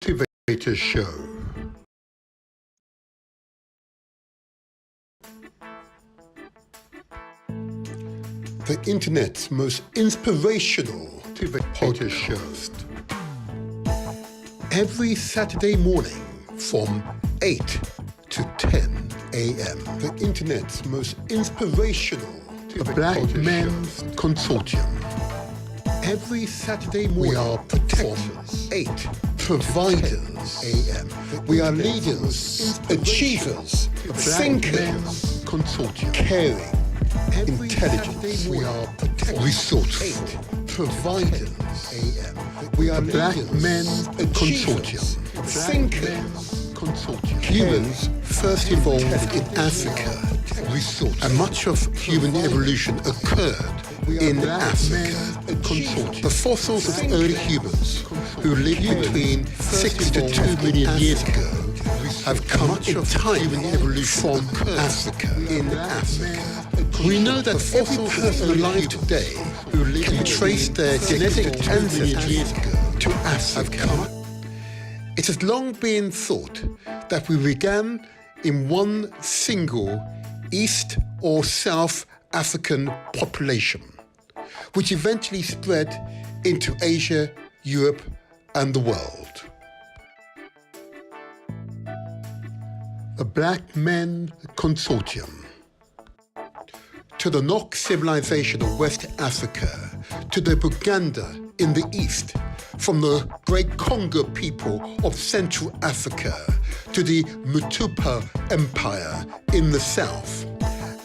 Motivator Show. The internet's most inspirational podcast show. Every Saturday morning from 8 to 10 a.m. The internet's most inspirational Black Men Consortium. Every Saturday morning we are protectors, 8 providers a.m. We are leaders, achievers, thinkers, consortium, caring, intelligence. We are protectors, resourceful, providers a.m. We are Black Men Consortium, thinkers, consortium. Humans first evolved in Africa, and much of human evolution occurred in Africa. The fossils of early humans who lived between 6 to 2 million years ago have come in time from Africa. In Africa, we know that every person alive today can trace their genetic ancestors to Africa. It has long been thought that we began in one single East or South African population, which eventually spread into Asia, Europe, and the world. The Black Men Consortium. To the Nok civilization of West Africa, to the Buganda in the East, from the great Congo people of Central Africa to the Mutupa Empire in the South,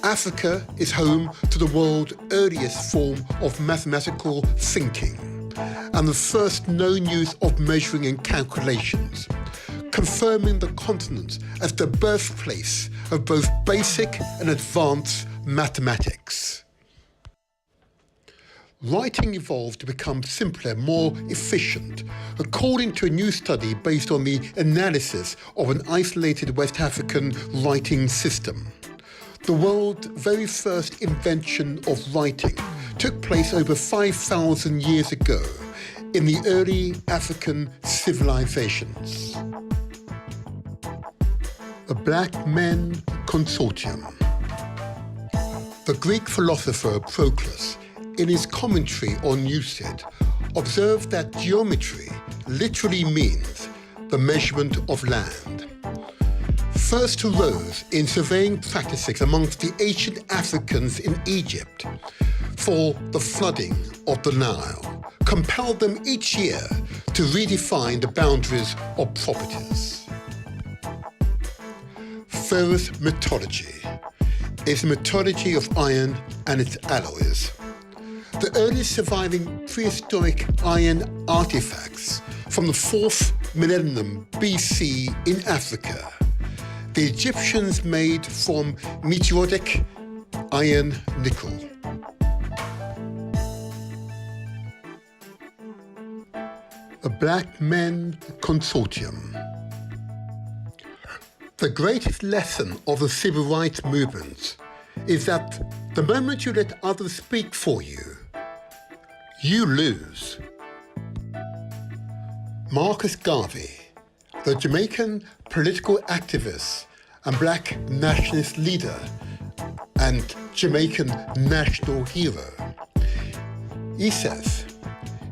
Africa is home to the world's earliest form of mathematical thinking and the first known use of measuring and calculations, confirming the continent as the birthplace of both basic and advanced mathematics. Writing evolved to become simpler, more efficient, according to a new study based on the analysis of an isolated West African writing system. The world's very first invention of writing took place over 5,000 years ago in the early African civilizations. The Black Men Consortium. The Greek philosopher Proclus, in his commentary on Euclid, observed that geometry literally means the measurement of land. First arose in surveying practices amongst the ancient Africans in Egypt for the flooding of the Nile, compelled them each year to redefine the boundaries of properties. Ferrous metallurgy is the metallurgy of iron and its alloys. The earliest surviving prehistoric iron artifacts from the 4th millennium BC in Africa, the Egyptians made from meteoritic iron nickel. The Black Men Consortium. The greatest lesson of the civil rights movement is that the moment you let others speak for you, you lose. Marcus Garvey, the Jamaican political activist and black nationalist leader and Jamaican national hero, he says,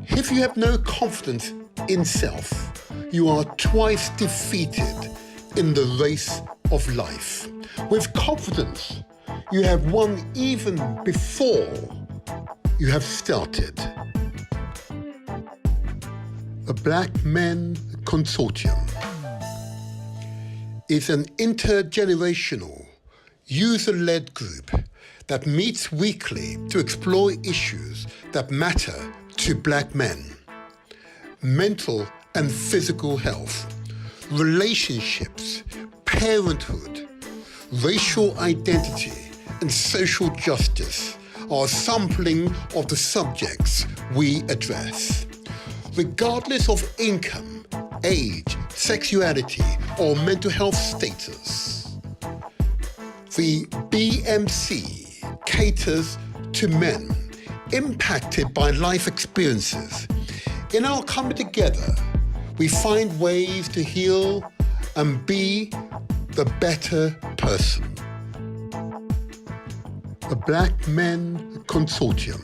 if you have no confidence in self, you are twice defeated in the race of life. With confidence, you have won even before you have started. The Black Men Consortium is an intergenerational, user-led group that meets weekly to explore issues that matter to black men: mental and physical health, relationships, parenthood, racial identity, and social justice are a sampling of the subjects we address. Regardless of income, age, sexuality, or mental health status, the BMC caters to men impacted by life experiences. In our coming together, we find ways to heal and be the better person. The Black Men Consortium.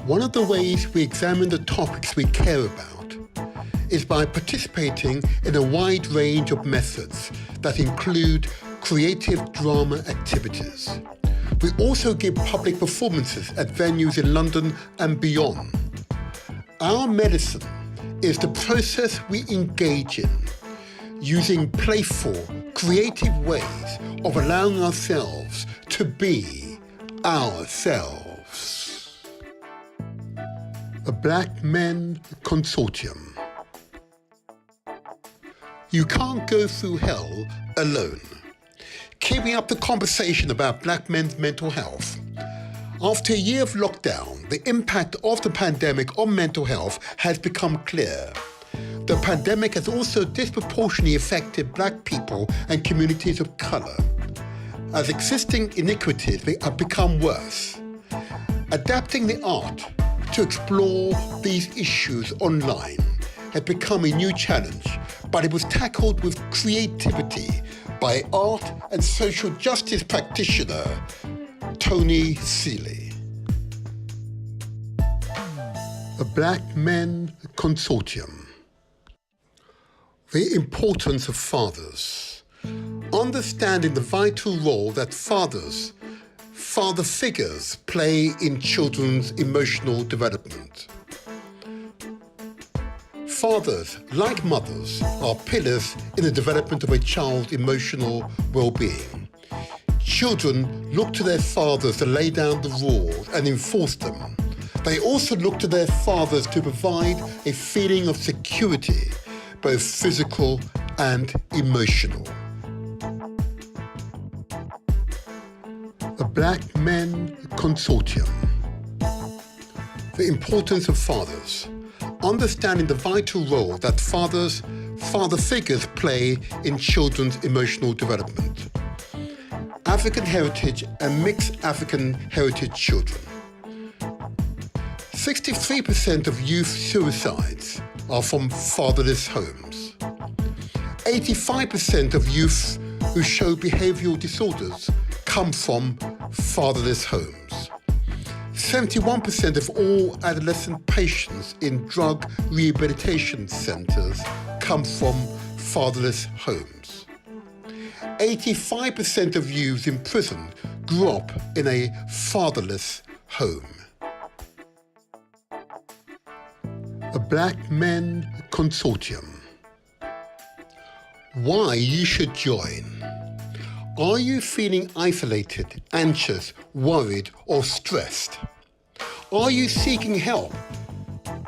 One of the ways we examine the topics we care about is by participating in a wide range of methods that include creative drama activities. We also give public performances at venues in London and beyond. Our medicine is the process we engage in, using playful, creative ways of allowing ourselves to be ourselves. The Black Men Consortium. You can't go through hell alone. Keeping up the conversation about black men's mental health. After a year of lockdown, the impact of the pandemic on mental health has become clear. The pandemic has also disproportionately affected black people and communities of colour, as existing inequities have become worse. Adapting the art to explore these issues online has become a new challenge, but it was tackled with creativity by art and social justice practitioner Tony Seeley. The Black Men Consortium. The importance of fathers. Understanding the vital role that father figures play in children's emotional development. Fathers, like mothers, are pillars in the development of a child's emotional well-being. Children look to their fathers to lay down the rules and enforce them. They also look to their fathers to provide a feeling of security, both physical and emotional. The Black Men Consortium. The importance of fathers. Understanding the vital role that father figures play in children's emotional development. African heritage and mixed African heritage children. 63% of youth suicides are from fatherless homes. 85% of youth who show behavioural disorders come from fatherless homes. 71% of all adolescent patients in drug rehabilitation centres come from fatherless homes. 85% of youths in prison grew up in a fatherless home. The Black Men Consortium. Why you should join. Are you feeling isolated, anxious, worried, or stressed? Are you seeking help,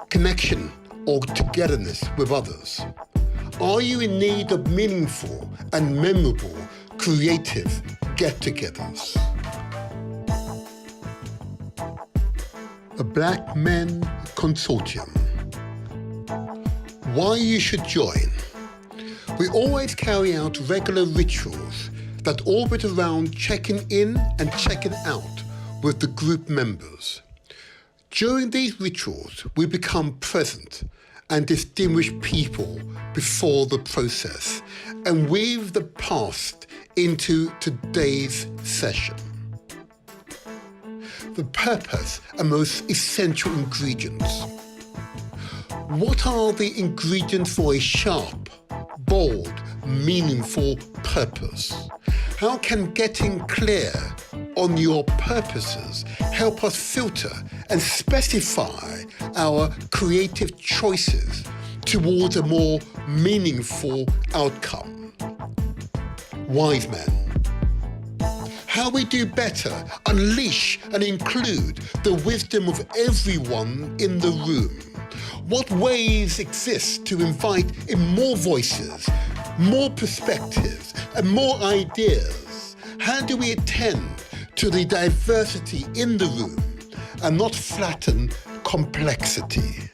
connection, or togetherness with others? Are you in need of meaningful and memorable creative get-togethers? The Black Men Consortium. Why you should join. We always carry out regular rituals that orbit around checking in and checking out with the group members. During these rituals, we become present and distinguish people before the process and weave the past into today's session. The purpose and most essential ingredients. What are the ingredients for a sharp, bold, meaningful purpose? How can getting clear on your purposes help us filter and specify our creative choices towards a more meaningful outcome? Wise men. How we do better unleash and include the wisdom of everyone in the room. What ways exist to invite in more voices, more perspectives, and more ideas? How do we attend to the diversity in the room and not flatten complexity?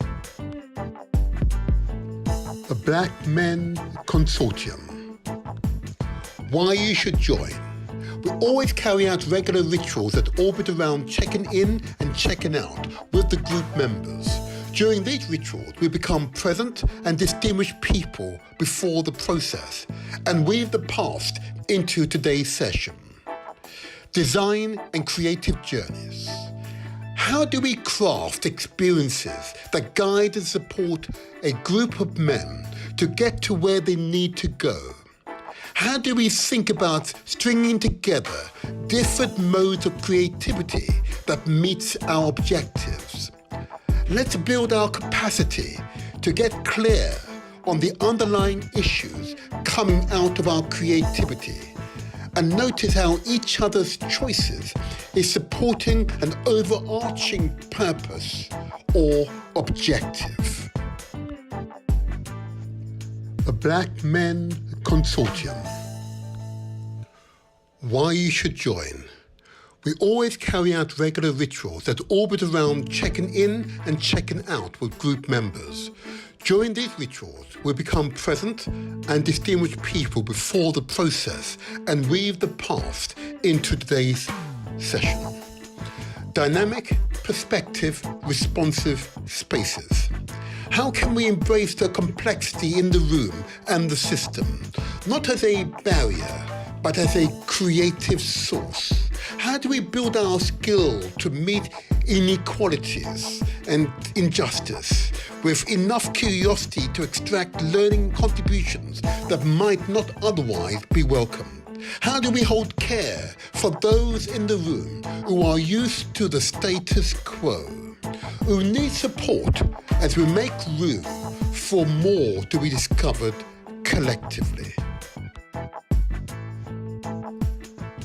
The Black Men Consortium. Why you should join. We always carry out regular rituals that orbit around checking in and checking out with the group members. During these rituals, we become present and distinguished people before the process and weave the past into today's session. Design and creative journeys. How do we craft experiences that guide and support a group of men to get to where they need to go? How do we think about stringing together different modes of creativity that meets our objectives? Let's build our capacity to get clear on the underlying issues coming out of our creativity and notice how each other's choices is supporting an overarching purpose or objective. The Black Men Consortium. Why you should join. We always carry out regular rituals that orbit around checking in and checking out with group members. During these rituals, we become present and distinguished people before the process and weave the past into today's session. Dynamic, perspective, responsive spaces. How can we embrace the complexity in the room and the system, not as a barrier, but as a creative source? How do we build our skill to meet inequalities and injustice with enough curiosity to extract learning contributions that might not otherwise be welcomed? How do we hold care for those in the room who are used to the status quo, who need support as we make room for more to be discovered collectively?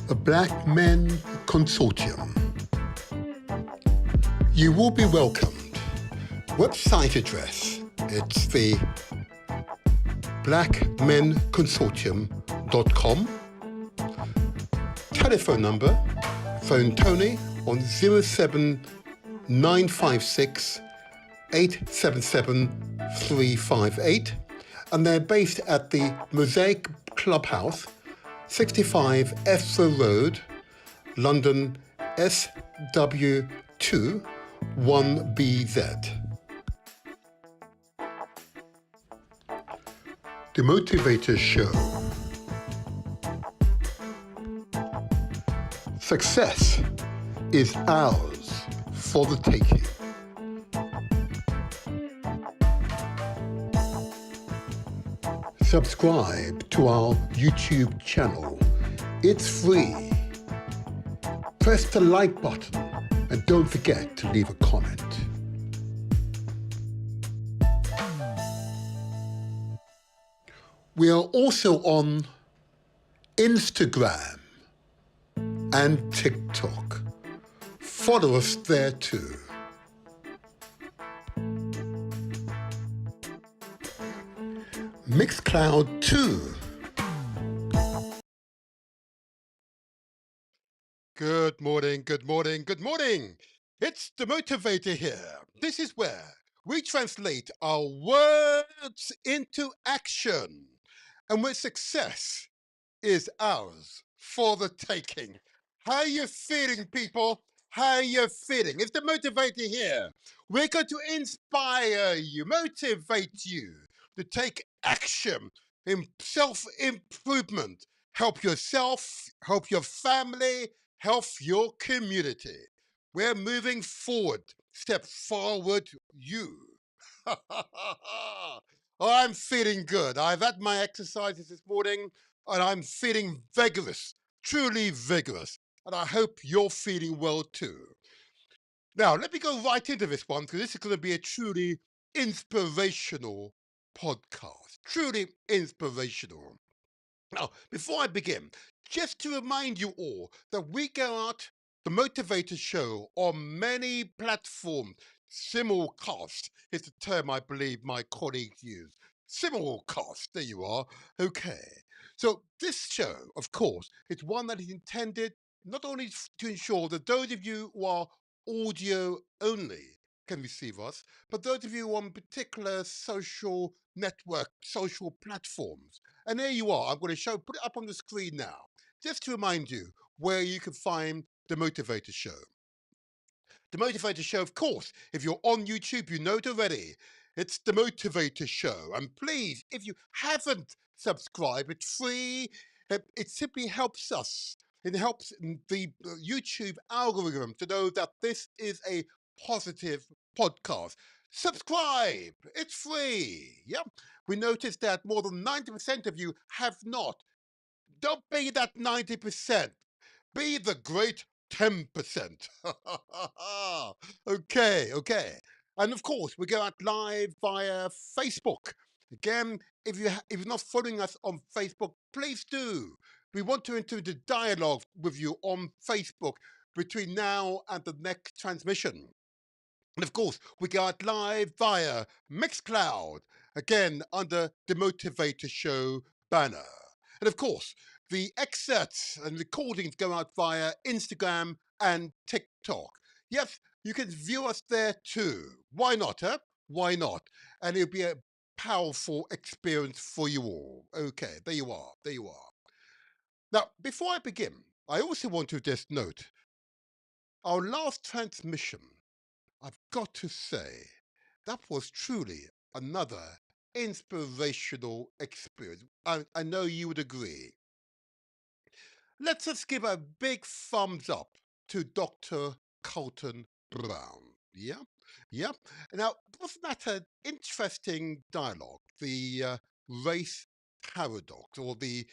The Black Men Consortium. You will be welcomed. Website address, it's the blackmenconsortium.com. Telephone number, phone Tony on 07956 877 358, and they're based at the Mosaic Clubhouse, 65 Esra Road, London SW2 1BZ. The Motivator Show. Success is ours for the taking. Subscribe to our YouTube channel. It's free. Press the like button and don't forget to leave a comment. We are also on Instagram and TikTok. Follow us there too. Mixcloud 2. Good morning, good morning, good morning. It's the Motivator here. This is where we translate our words into action and where success is ours for the taking. How you feeling, people? How you feeling? It's the Motivator here. We're going to inspire you, motivate you to take action in self-improvement. Help yourself, help your family, help your community. We're moving forward. Step forward, you. I'm feeling good. I've had my exercises this morning and I'm feeling vigorous, truly vigorous. And I hope you're feeling well too. Now, let me go right into this one because this is going to be a truly inspirational podcast. Truly inspirational. Now, before I begin, just to remind you all that we go out the Motivator Show on many platforms. Simulcast is the term I believe my colleagues use. Simulcast, there you are. Okay. So this show, of course, is one that is intended not only to ensure that those of you who are audio only can receive us, but those of you on particular social network, social platforms. And there you are. I'm going to put it up on the screen now, just to remind you where you can find the Motivator Show. The Motivator Show, of course, if you're on YouTube, you know it already. It's The Motivator Show. And please, if you haven't subscribed, it's free. It simply helps us. It helps the YouTube algorithm to know that this is a positive podcast. Subscribe. It's free. Yep. We noticed that more than 90% of you have not. Don't be that 90%. Be the great 10%. Okay. And of course, we go out live via Facebook. Again, if you're not following us on Facebook, please do. We want to enter into dialogue with you on Facebook between now and the next transmission. And of course, we go out live via Mixcloud, again under the Motivator Show banner. And of course, the excerpts and recordings go out via Instagram and TikTok. Yes, you can view us there too. Why not, huh? Why not? And it'll be a powerful experience for you all. Okay, there you are. There you are. Now, before I begin, I also want to just note our last transmission. I've got to say, that was truly another inspirational experience. I know you would agree. Let's just give a big thumbs up to Dr. Colton Brown. Yeah? Yeah? Now, wasn't that an interesting dialogue? The race paradox, or the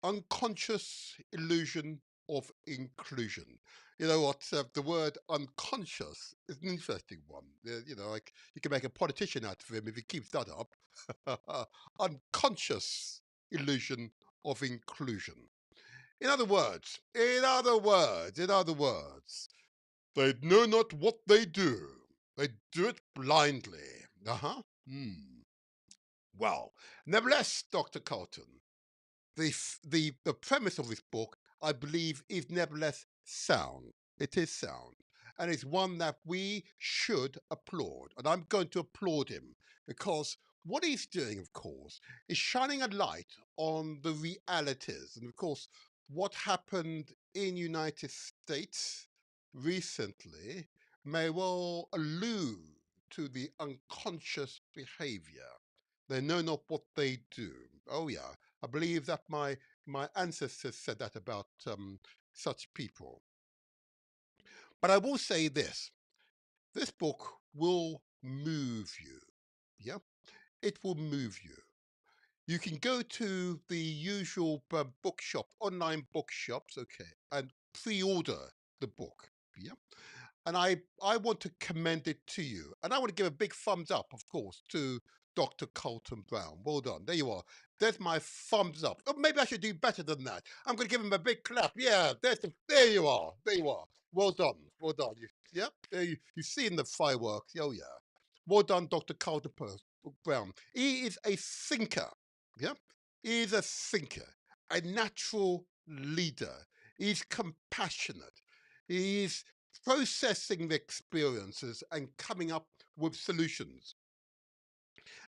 unconscious illusion of inclusion. You know what? The word unconscious is an interesting one. Like you can make a politician out of him if he keeps that up. Unconscious illusion of inclusion. In other words, they know not what they do. They do it blindly. Uh-huh. Well, nevertheless, Dr. Carlton, the premise of this book, I believe, is nevertheless sound. It is sound. And it's one that we should applaud. And I'm going to applaud him because what he's doing, of course, is shining a light on the realities. And of course, what happened in United States recently may well allude to the unconscious behavior. They know not what they do. Oh yeah, I believe that my ancestors said that about such people. But I will say this: this book will move you. Yeah, it will move you. You can go to the usual bookshop, online bookshops, okay, and pre-order the book. Yeah. And I want to commend it to you. And I want to give a big thumbs up, of course, to Dr. Colton Brown. Well done. There you are. There's my thumbs up. Oh, maybe I should do better than that. I'm going to give him a big clap. Yeah, there you are. There you are. Well done. Well done. Yeah, there you've seen the fireworks. Oh, yeah. Well done, Dr. Colton Brown. He is a thinker. Yeah, he is a thinker, a natural leader. He's compassionate. He's processing the experiences and coming up with solutions.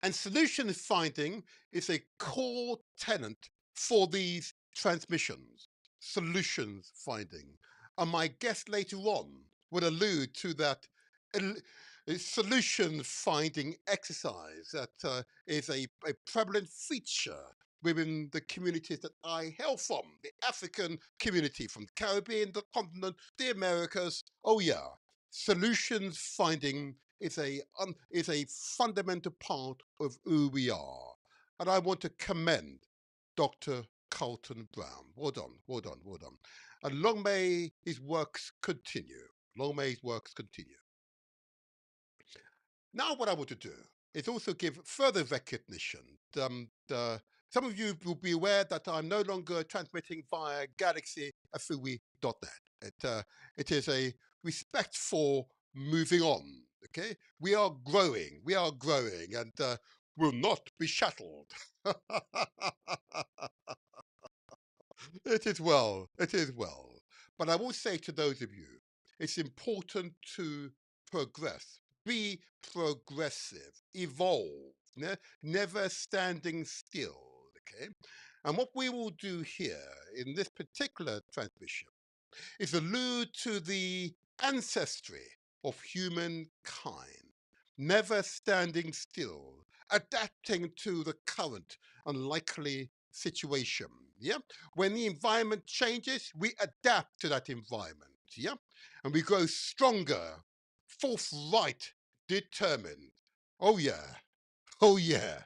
And solution finding is a core tenet for these transmissions. Solutions finding. And my guest later on would allude to that solution finding exercise that is a prevalent feature within the communities that I hail from, the African community, from the Caribbean, the continent, the Americas. Oh yeah, solutions finding is a fundamental part of who we are. And I want to commend Dr. Colton Brown. Well done, well done, well done. And long may his works continue. Long may his works continue. Now what I want to do is also give further recognition. Some of you will be aware that I'm no longer transmitting via galaxyafui.net. It is a respect for moving on. Okay, we are growing, and will not be shuttled. It is well, it is well. But I will say to those of you, it's important to progress, be progressive, evolve, never standing still. Okay, and what we will do here in this particular transmission is allude to the ancestry of humankind, never standing still, adapting to the current unlikely situation. Yeah. When the environment changes, we adapt to that environment. Yeah. And we grow stronger, forthright, determined. Oh yeah. Oh yeah.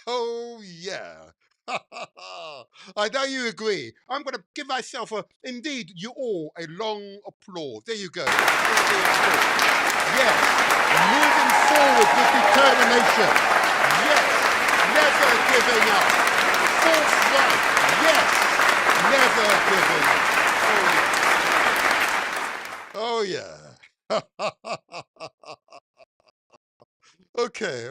Oh yeah. I know you agree. I'm going to give myself indeed, you all, a long applause. There you go. Yes. Moving forward with determination. Yes. Never giving up. Forthright. Yes. Never giving up. Oh yeah. Oh yeah. Okay.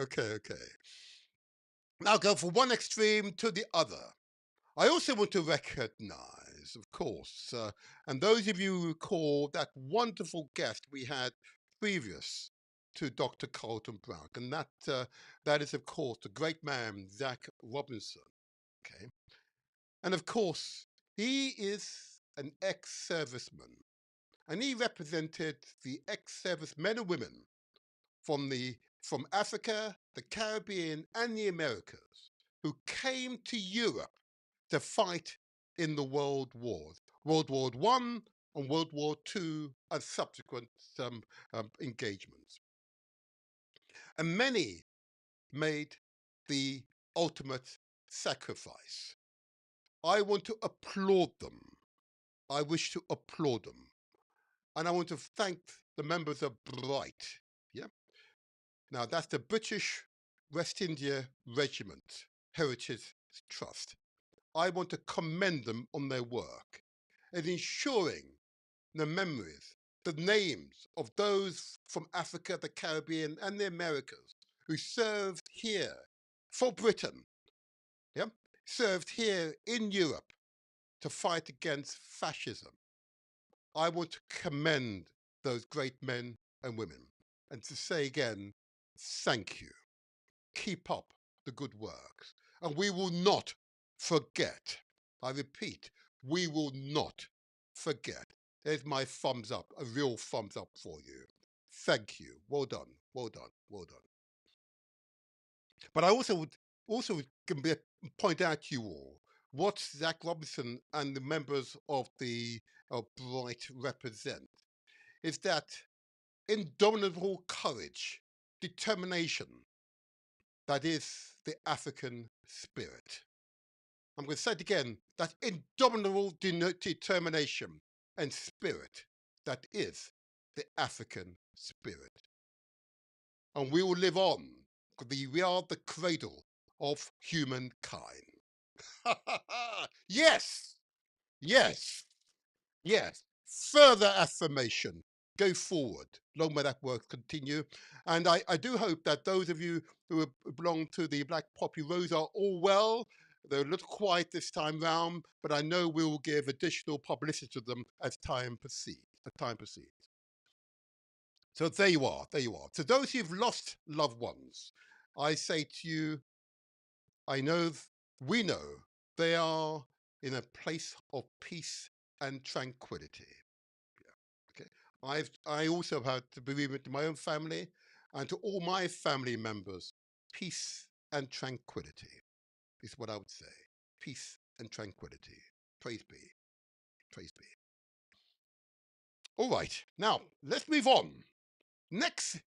Now go from one extreme to the other. I also want to recognize, of course, and those of you who recall that wonderful guest we had previous to Dr. Carlton Brown, and that is, of course, the great man, Zach Robinson. Okay. And of course, he is an ex-serviceman, and he represented the ex-service men and women from Africa, the Caribbean, and the Americas, who came to Europe to fight in the world wars, World War One and World War Two, and subsequent engagements. And many made the ultimate sacrifice. I want to applaud them. I wish to applaud them. And I want to thank the members of BRIGHT. Yeah. Now, that's the British West India Regiment Heritage Trust. I want to commend them on their work in ensuring the memories, the names of those from Africa, the Caribbean, and the Americas who served here for Britain, yeah, served here in Europe to fight against fascism. I want to commend those great men and women and to say again, thank you. Keep up the good works. And we will not forget. I repeat, we will not forget. There's my thumbs up, a real thumbs up for you. Thank you. Well done. Well done. Well done. But I also would point out to you all what Zach Robinson and the members of the Bright represent is that indomitable courage, determination, that is the African spirit. I'm going to say it again, that indomitable determination and spirit, that is the African spirit. And we will live on, because we are the cradle of humankind. Yes, yes, yes. Further affirmation. Go forward. Long may that work continue. And I do hope that those of you who belong to the Black Poppy Rose are all well. They're a little quiet this time round, but I know we will give additional publicity to them as time proceeds. So there you are. To those who've lost loved ones, I say to you, we know they are in a place of peace and tranquility. Yeah. Okay. I also have had to bereavement to my own family and to all my family members. Peace and tranquility is what I would say. Peace and tranquility. Praise be. Praise be. All right. Now let's move on. Next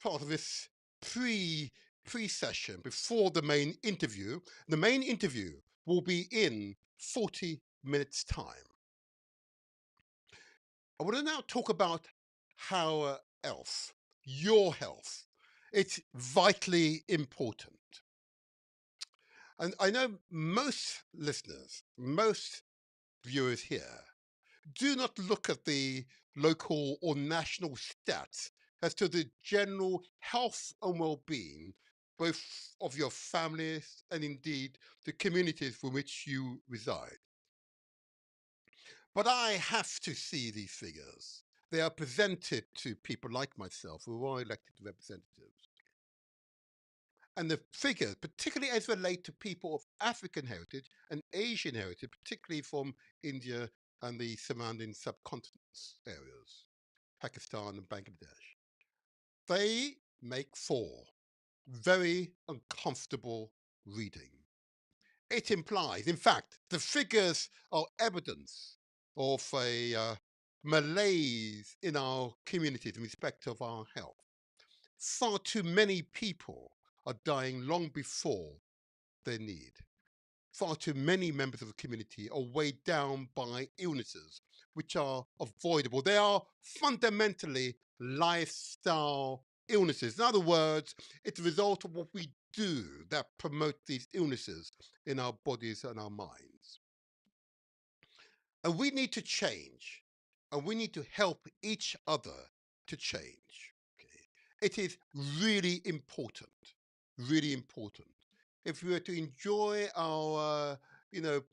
part of this pre-session before the main interview. The main interview will be in 40 minutes time. I want to now talk about our health, your health. It's vitally important. And I know most listeners, most viewers here do not look at the local or national stats as to the general health and well-being, both of your families and indeed the communities for which you reside. But I have to see these figures. They are presented to people like myself who are elected representatives. And the figures, particularly as relate to people of African heritage and Asian heritage, particularly from India and the surrounding subcontinents areas, Pakistan and Bangladesh. They make for very uncomfortable reading. It implies, in fact, the figures are evidence of a malaise in our communities in respect of our health. Far too many people are dying long before their need. Far too many members of the community are weighed down by illnesses which are avoidable. They are fundamentally lifestyle illnesses. In other words, it's a result of what we do that promote these illnesses in our bodies and our minds. And we need to change, and we need to help each other to change. Okay? It is really important, really important. If we were to enjoy our,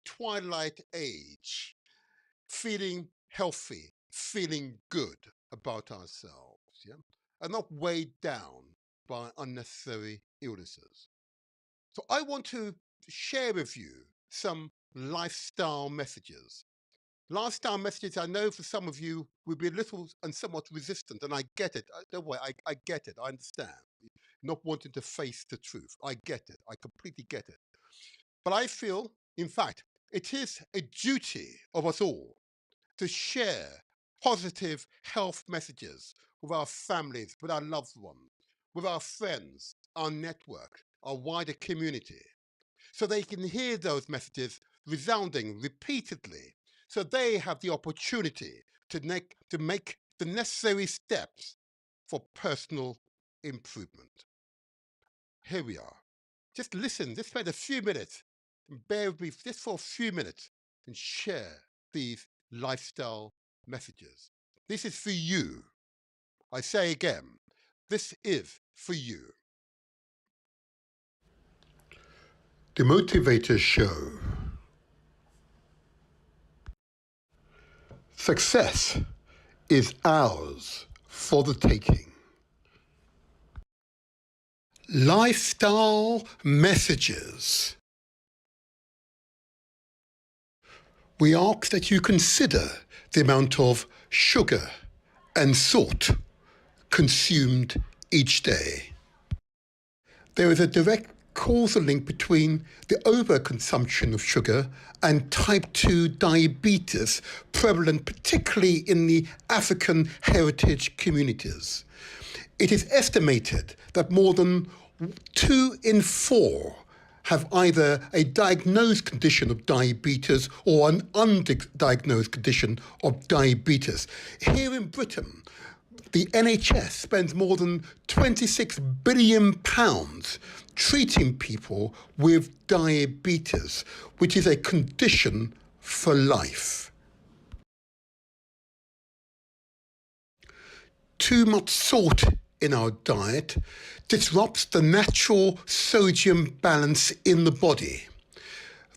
twilight age, feeling healthy, feeling good about ourselves, yeah, and not weighed down by unnecessary illnesses. So I want to share with you some lifestyle messages. Lifestyle messages I know for some of you will be a little and somewhat resistant, and I get it. Don't worry, I get it. I understand. Not wanting to face the truth. I get it. I completely get it. But I feel, in fact, it is a duty of us all to share positive health messages with our families, with our loved ones, with our friends, our network, our wider community, so they can hear those messages resounding repeatedly, so they have the opportunity to make the necessary steps for personal improvement. Here we are. Just listen, just spend a few minutes, and bear with me just for a few minutes and share these lifestyle messages. This is for you. I say again, this is for you. The Motivator Show. Success is ours for the taking. Lifestyle messages. We ask that you consider the amount of sugar and salt consumed each day. There is a direct causal link between the overconsumption of sugar and type 2 diabetes, prevalent particularly in the African heritage communities. It is estimated that more than 2 in 4 have either a diagnosed condition of diabetes or an undiagnosed condition of diabetes. Here in Britain, the NHS spends more than £26 billion treating people with diabetes, which is a condition for life. Too much salt in our diet disrupts the natural sodium balance in the body.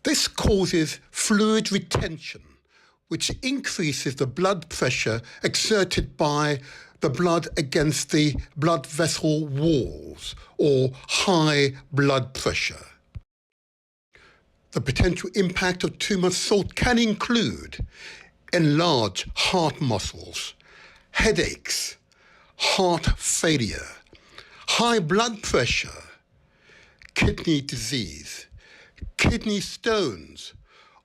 This causes fluid retention, which increases the blood pressure exerted by the blood against the blood vessel walls, or high blood pressure. The potential impact of too much salt can include enlarged heart muscles, headaches, heart failure, high blood pressure, kidney disease, kidney stones,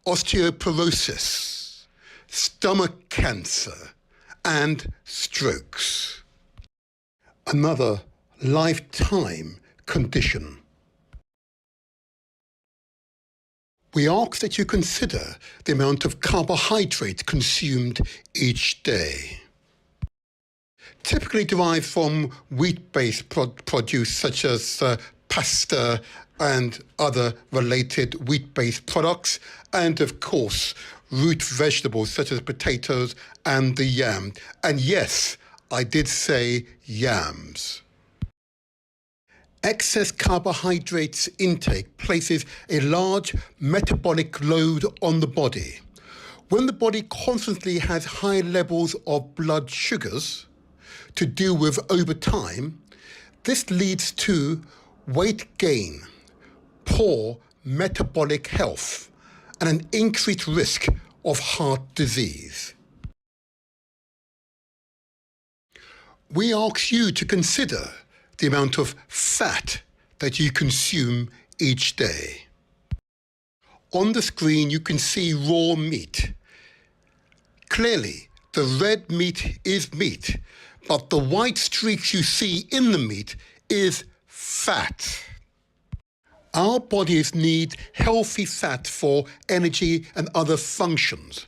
osteoporosis, stomach cancer, and strokes. Another lifetime condition. We ask that you consider the amount of carbohydrate consumed each day. Typically derived from wheat-based produce such as pasta and other related wheat-based products, and of course root vegetables such as potatoes and the yam. And yes, I did say yams. Excess carbohydrates intake places a large metabolic load on the body. When the body constantly has high levels of blood sugars to deal with over time, this leads to weight gain, poor metabolic health, and an increased risk of heart disease. we ask you to consider the amount of fat that you consume each day. On the screen, you can see raw meat. Clearly, the red meat is meat, but the white streaks you see in the meat is fat. Our bodies need healthy fat for energy and other functions,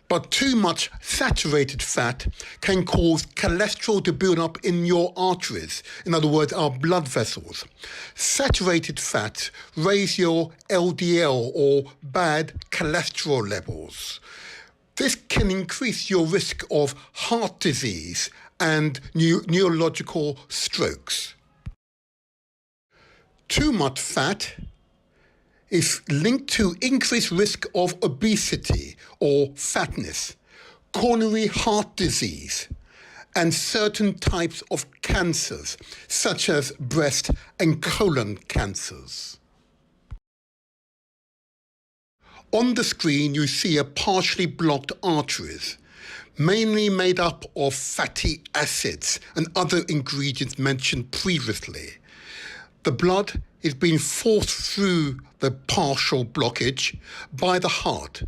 but too much saturated fat can cause cholesterol to build up in your arteries, in other words, our blood vessels. Saturated fat raise your LDL or bad cholesterol levels. This can increase your risk of heart disease and neurological strokes. Too much fat is linked to increased risk of obesity or fatness, coronary heart disease, and certain types of cancers, such as breast and colon cancers. On the screen, you see a partially blocked arteries, mainly made up of fatty acids and other ingredients mentioned previously. The blood is being forced through the partial blockage by the heart.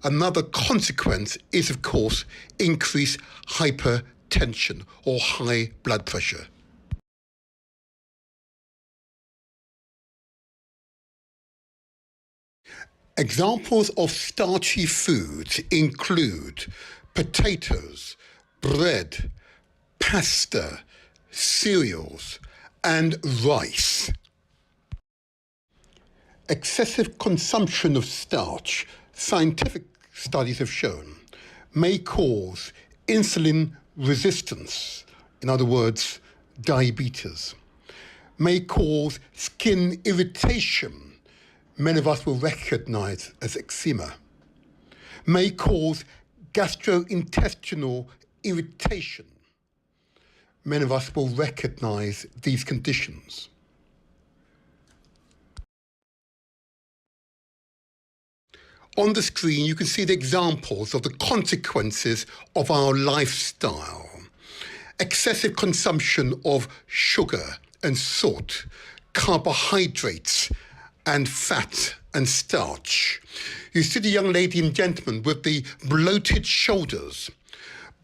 Another consequence is, of course, increased hypertension or high blood pressure. Examples of starchy foods include potatoes, bread, pasta, cereals, and rice. Excessive consumption of starch, scientific studies have shown, may cause insulin resistance, in other words, diabetes, may cause skin irritation, many of us will recognize as eczema, may cause gastrointestinal irritation. Many of us will recognize these conditions. On the screen, you can see the examples of the consequences of our lifestyle. Excessive consumption of sugar and salt, carbohydrates, and fat and starch. You see the young lady and gentleman with the bloated shoulders,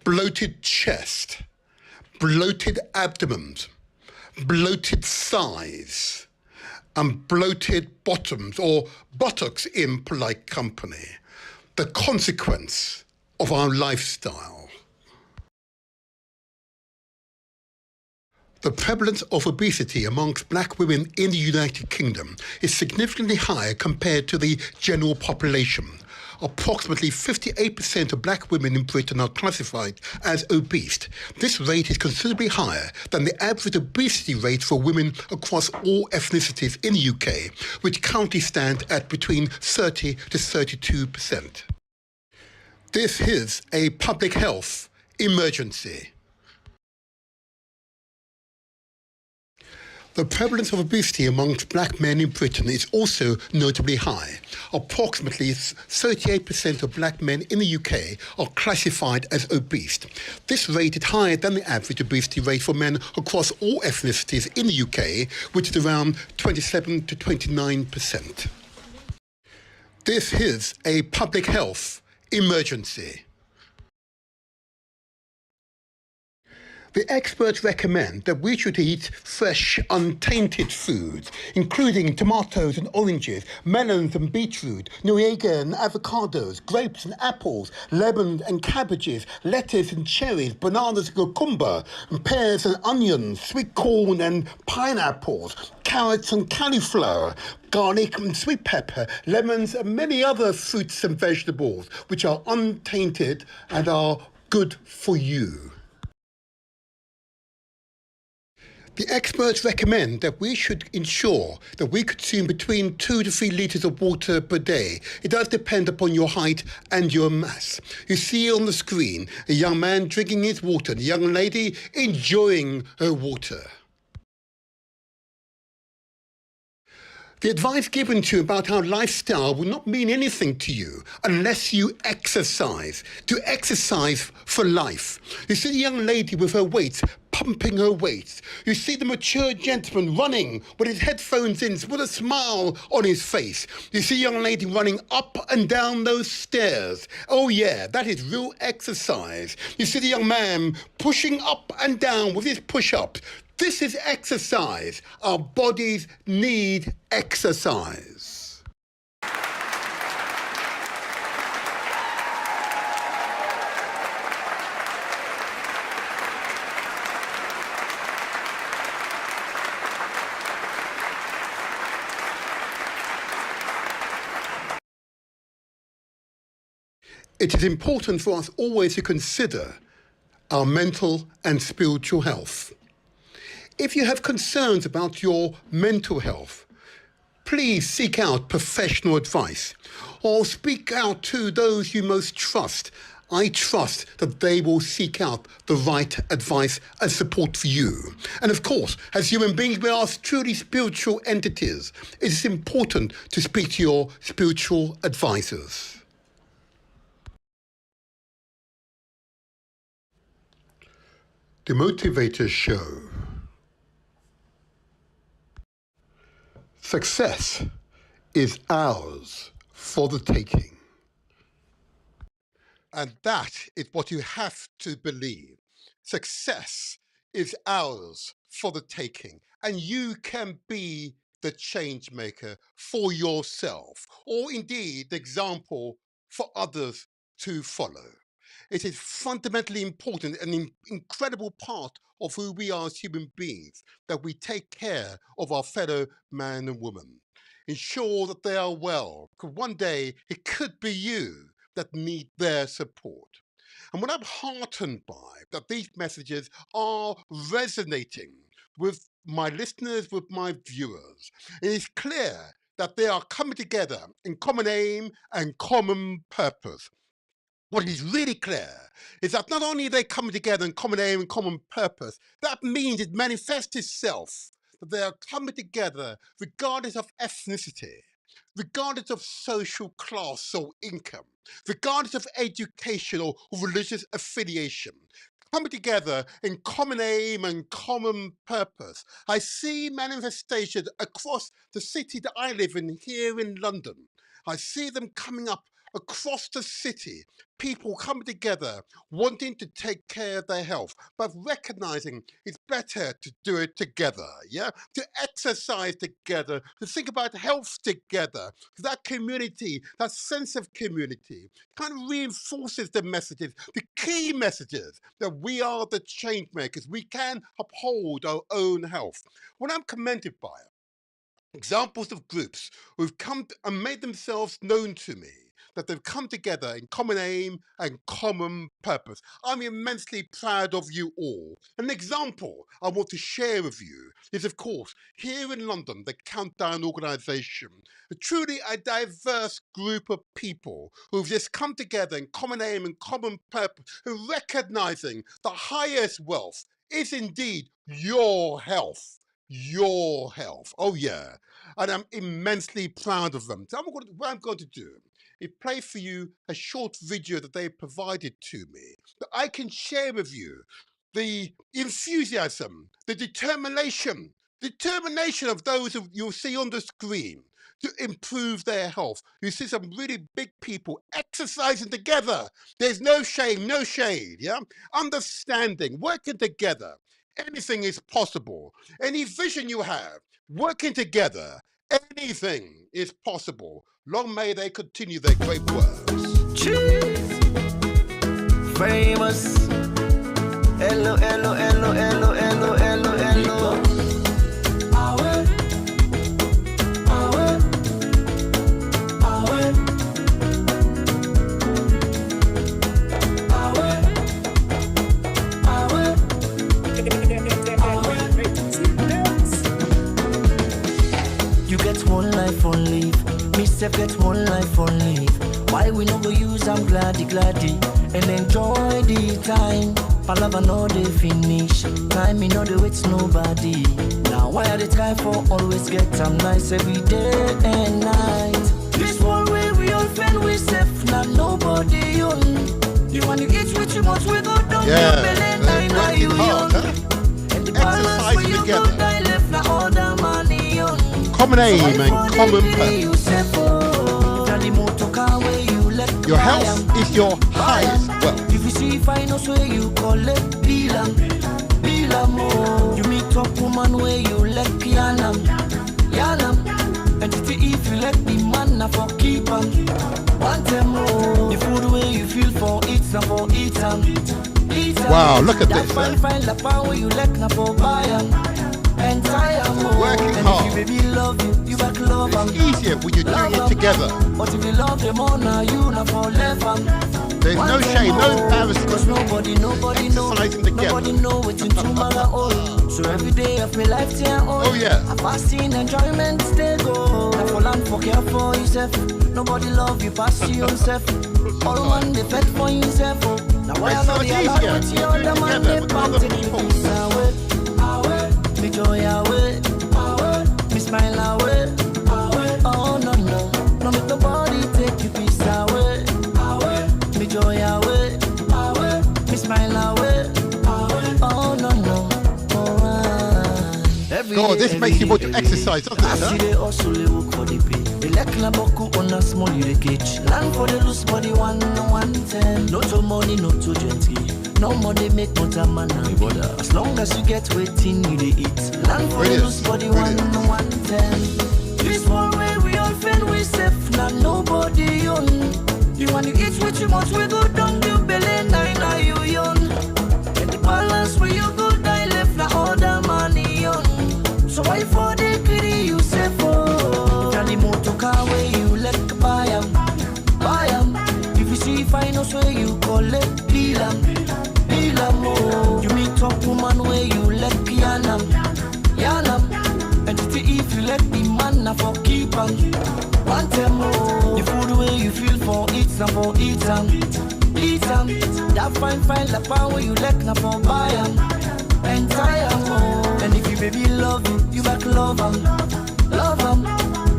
bloated chest, bloated abdomens, bloated thighs, and bloated bottoms, or buttocks in polite company, the consequence of our lifestyle. The prevalence of obesity amongst black women in the United Kingdom is significantly higher compared to the general population. Approximately 58% of black women in Britain are classified as obese. This rate is considerably higher than the average obesity rate for women across all ethnicities in the UK, which currently stands at between 30 to 32%. This is a public health emergency. The prevalence of obesity amongst black men in Britain is also notably high. Approximately 38% of black men in the UK are classified as obese. This rate is higher than the average obesity rate for men across all ethnicities in the UK, which is around 27 to 29%. This is a public health emergency. The experts recommend that we should eat fresh, untainted foods, including tomatoes and oranges, melons and beetroot, noriega and avocados, grapes and apples, lemons and cabbages, lettuce and cherries, bananas and cucumber, and pears and onions, sweet corn and pineapples, carrots and cauliflower, garlic and sweet pepper, lemons and many other fruits and vegetables, which are untainted and are good for you. The experts recommend that we should ensure that we consume between 2 to 3 litres of water per day. It does depend upon your height and your mass. You see on the screen a young man drinking his water, the young lady enjoying her water. The advice given to you about our lifestyle will not mean anything to you unless you exercise. To exercise for life. You see the young lady with her weights, pumping her weights. You see the mature gentleman running with his headphones in with a smile on his face. You see a young lady running up and down those stairs. Oh yeah, that is real exercise. You see the young man pushing up and down with his push-ups. This is exercise. Our bodies need exercise. It is important for us always to consider our mental and spiritual health. If you have concerns about your mental health, please seek out professional advice or speak out to those you most trust. I trust that they will seek out the right advice and support for you. And of course, as human beings, we are truly spiritual entities. It is important to speak to your spiritual advisors. The Motivators Show. Success is ours for the taking. And that is what you have to believe. Success is ours for the taking. And you can be the change maker for yourself, or indeed the example for others to follow. It is fundamentally important and an incredible part of who we are as human beings, that we take care of our fellow man and woman. Ensure that they are well, because one day it could be you that need their support. And what I'm heartened by, that these messages are resonating with my listeners, with my viewers. It is clear that they are coming together in common aim and common purpose. What is really clear is that not only are they coming together in common aim and common purpose, that means it manifests itself, that they are coming together regardless of ethnicity, regardless of social class or income, regardless of education or religious affiliation, coming together in common aim and common purpose. I see manifestations across the city that I live in here in London. I see them coming up across the city, people coming together, wanting to take care of their health, but recognizing it's better to do it together, yeah? To exercise together, to think about health together. That community, that sense of community, kind of reinforces the messages, the key messages, that we are the change makers. We can uphold our own health. What I'm commended by examples of groups who've come and made themselves known to me, that they've come together in common aim and common purpose. I'm immensely proud of you all. An example I want to share with you is, of course, here in London, the Countdown organisation, truly a diverse group of people who've just come together in common aim and common purpose, who recognising the highest wealth is indeed your health. Your health. Oh yeah. And I'm immensely proud of them. So what I'm going to do is play for you a short video that they provided to me, that I can share with you the enthusiasm, the determination of those who you'll see on the screen to improve their health. You see some really big people exercising together. There's no shame, no shade, yeah? Understanding, working together. Anything is possible. Any vision you have, working together, anything is possible. Long may they continue their great works. Famous. Hello, hello, hello, hello, hello, hello, hello. You get one life on leave. Me self get one life on leave. Why we no go use am gladdy and enjoy the time? My love I know they finish. Time me know they wait nobody. Now why are they try for always get them nice every day and night? This one way we all friend we safe, not nobody own. You want to eat with too much, we go down. Yeah, you hard, huh? And the balance where you go die left, now all the money on. Common aim and common purpose. Your health is your highest wealth. If you see finance where you collect bilam, you meet up woman where you let yanam. And if you let the man na for keep am, want them more. The food where you feel for eat for eat am. Wow, look at this. Find the power where you let na for buy am. And working hard. If you baby love you back love them. It's easier when you're doing it together. But if you love them all now, you not for left them. There's no shame, no embarrassment. Cause nobody know. Exercising together. Nobody know it's in tomorrow. So every day of my life, oh yeah. I'm fasting, enjoyment, stay go. Now for land, for care for yourself. Nobody love you past yourself. All man, they fed for yourself. Now why am I allowed with you? The man, they party. Me joy away, me smile away. Oh no, make nobody take you peace away. Me joy away, me smile away. Oh no. God, this makes you want to exercise, doesn't it? See they also work for the pay. They like Laboku on a small you cage. Land for the loose body 110. No to money, no to gently. No money make no time man and bother. As long as you get waiting, you they eat. Land for the loose body 110. This one way we all friend we safe, not nobody own. You want to eat with too much, we go down you belly now you young. And the balance where you go die left, now all the money on. So why for the greedy you say for? The motor car where you let buy 'em. If you see finance where you collect bilam. You meet up woman where you let yanam. And if you let the man na for keep 'em. Want them more. The food where you feel for eat for eat 'em. That fine the power you let na for buy 'em. And tie 'em more. And if you baby love you back love 'em.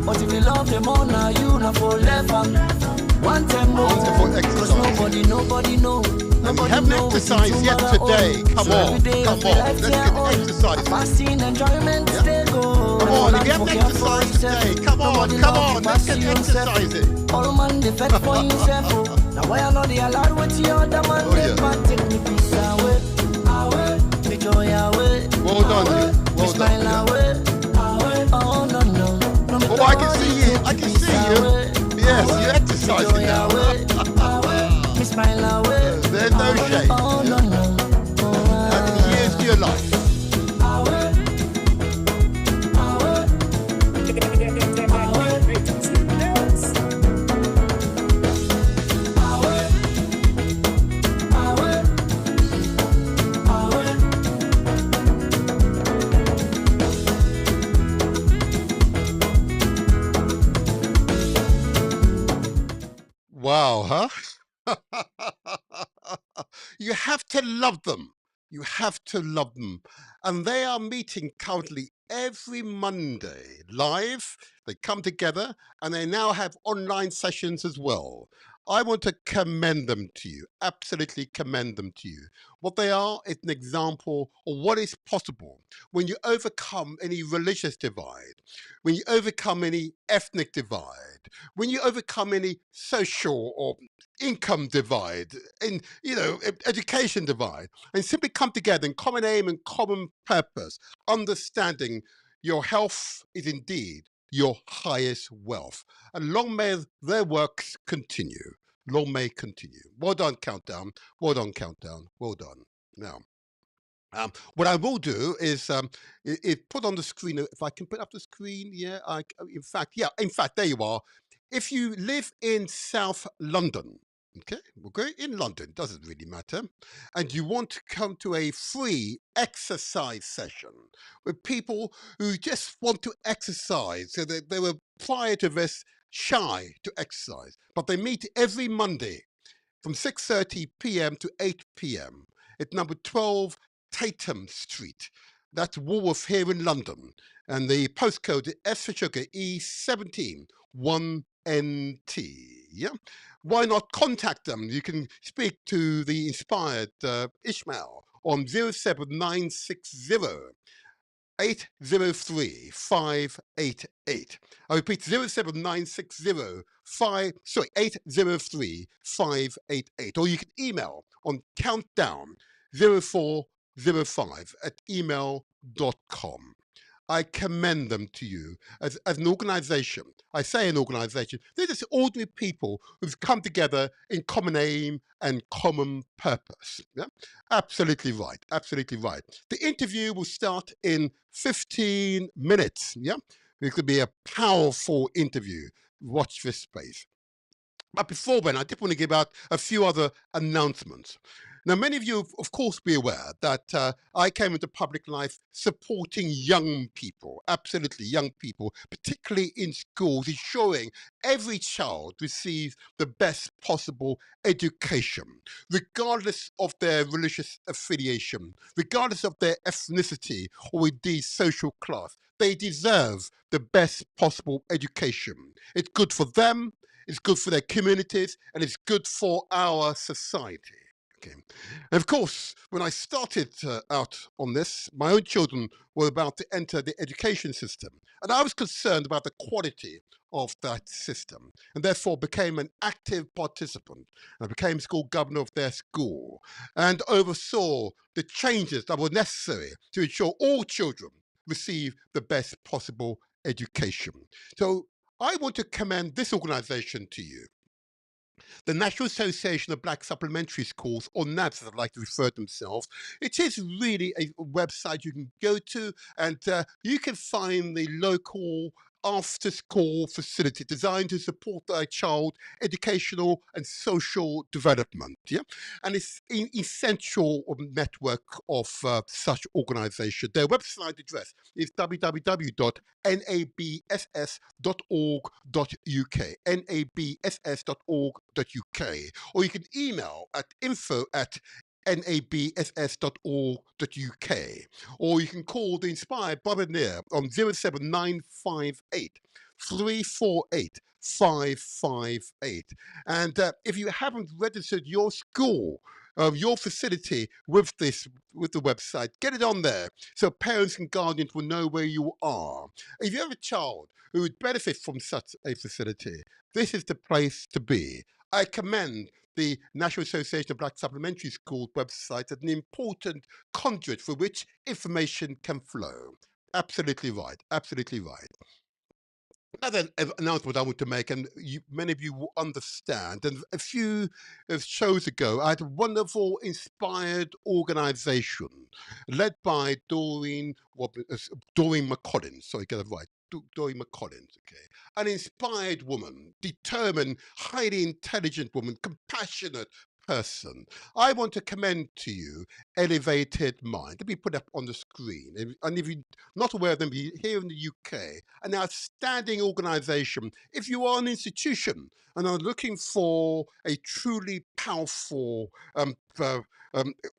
But if you love them all now, you not for left 'em. Want them more. Cause nobody know. And you haven't exercised yet today. Come on. Let's get exercising. Fasting, enjoyment, stay go. Come on, if you haven't exercised today, come on, let's get exercising. All man, they fed for himself. Now why are not they allowed with you? The man, they can't take me peace away. Me joy away. Well done, well done. Away. Oh, no. Oh, I can see you. Yes, you're exercising now. Me smile away. There's no shame. Oh, no. And here's your life. Wow, huh? You have to love them. You have to love them. And they are meeting currently every Monday live. They come together and they now have online sessions as well. I want to commend them to you, absolutely commend them to you. What they are is an example of what is possible when you overcome any religious divide, when you overcome any ethnic divide, when you overcome any social or income divide, in education divide, and simply come together in common aim and common purpose, understanding your health is indeed your highest wealth. And long may their works continue. Long may continue. Well done, Countdown. Well done, Countdown. Well done. Now, what I will do is put on the screen. If I can put up the screen, yeah. In fact, there you are. If you live in South London, okay, in London, doesn't really matter, and you want to come to a free exercise session with people who just want to exercise, so that they were prior to this shy to exercise, but they meet every Monday from 6:30 p.m. to 8 p.m. at number 12 Tatum Street. That's Woolworth here in London. And the postcode is S for sugar E17 1NT. Yeah. Why not contact them? You can speak to the inspired Ishmael on 07960 803 588. I repeat, 07960 803 588. Or you can email on countdown0405@email.com. I commend them to you as an organization. I say an organization. They're just ordinary people who've come together in common aim and common purpose. Yeah? Absolutely right. Absolutely right. The interview will start in 15 minutes. Yeah? It could be a powerful interview. Watch this space. But before then, I just want to give out a few other announcements. Now, many of you, of course, be aware that I came into public life supporting young people, absolutely young people, particularly in schools, ensuring every child receives the best possible education, regardless of their religious affiliation, regardless of their ethnicity or indeed social class. They deserve the best possible education. It's good for them, it's good for their communities, and it's good for our society. Okay. And of course, when I started out on this, my own children were about to enter the education system, and I was concerned about the quality of that system, and therefore became an active participant. I became school governor of their school, and oversaw the changes that were necessary to ensure all children receive the best possible education. So I want to commend this organization to you, the National Association of Black Supplementary Schools, or NABS, as I'd like to refer to themselves. It is really a website you can go to, and you can find the local after-school facility designed to support their child educational and social development. Yeah, and it's an essential network of such organization. Their website address is www.nabss.org.uk, nabss.org.uk, or you can email at info@nabss.org.uk, or you can call the Inspired Pioneer on 07958 348 558. And if you haven't registered your school, your facility with the website, get it on there so parents and guardians will know where you are. If you have a child who would benefit from such a facility, this is the place to be. I commend the National Association of Black Supplementary Schools website as an important conduit for which information can flow. Absolutely right. Absolutely right. Another announcement I want to make, and many of you will understand, and a few shows ago, I had a wonderful, inspired organization led by Doreen McCollins. Sorry, get it right. Doreen McCollins, okay. An inspired woman, determined, highly intelligent woman, compassionate person. I want to commend to you Elevated Mind. Let me put up on the screen. And if you're not aware of them, here in the UK, an outstanding organization. If you are an institution and are looking for a truly powerful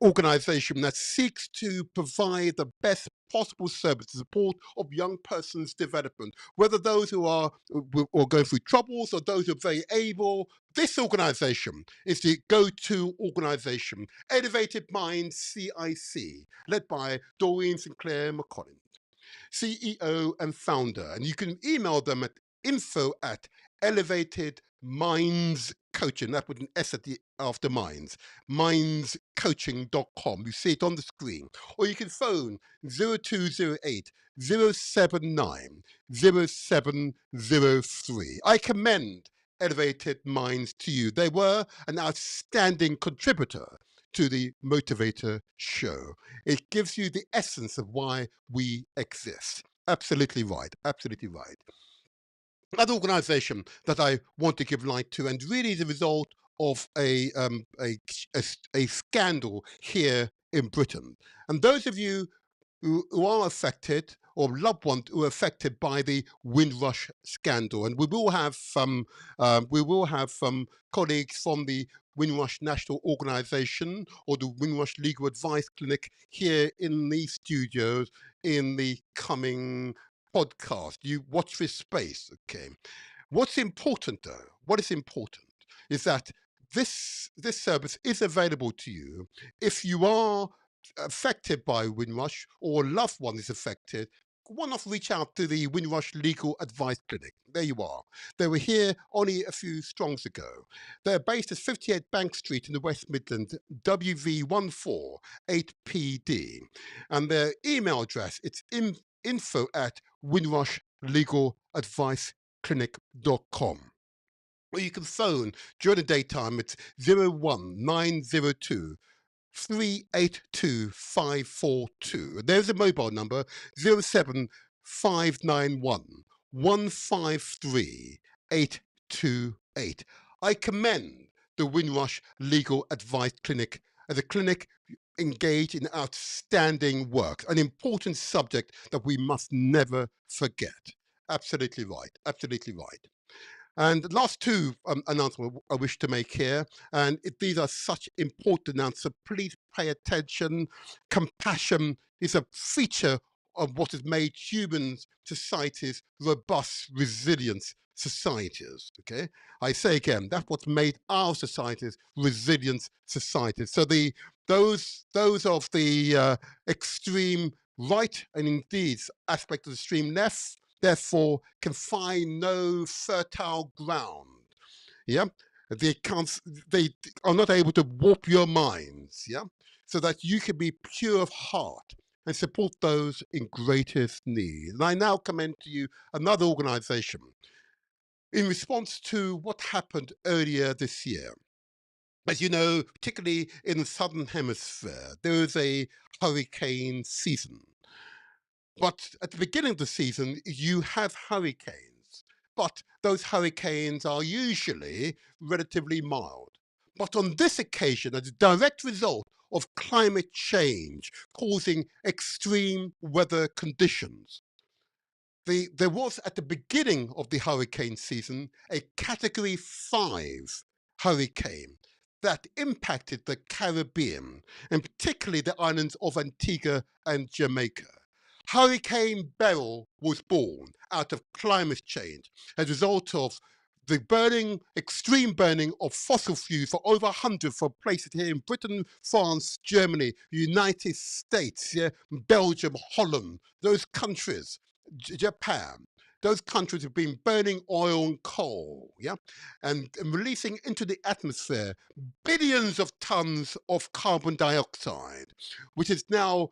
organization that seeks to provide the best possible service to support of young persons' development, whether those who are going through troubles or those who are very able, this organization is the go-to organization, Elevated Mind CIC, led by Doreen Sinclair McCollins, CEO and founder. And you can email them at info@elevatedmindscoaching, that with an S at the after minds, mindscoaching.com. You see it on the screen. Or you can phone 0208 079 0703. I commend Elevated Minds to you. They were an outstanding contributor to the Motivator Show. It gives you the essence of why we exist. Absolutely right. Absolutely right. Another organization that I want to give light to, and really the result of a scandal here in Britain. And those of you who are affected, or loved ones who are affected by the Windrush scandal, and we will have colleagues from the Windrush National Organization or the Windrush Legal Advice Clinic here in these studios in the coming podcast. You watch this space, okay? What's important though, what is important is that this service is available to you if you are affected by Windrush or a loved one is affected. Why not reach out to the Windrush Legal Advice Clinic? There you are. They were here only a few strongs ago. They're based at 58 Bank Street in the West Midlands, WV148PD. And their email address, it's info@windrushlegaladviceclinic.com. Or you can phone during the daytime, it's 01902 382542. There's a mobile number, 07591 153 828. I commend the Windrush Legal Advice Clinic as a clinic engaged in outstanding work, an important subject that we must never forget. Absolutely right, absolutely right. And the last two announcements I wish to make here, and these are such important announcements, so please pay attention. Compassion is a feature of what has made human societies robust, resilient societies, okay? I say again, that's what's made our societies resilient societies. So those of the extreme right and indeed aspect of the extreme left, therefore can find no fertile ground. Yeah, they are not able to warp your minds. Yeah, so that you can be pure of heart and support those in greatest need. And I now commend to you another organization in response to what happened earlier this year. As you know, particularly in the Southern Hemisphere, there is a hurricane season. But at the beginning of the season, you have hurricanes, but those hurricanes are usually relatively mild. But on this occasion, as a direct result of climate change causing extreme weather conditions, there was at the beginning of the hurricane season a Category 5 hurricane that impacted the Caribbean, and particularly the islands of Antigua and Jamaica. Hurricane Beryl was born out of climate change as a result of the extreme burning of fossil fuels for over 100 for places here in Britain, France, Germany, United States, yeah, Belgium, Holland, those countries, Japan. Those countries have been burning oil and coal, yeah, and releasing into the atmosphere billions of tons of carbon dioxide, which is now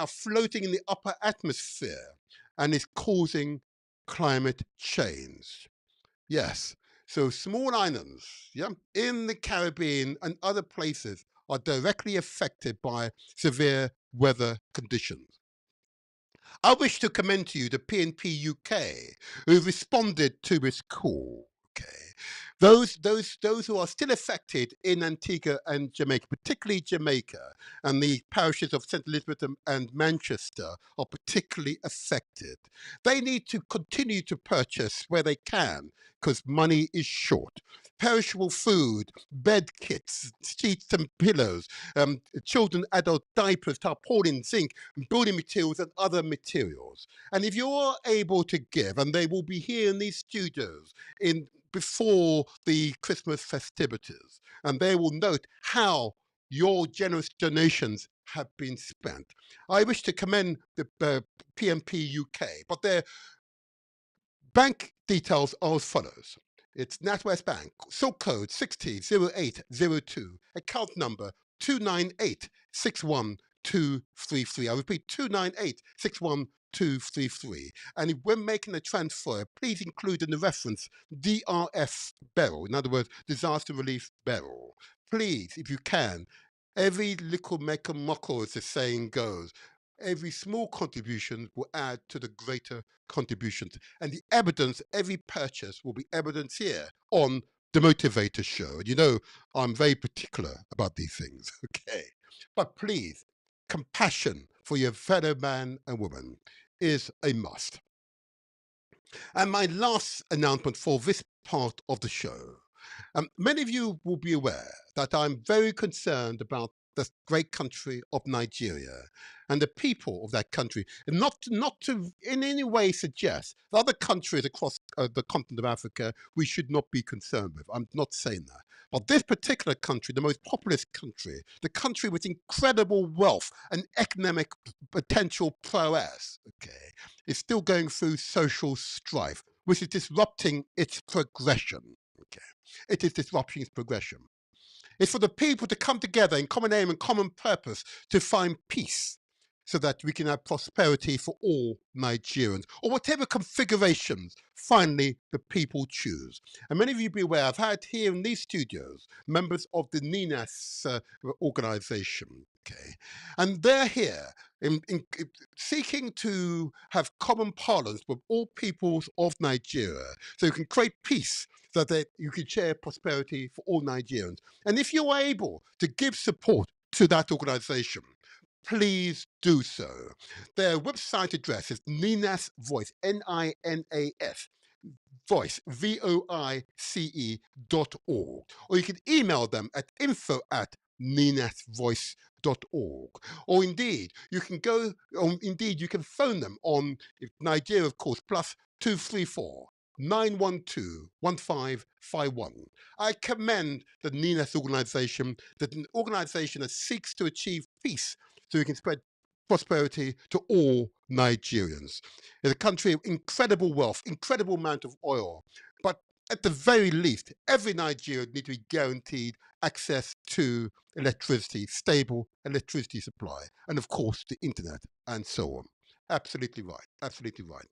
floating in the upper atmosphere and is causing climate change. Yes, so small islands, yeah, in the Caribbean and other places are directly affected by severe weather conditions. I wish to commend to you the PNP UK who responded to this call. Okay, those who are still affected in Antigua and Jamaica, particularly Jamaica, and the parishes of St Elizabeth and Manchester are particularly affected. They need to continue to purchase where they can because money is short. Perishable food, bed kits, sheets and pillows, children, adult diapers, tarpaulin, zinc, building materials and other materials. And if you're able to give, and they will be here in these studios before the Christmas festivities, and they will note how your generous donations have been spent. I wish to commend the PNP UK, but their bank details are as follows. It's NatWest Bank, sort code 600802, account number 298612333. I repeat, 298612333. And when making a transfer, please include in the reference DRF Beryl, in other words, Disaster Relief Beryl. Please, if you can, every little make a muckle, as the saying goes. Every small contribution will add to the greater contributions. And the evidence, every purchase will be evidence here on the Motivator Show. And you know, I'm very particular about these things, okay? But please, compassion for your fellow man and woman is a must. And my last announcement for this part of the show. Many of you will be aware that I'm very concerned about the great country of Nigeria and the people of that country, and not to in any way suggest that other countries across the continent of Africa we should not be concerned with. I'm not saying that. But this particular country, the most populous country, the country with incredible wealth and economic potential prowess, okay, is still going through social strife, which is disrupting its progression. Okay, it is disrupting its progression. It's for the people to come together in common aim and common purpose to find peace so that we can have prosperity for all Nigerians, or whatever configurations finally the people choose. And many of you be aware, I've had here in these studios members of the NINAS organization, okay, and they're here in seeking to have common parlance with all peoples of Nigeria so you can create peace so that you can share prosperity for all Nigerians. And if you're able to give support to that organization, please do so. Their website address is Ninas Voice, Ninas Voice, voice.org. Or you can email them at info@ninasvoice.org. Or indeed, you can you can phone them on Nigeria, of course, +234 912-1551. I commend the NINAS organization, an organization that seeks to achieve peace so we can spread prosperity to all Nigerians. It's a country of incredible wealth, incredible amount of oil, but at the very least, every Nigerian needs to be guaranteed access to electricity, stable electricity supply, and of course the internet and so on. Absolutely right, absolutely right.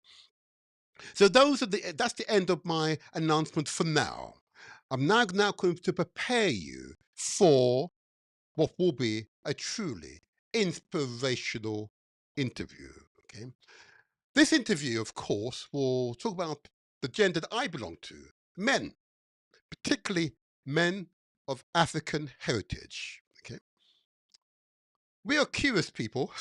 So that's the end of my announcement for now. I'm now going to prepare you for what will be a truly inspirational interview. Okay, this interview, of course, will talk about the gender that I belong to, men, particularly men of African heritage. Okay, we are curious people.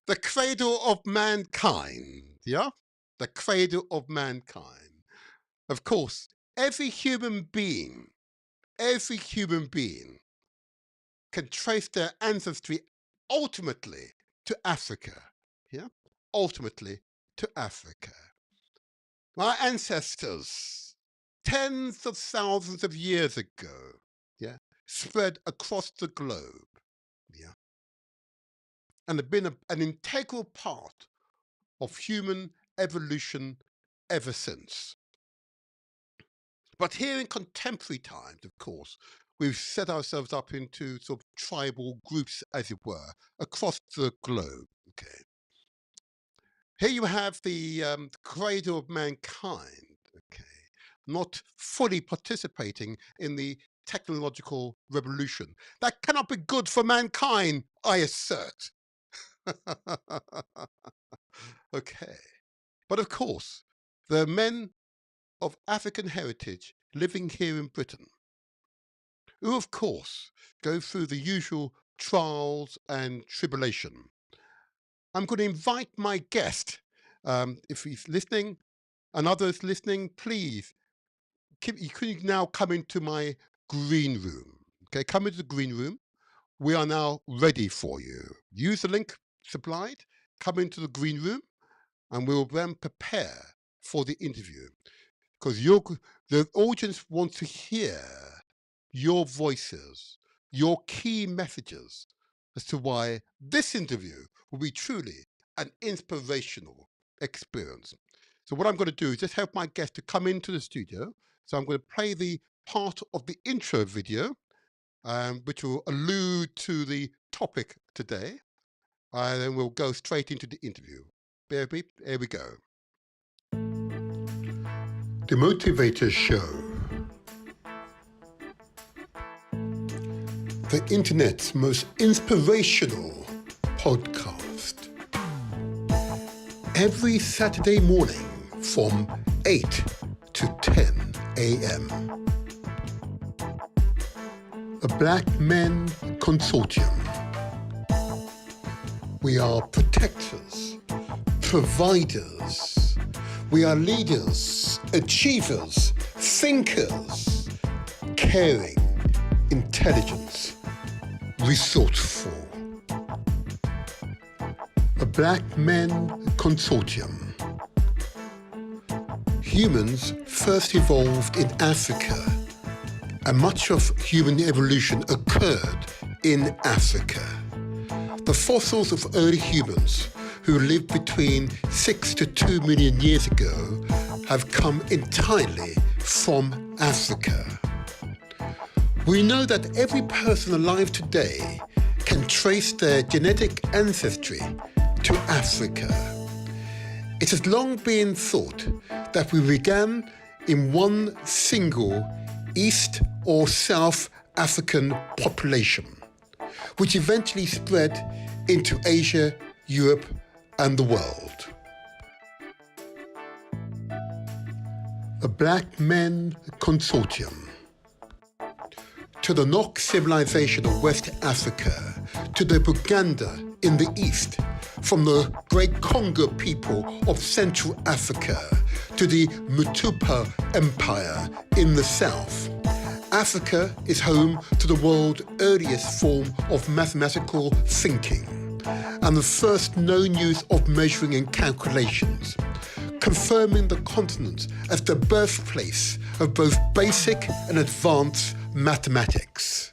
The cradle of mankind, yeah? The cradle of mankind. Of course, every human being can trace their ancestry ultimately to Africa, yeah? Ultimately to Africa. My ancestors, tens of thousands of years ago, yeah, spread across the globe, yeah, and have been an integral part of human evolution ever since. But here in contemporary times, of course, we've set ourselves up into sort of tribal groups, as it were, across the globe. Okay. Here you have the cradle of mankind, okay, not fully participating in the technological revolution. That cannot be good for mankind, I assert. Okay. But of course, there are men of African heritage living here in Britain, who of course go through the usual trials and tribulation. I'm going to invite my guest, if he's listening and others listening, please, you can now come into my green room. Okay, come into the green room. We are now ready for you. Use the link supplied, come into the green room, and we will then prepare for the interview. Because the audience wants to hear your voices, your key messages as to why this interview will be truly an inspirational experience. So what I'm going to do is just help my guest to come into the studio. So I'm going to play the part of the intro video, which will allude to the topic today. And then we'll go straight into the interview. Here we go. The Motivator Show. The internet's most inspirational podcast. Every Saturday morning from 8 to 10 a.m. A Black Men Consortium. We are protectors, providers. We are leaders, achievers, thinkers, caring, intelligent, resourceful. A Black Men Consortium. Humans first evolved in Africa, and much of human evolution occurred in Africa. The fossils of early humans who lived between 6 to 2 million years ago have come entirely from Africa. We know that every person alive today can trace their genetic ancestry to Africa. It has long been thought that we began in one single East or South African population, which eventually spread into Asia, Europe, and the world. A Black Men Consortium. To the Nok civilization of West Africa, to the Buganda in the East, from the great Congo people of Central Africa to the Mutupa Empire in the South, Africa is home to the world's earliest form of mathematical thinking and the first known use of measuring and calculations, confirming the continent as the birthplace of both basic and advanced mathematics.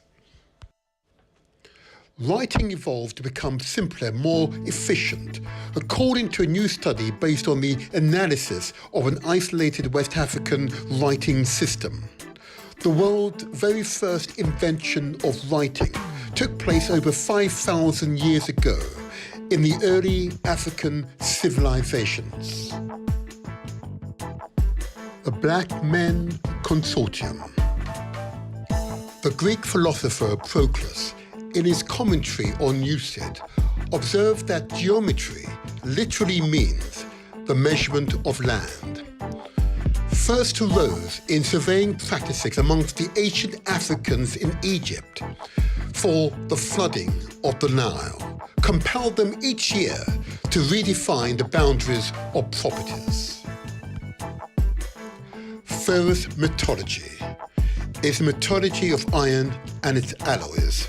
Writing evolved to become simpler, more efficient, according to a new study based on the analysis of an isolated West African writing system. The world's very first invention of writing took place over 5,000 years ago in the early African civilizations. A Black Men Consortium. The Greek philosopher Proclus, in his commentary on Euclid, observed that geometry literally means the measurement of land. First arose in surveying practices amongst the ancient Africans in Egypt for the flooding of the Nile, compelled them each year to redefine the boundaries of properties. Ferrous metallurgy is the metallurgy of iron and its alloys.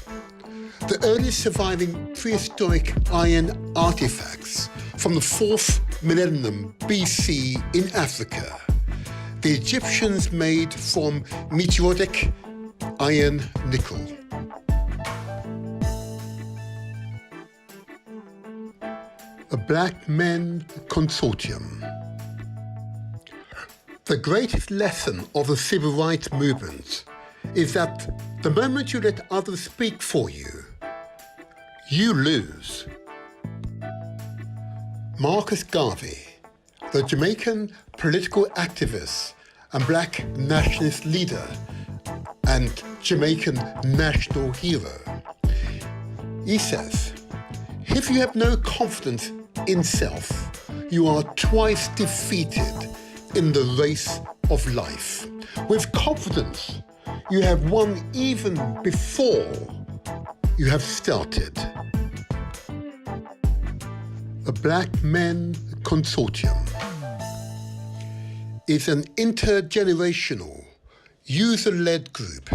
The earliest surviving prehistoric iron artifacts from the 4th millennium BC in Africa. The Egyptians made from meteoritic iron nickel. A Black Men Consortium. The greatest lesson of the civil rights movement is that the moment you let others speak for you, you lose. Marcus Garvey, the Jamaican political activist and black nationalist leader and Jamaican national hero. He says, if you have no confidence in self, you are twice defeated in the race of life. With confidence, you have won even before you have started. A Black Men Consortium is an intergenerational, user-led group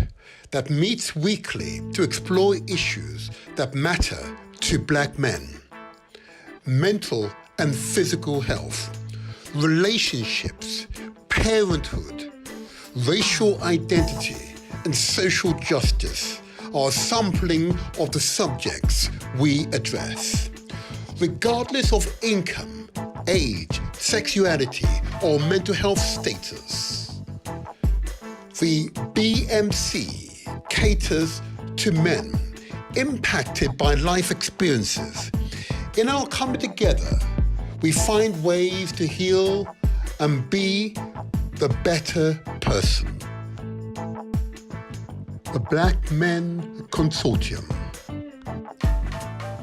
that meets weekly to explore issues that matter to black men: mental and physical health, relationships, parenthood, racial identity, and social justice are a sampling of the subjects we address. Regardless of income, age, sexuality, or mental health status, the BMC caters to men impacted by life experiences. In our coming together, we find ways to heal and be the better person. A Black Men Consortium.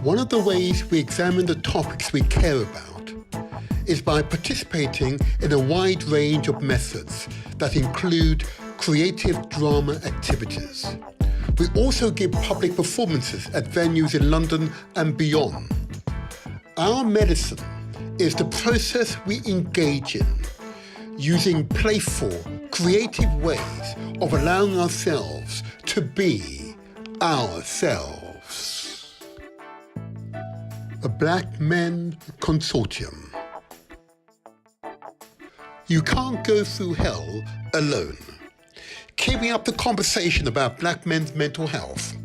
One of the ways we examine the topics we care about is by participating in a wide range of methods that include creative drama activities. We also give public performances at venues in London and beyond. Our medicine is the process we engage in using playful, creative ways of allowing ourselves to be ourselves. A Black Men Consortium. You can't go through hell alone. Keeping up the conversation about black men's mental health.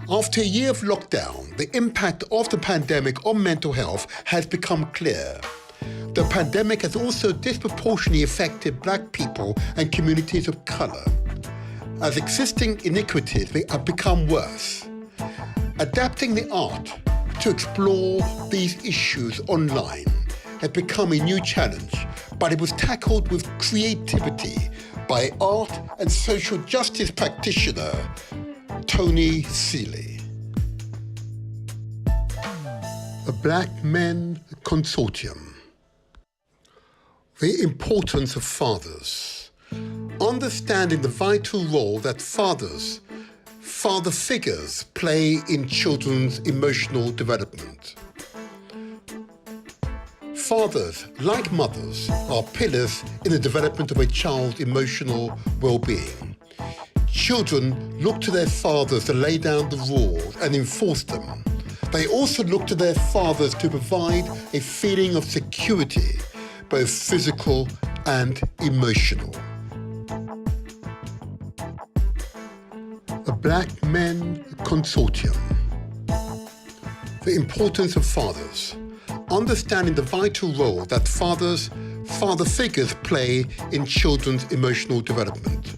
After a year of lockdown, the impact of the pandemic on mental health has become clear. The pandemic has also disproportionately affected black people and communities of colour, as existing inequities have become worse. Adapting the art to explore these issues online has become a new challenge, but it was tackled with creativity by art and social justice practitioner Tony Seeley. A Black Men Consortium. The importance of fathers. Understanding the vital role that father figures play in children's emotional development. Fathers, like mothers, are pillars in the development of a child's emotional well-being. Children look to their fathers to lay down the rules and enforce them. They also look to their fathers to provide a feeling of security, both physical and emotional. A Black Men Consortium. The importance of fathers. Understanding the vital role that father figures play in children's emotional development.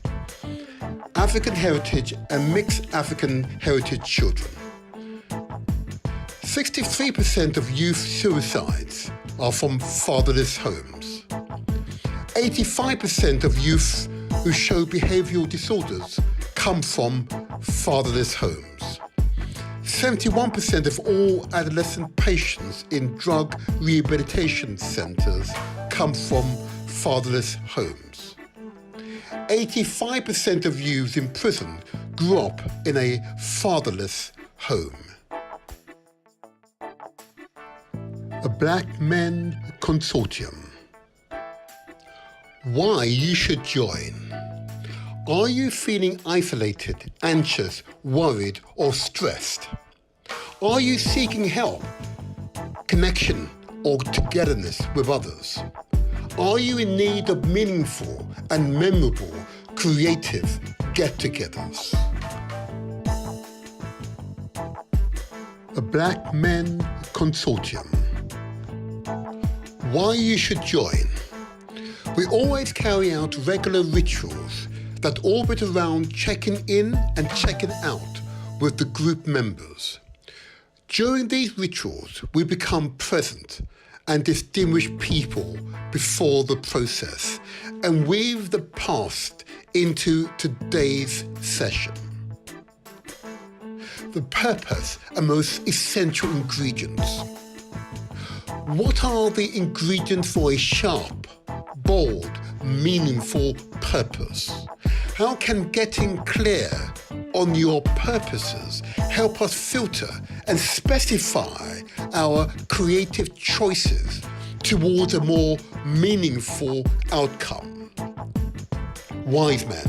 African heritage and mixed African heritage children. 63% of youth suicides are from fatherless homes. 85% of youth who show behavioural disorders come from fatherless homes. 71% of all adolescent patients in drug rehabilitation centres come from fatherless homes. 85% of youths in prison grew up in a fatherless home. A Black Men Consortium. Why you should join. Are you feeling isolated, anxious, worried, or stressed? Are you seeking help, connection, or togetherness with others? Are you in need of meaningful and memorable creative get-togethers? A Black Men Consortium. Why you should join. We always carry out regular rituals that orbit around checking in and checking out with the group members. During these rituals, we become present and distinguished people before the process and weave the past into today's session. The purpose and most essential ingredients. What are the ingredients for a sharp, bold, meaningful purpose? How can getting clear on your purposes help us filter and specify our creative choices towards a more meaningful outcome? Wise men.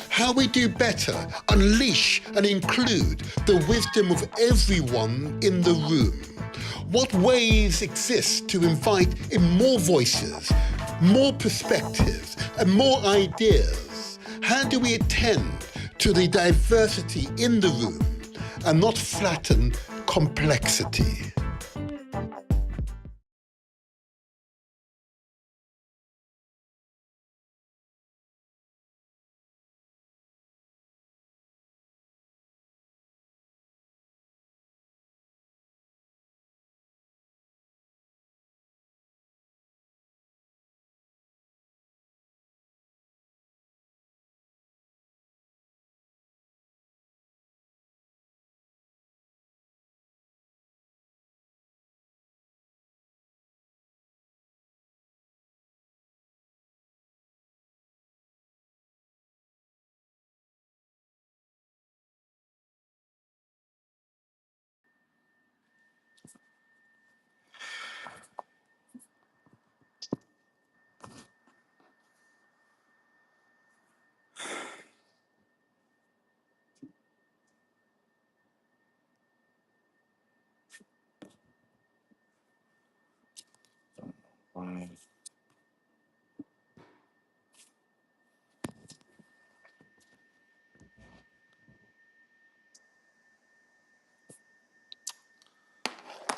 How we do better unleash and include the wisdom of everyone in the room. What ways exist to invite in more voices, more perspectives, and more ideas? How do we attend to the diversity in the room and not flatten complexity?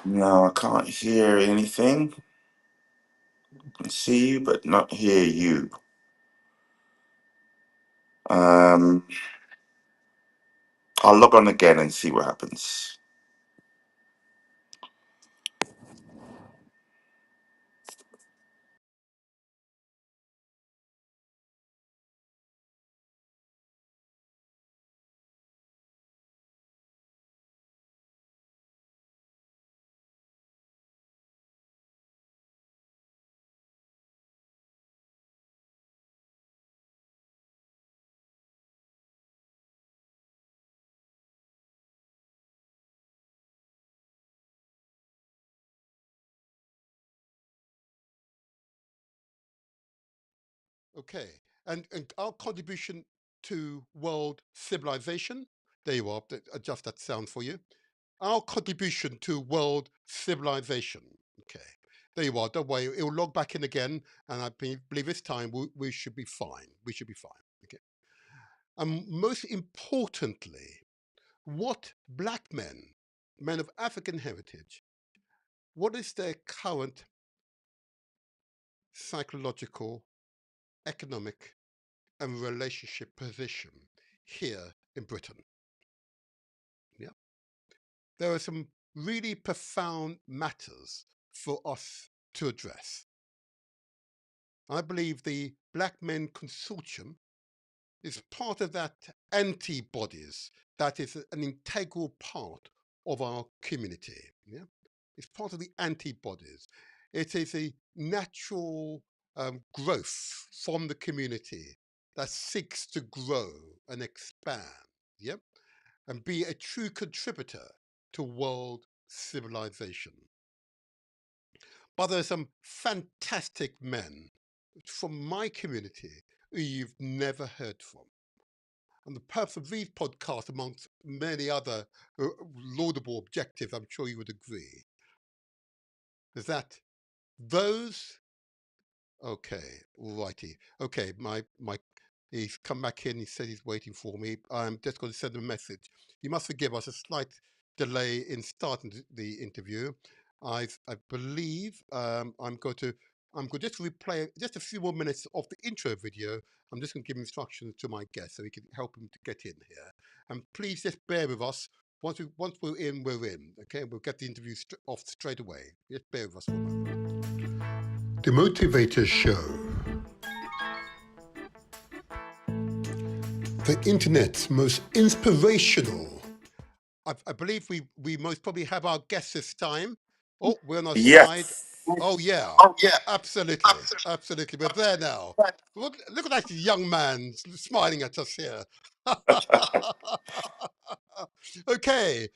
No, I can't hear anything. I can see you, but not hear you. I'll log on again and see what happens. Okay, and our contribution to world civilization. There you are. Adjust that sound for you. Our contribution to world civilization. Okay, there you are. Don't worry, it will log back in again, and I believe this time we should be fine. We should be fine. Okay. And most importantly, what black men, men of African heritage, what is their current psychological, economic, and relationship position here in Britain? Yeah. There are some really profound matters for us to address. I believe the Black Men Consortium is part of that antibodies that is an integral part of our community. Yeah? It's part of the antibodies. It is a natural growth from the community that seeks to grow and expand. Yeah? And be a true contributor to world civilization. But there are some fantastic men from my community who you've never heard from. And the purpose of these podcasts, amongst many other laudable objectives, I'm sure you would agree, is that those. Okay, righty. Okay, my he's come back in. He said he's waiting for me. I'm just going to send him a message. You must forgive us a slight delay in starting the interview. I believe I'm going to just replay just a few more minutes of the intro video. I'm just going to give instructions to my guest so he can help him to get in here. And please just bear with us. Once we're in, we're in. Okay, we'll get the interview off straight away. Just bear with us for a moment. The Motivator Show. The internet's most inspirational. I believe we most probably have our guest this time. Oh, we're on our side. Yes. Oh yeah, absolutely, absolutely. We're there now. Look at that young man smiling at us here. Okay,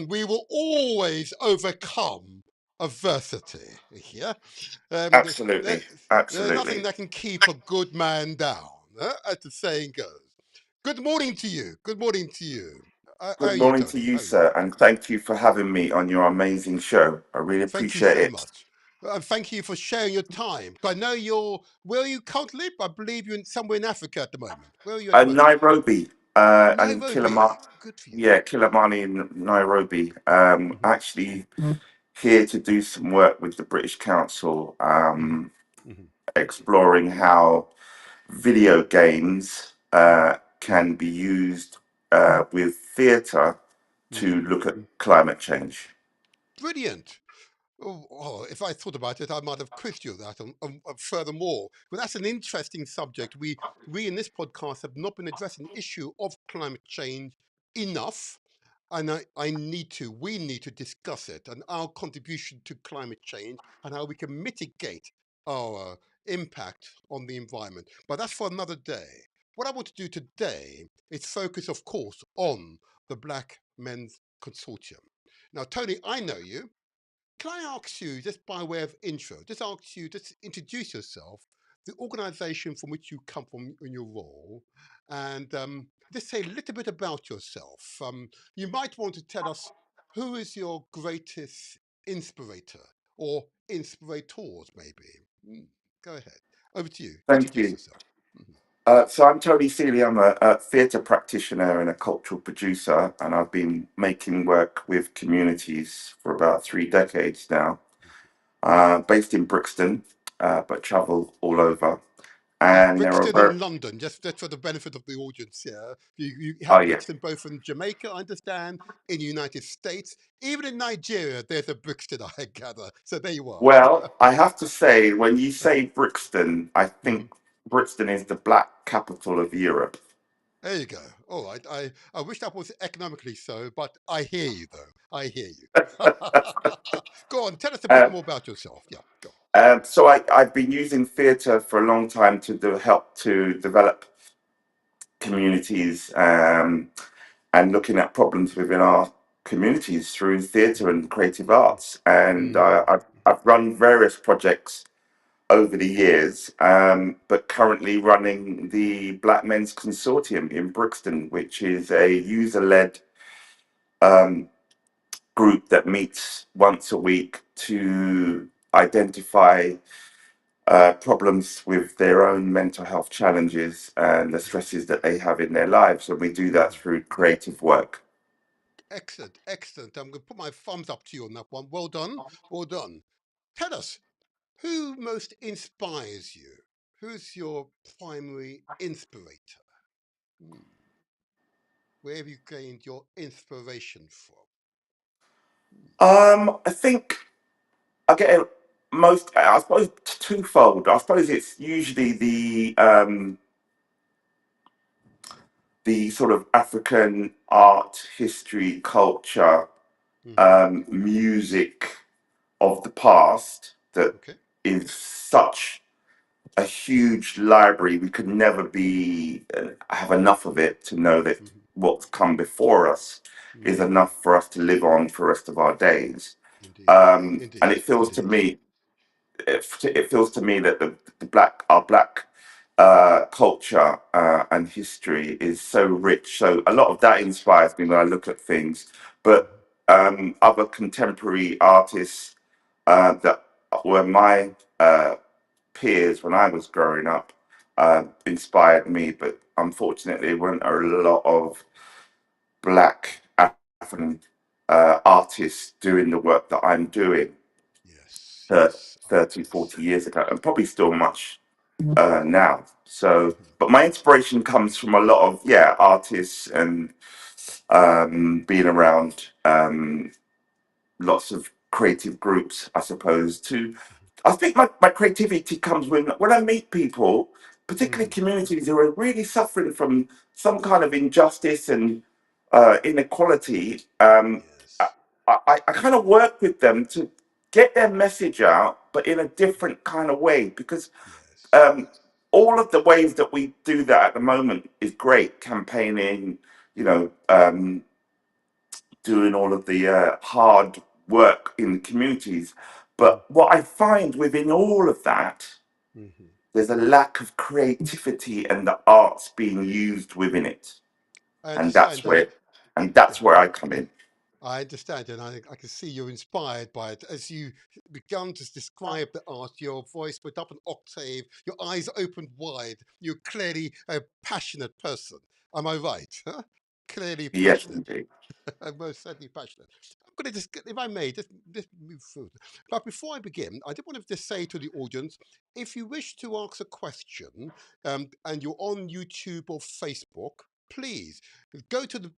we will always overcome adversity. Yeah, Absolutely. there's nothing Absolutely. that can keep a good man down, as the saying goes. Good morning to you. Good morning to you. How Good are you, morning to Tony? you, How are you? sir, and thank you for having me on your amazing show. I really Thank you appreciate so it. much. And thank you for sharing your time. I know where are you currently? I believe you're somewhere in Africa at the moment. Where are you at the moment? Nairobi, and Nairobi. Good for you. Kilimani in Nairobi. Hmm. Actually here to do some work with the British Council, Hmm. Hmm. exploring how video games Hmm. can be used with theatre Hmm. to look at climate change. Brilliant. If I thought about it, I might have quizzed you that. Furthermore, but that's an interesting subject. We in this podcast have not been addressing the issue of climate change enough, and we need to discuss it and our contribution to climate change and how we can mitigate our impact on the environment. But that's for another day. What I want to do today is focus, of course, on the Black Men's Consortium. Now, Tony, I know you. Can I ask you, just by way of intro, just introduce yourself, the organization from which you come from in your role, and just say a little bit about yourself. You might want to tell us who is your greatest inspirator or inspirators, maybe. Go ahead. Over to you. Thank Introduce you. yourself. Mhm. So I'm Tony Seeley. I'm a theatre practitioner and a cultural producer, and I've been making work with communities for about 3 decades now. Based in Brixton, but travel all over. And there are Brixton very, in London, just for the benefit of the audience here. You oh have yeah. Brixton both in Jamaica, I understand, in the United States, even in Nigeria, there's a Brixton, I gather. So there you are. Well, I have to say, when you say Brixton, I think Mhm. Brixton is the black capital of Europe. There you go. All right. I wish that was economically so, but I hear you, though. I hear you. Go on, tell us a bit Uh, more about yourself. Yeah, go so I've been using theatre for a long time to help to develop communities, and looking at problems within our communities through theatre and creative arts. And on. I've run various projects over the years, but currently running the Black Men's Consortium in Brixton, which is a user-led um, group that meets once a week to identify problems with their own mental health challenges and the stresses that they have in their lives. And we do that Mhm. through creative work. Excellent, excellent. I'm going to put my thumbs up to you on that one. Well done, well done. Tell us, who most inspires you? Who's your primary inspirator? Hmm. Where have you gained your inspiration from? I think I get it most, I suppose, twofold. I suppose it's usually the sort of African art, history, culture, Hmm. music of the past that Okay. is such a huge library. We could never be have enough of it to know that Hmm. what's come before us is Hmm. enough for us to live on for the rest of our days. Indeed, And indeed, it feels to indeed. me, it feels to me that our black culture and history is so rich. So a lot of that inspires me when I look at things. But Hmm. other contemporary artists that were my peers when I was growing up inspired me. But unfortunately, there weren't a lot of black African artists doing the work that I'm doing Yes, uh, yes, 30, yes. 40 years ago, and probably still much now. So, Hmm. but my inspiration comes from a lot of, yeah, artists and being around lots of creative groups, I suppose. I think my creativity comes when I meet people, particularly Hmm. communities who are really suffering from some kind of injustice and inequality. I, Yes, I kind of work with them to get their message out, but in a different kind of way, because yes, um, all of the ways that we do that at the moment is great, campaigning, you know, doing all of the hard work in the communities. yes. But what I find within all of that, Hmm. there's a lack of creativity and the arts being used within it, I and that's understand. Yeah. where I come in. I understand, and I can see you're inspired by it. As you began to describe the art, your voice went up an octave, your eyes opened wide. You're clearly a passionate person. Am I right? Huh? Clearly Yes, passionate. indeed. I'm most certainly passionate. I'm going to just, if I may, just move through. But before I begin, I did want to just say to the audience, if you wish to ask a question, and you're on YouTube or Facebook, please go to the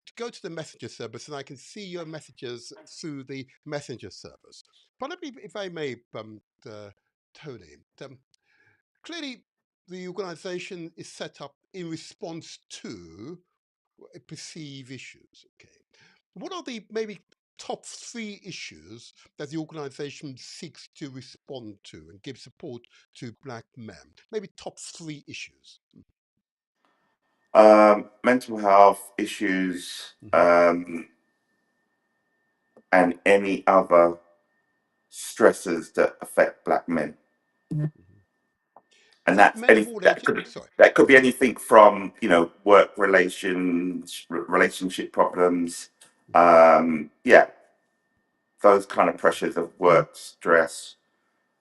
messenger service, and I can see your messages through the messenger service. But let me, if I may, Tony, clearly the organisation is set up in response to perceive issues. Okay, what are the maybe top three issues that the organisation seeks to respond to and give support to black men? Maybe top three issues. Mental health issues, Hmm. and any other stressors that affect black men. Hmm. Is And that men of all ages? Sorry. that could be anything from, work relationship problems. Hmm. Yeah. those kind of pressures of work, stress,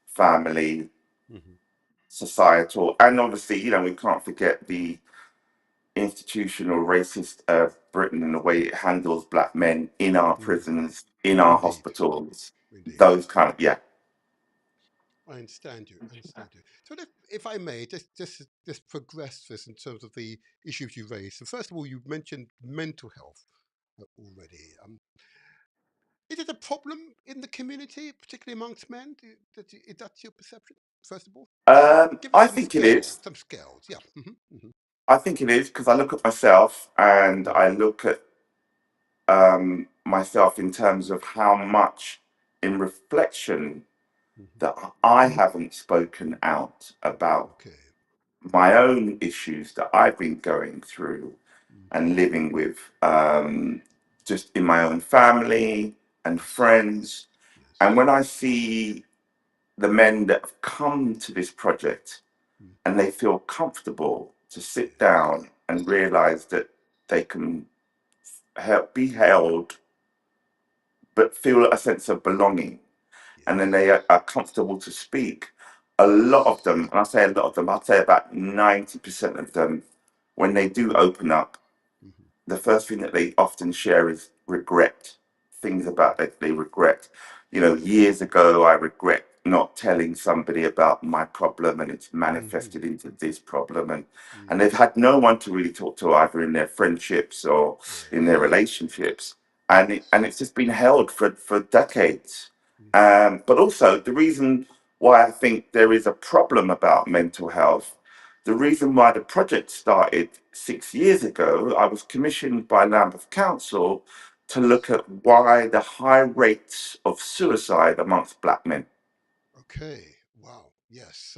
family, Hmm. societal, and obviously, we can't forget the institutional racist Britain and the way it handles black men in our Mm. prisons, in our Indeed, hospitals, indeed. those kind of, yeah. I understand you. I understand you. So, if I may, just progress this in terms of the issues you raised. So, first of all, you mentioned mental health already. Is it a problem in the community, particularly amongst men? Is that your perception? First of all, give us I some think it scales. is. Some scales. Yeah. Hmm. I think it is because I look at myself and Hmm. I look at myself in terms of how much in reflection Hmm. that I haven't spoken out about Okay. my own issues that I've been going through Mm. and living with, just in my own family and Yes. friends. Yes. And when I see the men that have come to this project Mm. and they feel comfortable to sit Yes. down and realize that they can be held, but feel a sense of belonging, and then they Yes. are comfortable to speak. A lot of Yes. them, and I say a lot of them, I'd say about 90% of them, when they do open up, Hmm. the first thing that they often share is regret, things about that they regret. Yes. Years ago, I regret not telling somebody about my problem, and it's Hmm. manifested into this problem, and they've Yes. had no one to really talk to either in their friendships or in their Yes. relationships, and Yes. it's just been held for decades. Hmm. But also the reason why I think there is a problem about mental health, the reason why the project started 6 years ago, I was commissioned by Lambeth Council to look Yes. at why the high rates of suicide amongst black men. Okay. Wow. Yes.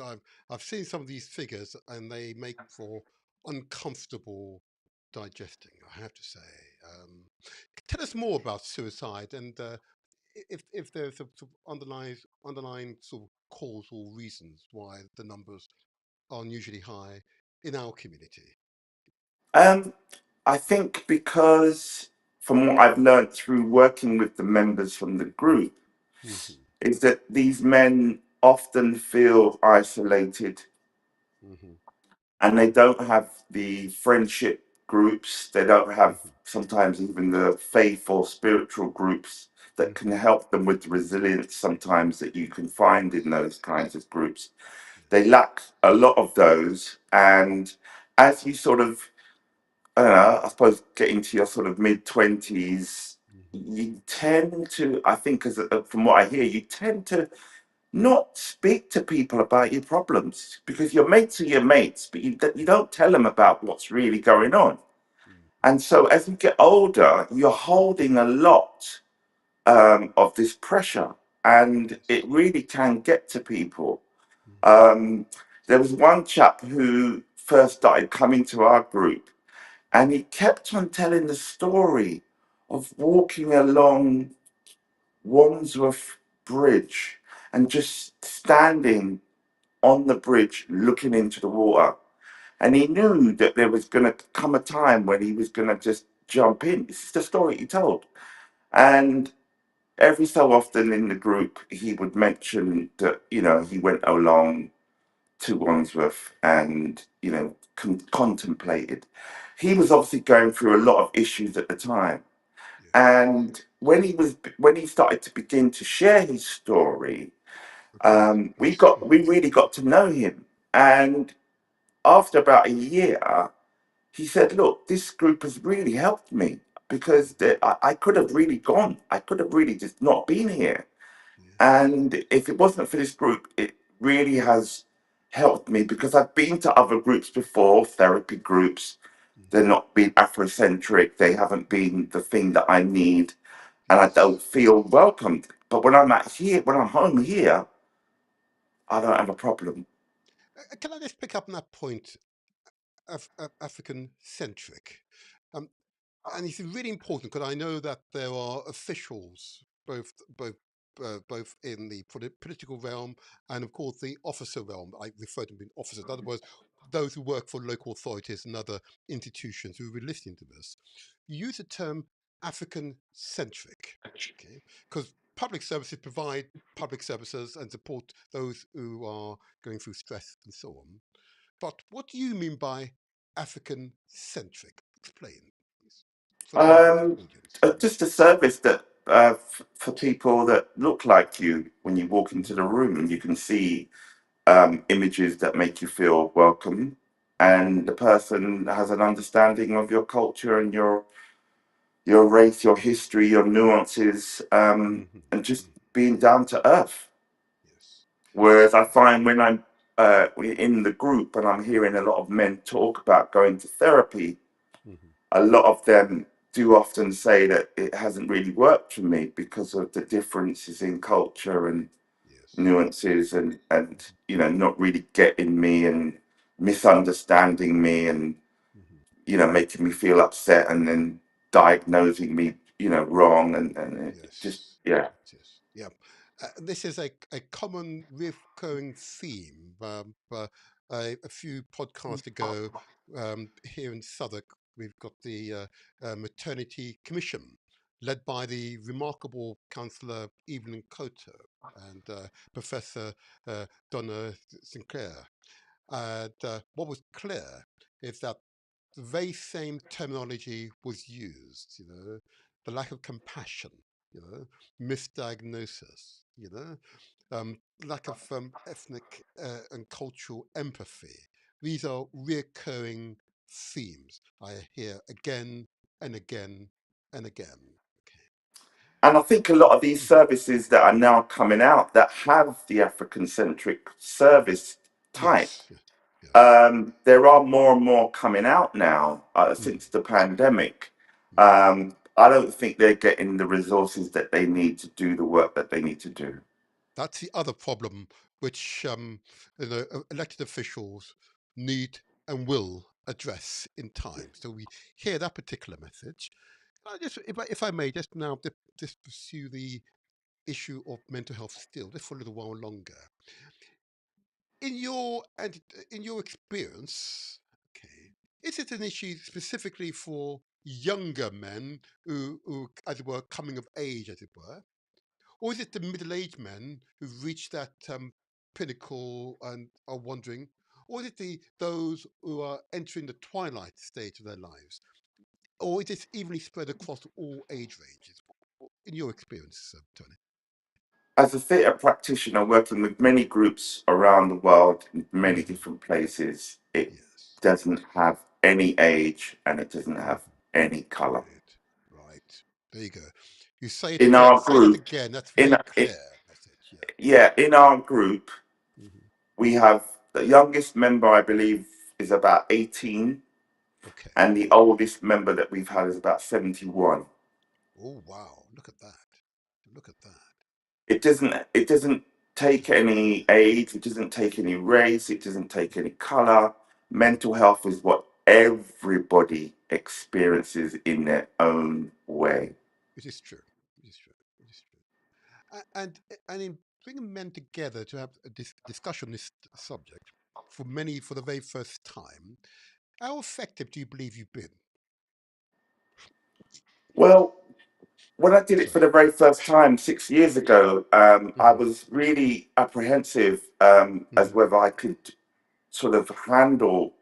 I've seen some of these figures, and they make for uncomfortable digesting, I have to say. Um, Tell us more about suicide, and if there's a sort of underlying sort of cause or reasons why the numbers are unusually high in our community. Um, I think because from what I've learned through working with the members from the group, Hmm. is that these men often feel isolated Hmm. and they don't have the friendship groups, they don't have Hmm. sometimes even the faith or spiritual groups that can Hmm. help them with the resilience sometimes that you can find in those kinds of groups. They Yes. lack a lot of those. And as you sort of, I don't know, I suppose get into your sort of mid 20s, Hmm. you tend to, I think, from what I hear, you tend to not speak to people about your problems because your mates are your mates, but you don't tell them about what's really going on. Hmm. And so as you get older, you're holding a lot of this pressure, and Yes. it really can get to people. Hmm. Um, there was one chap who first started coming to our group, and he kept on telling the story of walking along Wandsworth Bridge and just standing on the bridge looking into the water. And he knew that there was going to come a time when he was going to just jump in. This is the story he told. And every so often in the group, he would mention that, he went along to Wandsworth and, contemplated. He was obviously going through a lot of issues at the time. Yes. And when he started to begin to share his story, Okay. Yes. we really got to know him. And after about a year, he said, "Look, this group has really helped me because I could have really gone. I could have really just not been here. Yes. And if it wasn't for this group, it really has helped me because I've been to other groups before, therapy groups. They're Hmm. not been Afrocentric. They haven't been the thing that I need, and I Yes. don't feel welcomed. But when I'm home here, I don't have a problem." Can I just pick up on that point of African centric? Um, and it's really important because I know that there are officials, both in the political realm and, of course, the officer realm. I refer to them being officers. In other words, those who work for local authorities and other institutions who are listening to this. You use the term African centric, okay? Because public services provide public services and support those who are going through stress and so on. But what do you mean by African centric? Explain, please, for the benefit of Um, the audience. just a service that for people that look like you when you walk into the room, and you can see images that make you feel welcome, Mm-hmm. and the person has an understanding of your culture and your race, your history, your nuances, Mm-hmm. and just Mm-hmm. being down to earth. Yes. Whereas I find when I'm in the group and I'm hearing a lot of men talk about going to therapy, Mm-hmm. a lot of them do often say that it hasn't really worked for me because of the differences in culture and Yes. nuances, and Mm-hmm. not really getting me and misunderstanding me, and Mm-hmm. making me feel upset, and then diagnosing me wrong, and it just, Yes. yeah. Yes. Yeah. This is a common recurring theme. A few podcasts ago, here in Southwark, we've got the Maternity Commission, led by the remarkable councillor Evelyn Coto and Professor Donna Sinclair. And what was clear is that the very same terminology was used, the lack of compassion, misdiagnosis, lack of ethnic and cultural empathy. These are recurring themes I hear again and again and again. And I think a lot of these Mhm. services that are now coming out that have the African centric service type, Yes, yes, yeah. there are more and more coming out now Mhm, since the pandemic. mhm. I don't think they're getting the resources that they need to do the work that they need to do. That's the other problem which elected officials need and will address in time. So we hear that particular message. If I may, just now just pursue the issue of mental health still, just for a little while longer. In your in your experience, okay, is it an issue specifically for younger men who, as it were, coming of age, as it were? Or is it the middle-aged men who've reached that pinnacle and are wondering? Or is it those who are entering the twilight stage of their lives? Or is it evenly spread across all age ranges? In your experience, Tony? As a theatre practitioner working with many groups around the world in many Hmm. different places, it Yes. doesn't have any age and it doesn't Hmm. have any colour. Right. Right. There you go. You say it In again. our Say that group, again. That's in very it, clear message. Yeah. yeah, in our group, Hmm. we have the youngest member, I believe, is about 18, Okay. and the oldest member that we've had is about 71. Oh wow! Look at that. Look at that. It doesn't take any age, it doesn't take any race, it doesn't take any color. Mental health is what everybody experiences in their own way. It is true. It is true. It is true. And in bringing men together to have a discussion on this subject for many for the very first time, how effective do you believe you've been? Well, when I I'm did it for sorry. the very first time 6 years ago, I Hmm. was really apprehensive as Hmm. whether I could sort of handle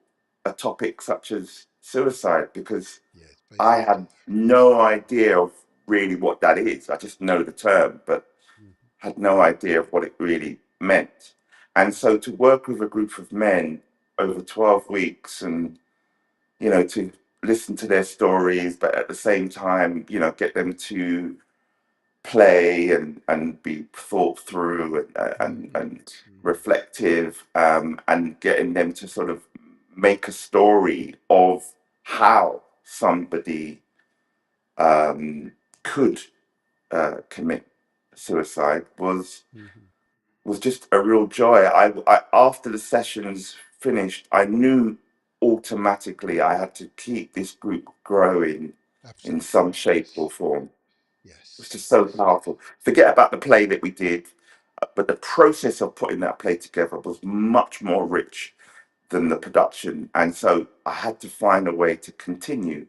a topic such as suicide, because Yeah, it's very I sensitive. had no idea of really what that is. I just know the term, but Hmm. had no idea of what it really meant. And so to work with a group of men over 12 weeks, and, to listen to their stories, but at the same time, get them to play and be thought through, Hmm. and Hmm. reflective, and getting them to sort of make a story of how somebody could commit suicide Hmm. was just a real joy. I after the sessions finished, I knew automatically I had to keep this group growing in Absolutely. some shape or Yes. form. It was Yes. just so Yes. powerful. Forget about the play that we did, but the process of putting that play together was much more rich than the production. And so I had to find a way to continue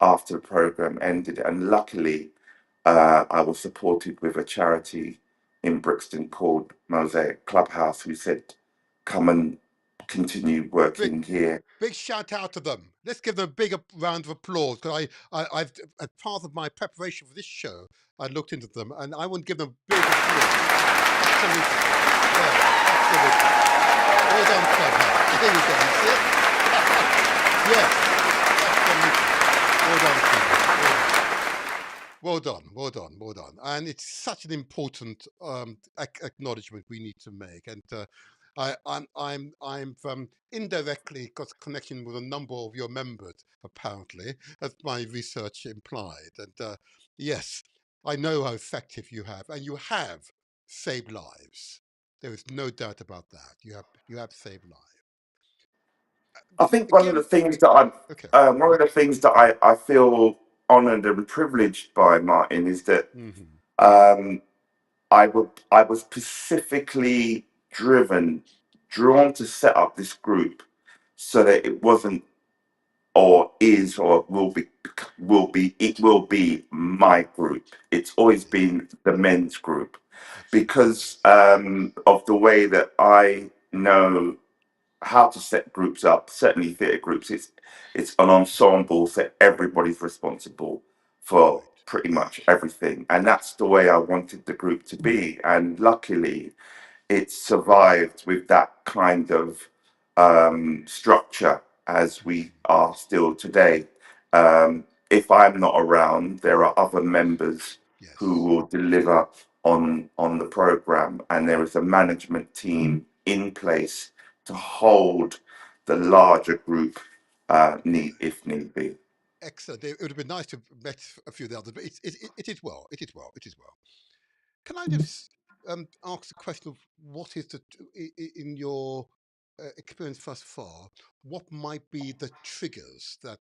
after the program ended. And luckily, I was supported with a charity in Brixton called Mosaic Clubhouse, who said, "Come and continue Big, working here." big shout out to them. Let's give them a big round of applause because I've, as part of my preparation for this show, I looked into them and I want to give them big applause. Absolutely. Yeah, absolutely. Well done, Clubhouse. Here we go. You see it? Yes, absolutely. Well done, Clubhouse. Well done, well done, well done. And it's such an important acknowledgement we need to make. And I'm indirectly got a connection with a number of your members, apparently, as my research implied. And yes, I know how effective you have, and you have saved lives. There is no doubt about that. You have saved lives. I think one of the Again, things that I'm okay. one of the things that I feel honoured and privileged by, Martin, is that Hmm. um, I was specifically drawn to set up this group so that it wasn't or is or will be my group. It's always Yes, been the men's group absolutely. because Yes. of the way that I know how to set groups up. Certainly, theatre groups. It's an ensemble, so everybody's responsible for Right. pretty much everything, and that's the way I wanted the group to be. And luckily, it survived with that kind of structure as we are still today. If I'm not around, there are other members who Yes. will deliver on the program, and there is a management team in place to hold the larger group need if need be. Excellent. It would have been nice to have met a few of the others, but it is well. It is well. It is well. Can I just ask the question of what is in your experience thus far, what might be the triggers that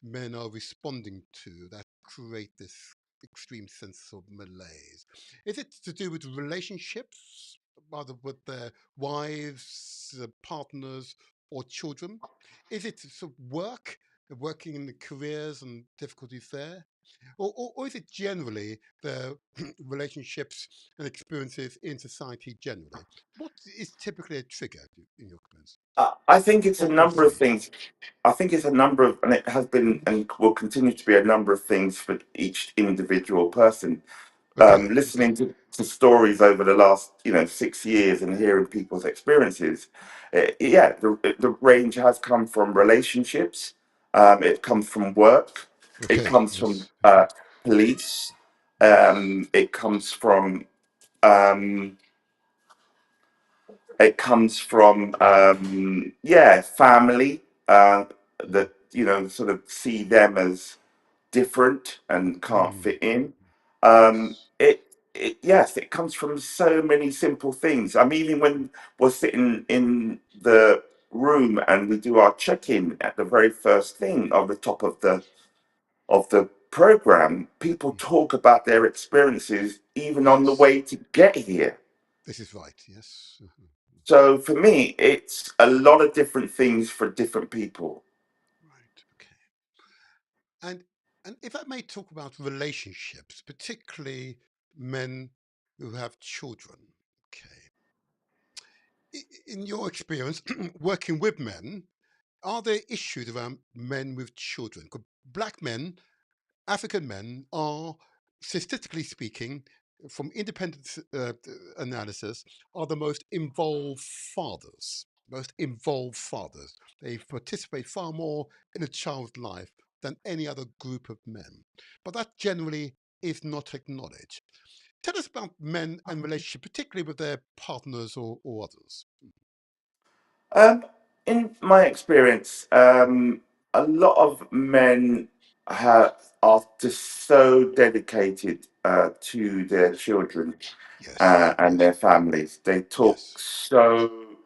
men are responding to that create this extreme sense of malaise? Is it to do with relationships, either with their wives, partners, or children? Is it sort of working in the careers and difficulties there? Or is it generally the relationships and experiences in society generally? What is typically a trigger in your experience, I think it's a or number of three? things. I think it's a number of, and it has been and will continue to be a number of things for each individual person. Okay, okay. Listening to stories over the last 6 years and hearing people's experiences, yeah, the range has come from relationships, it comes from work, it Okay, comes from yes, yes, police, yes. it comes from um, yeah, family, that sort of see them as different and can't Mm-hmm. fit in. Yes, Yes, it comes from so many simple things. I mean, even when we're sitting in the room and we do our check-in at the very first thing of the top of the program, people talk about their experiences even on the yes. way to get here. This is right. Yes. Mhm. So for me, it's a lot of different things for different people. Right. Okay. And if I may talk about relationships, particularly men who have children. Okay. In your experience working with men, are there issues around men with children? 'Cause black men, African men are, statistically speaking, from independent analysis, are the most involved fathers. Most involved fathers. They participate far more in a child's life than any other group of men. But that generally is not acknowledged. Tell us about men and relationship, particularly with their partners or others. Um, in my experience, a lot of men are just so dedicated to their children Yes, and their families. They talk yes. so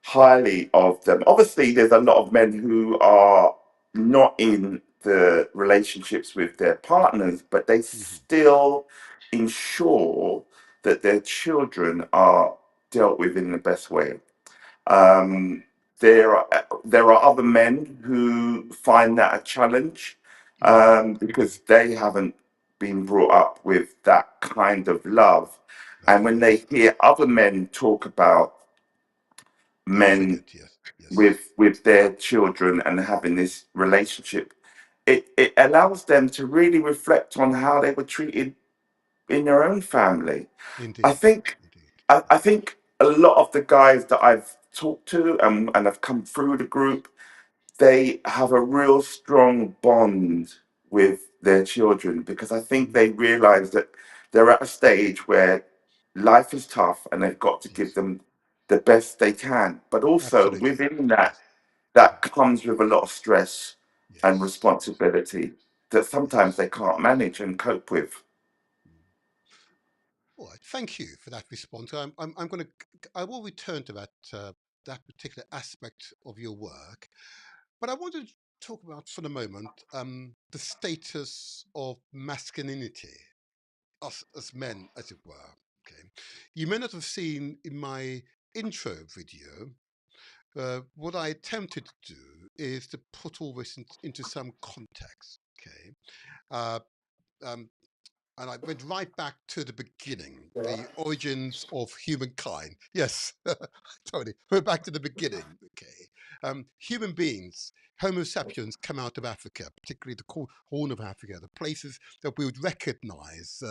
highly of them. Obviously, there's a lot of men who are not in the relationships with their partners, but they Hmm. still ensure that their children are dealt with in the best way. Um, there are other men who find that a challenge Hmm. because they haven't. been brought up with that kind of love. And when they hear other men talk about men with their children and having this relationship, it allows them to really reflect on how they were treated in their own family. I Indeed. think I think a lot of the guys that I've talked to and have come through the group, they have a real strong bond with their children because I think they realize that they're at a stage where life is tough and they've got to give Yes. them the best they can. But also Absolutely. within that, that comes with a lot of stress and Yes. responsibility that sometimes Yes. they can't manage and cope with. All right. Thank you for that response. I'm going to. I will return to that particular aspect of your work, but I want to talk about for the moment the status of masculinity, us as men, as it were. Okay. You may not have seen in my intro video. What I attempted to do is to put all this into some context. Okay. Uh, um, and I went right back to the beginning, the origins of humankind. Yes, totally. We're back to the beginning. Okay, human beings, Homo sapiens, come out of Africa, particularly the Horn of Africa, the places that we would recognise,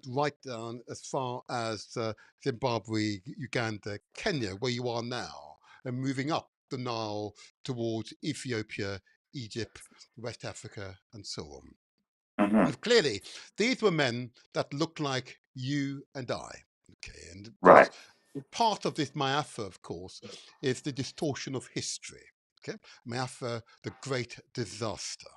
right down as far as Zimbabwe, Uganda, Kenya, where you are now, and moving up the Nile towards Ethiopia, Egypt, West Africa, and so on. Hmm. And clearly, these were men that looked like you and I. Okay, and of course, Right. part of this Mayafa, of course, is the distortion of history. Okay, Mayafa, the great disaster.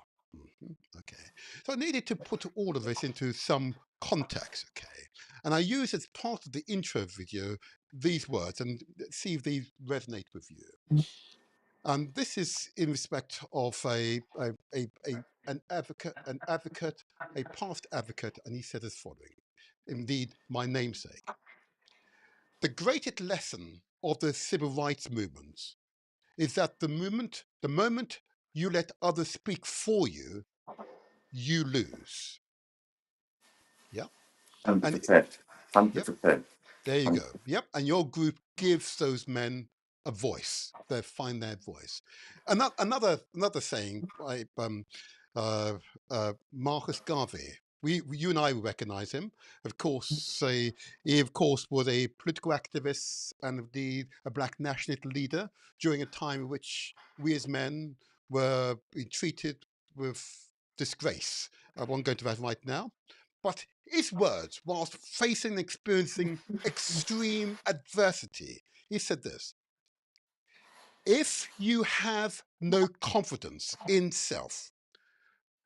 Okay, so I needed to put all of this into some context. Okay, and I use as part of the intro video these words and see if these resonate with you. And this is in respect of an advocate, a past advocate, and he said as following: indeed, my namesake. The greatest lesson of the civil rights movement is that the moment you let others speak for you, you lose. Yeah, and 100%. yep, 100%. there you go. Yep. And your group gives those men a voice. They find their voice. Another saying by uh, Marcus Garvey. You and I recognize him. Of course, he of course was a political activist and indeed a black nationalist leader during a time in which we as men were being treated with disgrace. I won't go into that right now. But his words, whilst facing and experiencing extreme adversity, he said this: if you have no confidence in self,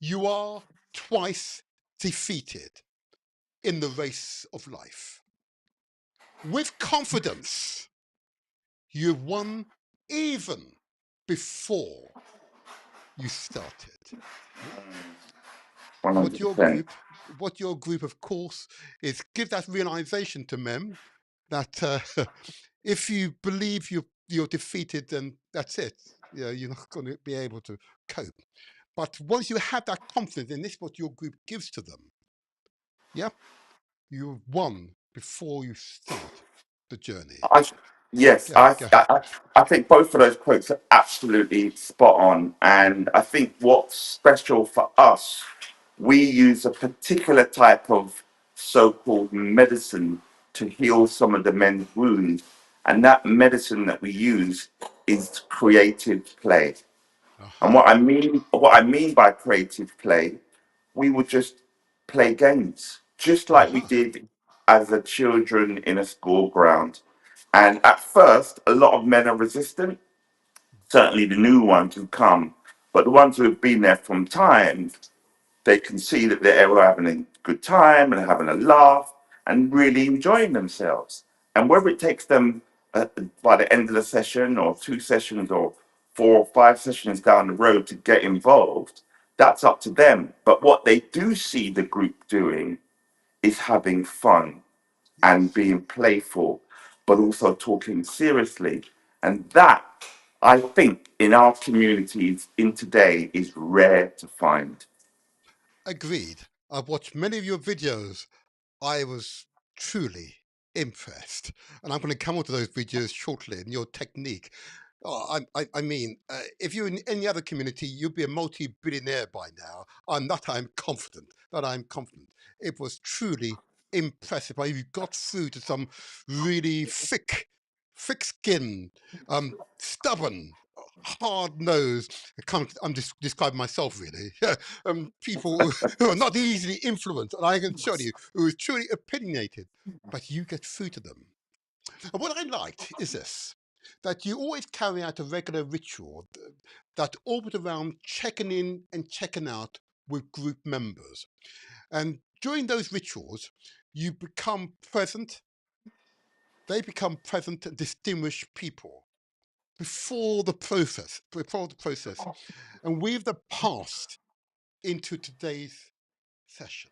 you are twice defeated in the race of life. With confidence, you've won even before you started. Yeah? What your 100%. group, what your group, of course, is give that realization to men that if you believe you're defeated, then that's it. You know, you're not going to be able to cope. But once you have that confidence, and this is what your group gives to them, yeah, you've won before you start the journey. I, yes, Yeah, go ahead. I think both of those quotes are absolutely spot on. And I think what's special for us, we use a particular type of so-called medicine to heal some of the men's wounds. And that medicine that we use is creative play. And Aha, what I mean by creative play, we would just play games, just like we aha, did as a children in a school ground. And at first, a lot of men are resistant, certainly the new ones who come, but the ones who have been there from time, they can see that they're having a good time and having a laugh and really enjoying themselves. And whether it takes them by the end of the session or two sessions or 4 or 5 sessions down the road to get involved, that's up to them. But what they do see the group doing is having fun and yes, being playful, but yes. also talking seriously. And that, I think, in our communities in today is rare to find. Agreed. I've watched many of your videos. I was truly impressed, and I'm going to come onto those videos shortly and your technique. Oh, I mean, if you're in any other community, you'd be a multi-billionaire by now. I'm confident. That I'm confident. It was truly impressive. I got through to some really thick skin, stubborn, hard nosed. I'm just describing myself really. People who are not easily influenced, and I can show you who is truly opinionated, but you get through to them. And what I liked is this, that you always carry out a regular ritual that orbit around checking in and checking out with group members. And during those rituals, you become present, they become present and distinguished people before the process, and weave the past into today's session.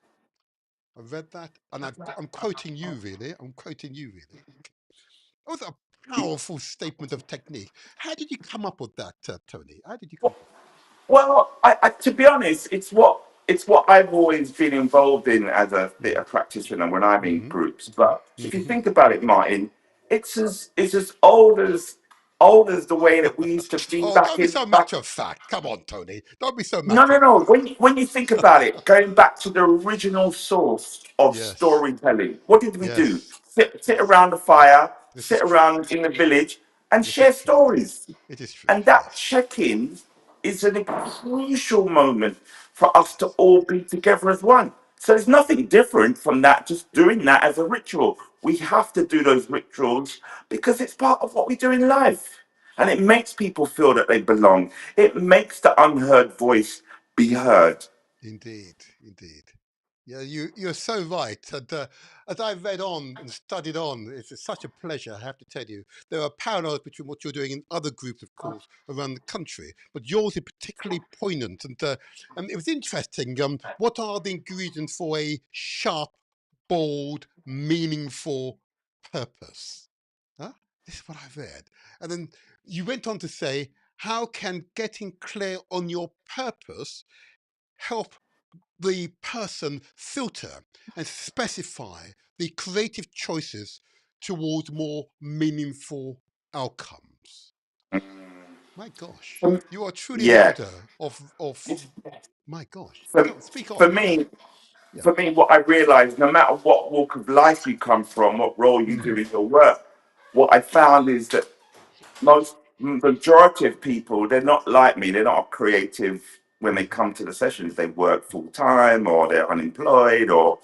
I read that, and I'm quoting you really. I'm quoting you really. That was a powerful statement of technique. How did you come up with that, Tony? How did you come up with Well, to be honest, it's what I've always been involved in as a theatre practitioner when I'm that? in groups. But if you Hmm. think about it, Martin, it's as old as the way that we used to be Oh, don't be so back. matter of fact. Come on, Tony. Don't be so No, matter no, of no. fact. When you think about it, going back to the original source of Yes, storytelling, what did we do? yes. Sit around the fire, This is sit true. around in the village, and This is share true. stories. It is true. And that Yes, check-in is a crucial moment for us to all be together as one. So there's nothing different from that, just doing that as a ritual. We have to do those rituals because it's part of what we do in life. And it makes people feel that they belong. It makes the unheard voice be heard. indeed, indeed. Yeah, you're so right. And as I read on and studied on, it's such a pleasure, I have to tell you. There are parallels between what you're doing in other groups, of course, around the country, but yours is particularly poignant. And it was interesting. What are the ingredients for a sharp, bold, meaningful purpose? Huh? This is what I read. And then you went on to say, how can getting clear on your purpose help the person filter and specify the creative choices towards more meaningful outcomes? My gosh, Um, you are truly an yeah. elder of my gosh. For, Go, speak for on. Yeah, me, yeah. for me, what I realized, no matter what walk of life you come from, what role you do Hmm. in your work, what I found is that most majority of people, they're not like me. They're not creative when they Hmm. come to the sessions. They work full time, or they're unemployed, or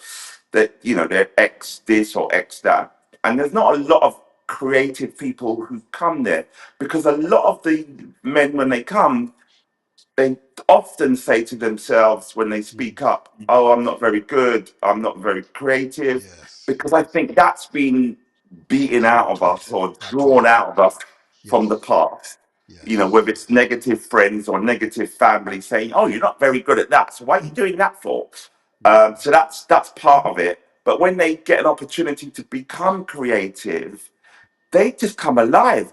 that they're X this or X that. And there's not a lot of creative people who come there because a lot of the men when they come, they often say to themselves when they Hmm. speak up, "Oh, I'm not very good. I'm not very creative," Yes, because I think that's been beaten out of us or drawn absolutely. out of us from the Yes, past. yes, Whether it's negative friends or negative family saying, "Oh, you're not very good at that. So why are you doing that for?" So that's part of it. But when they get an opportunity to become creative, they just come alive.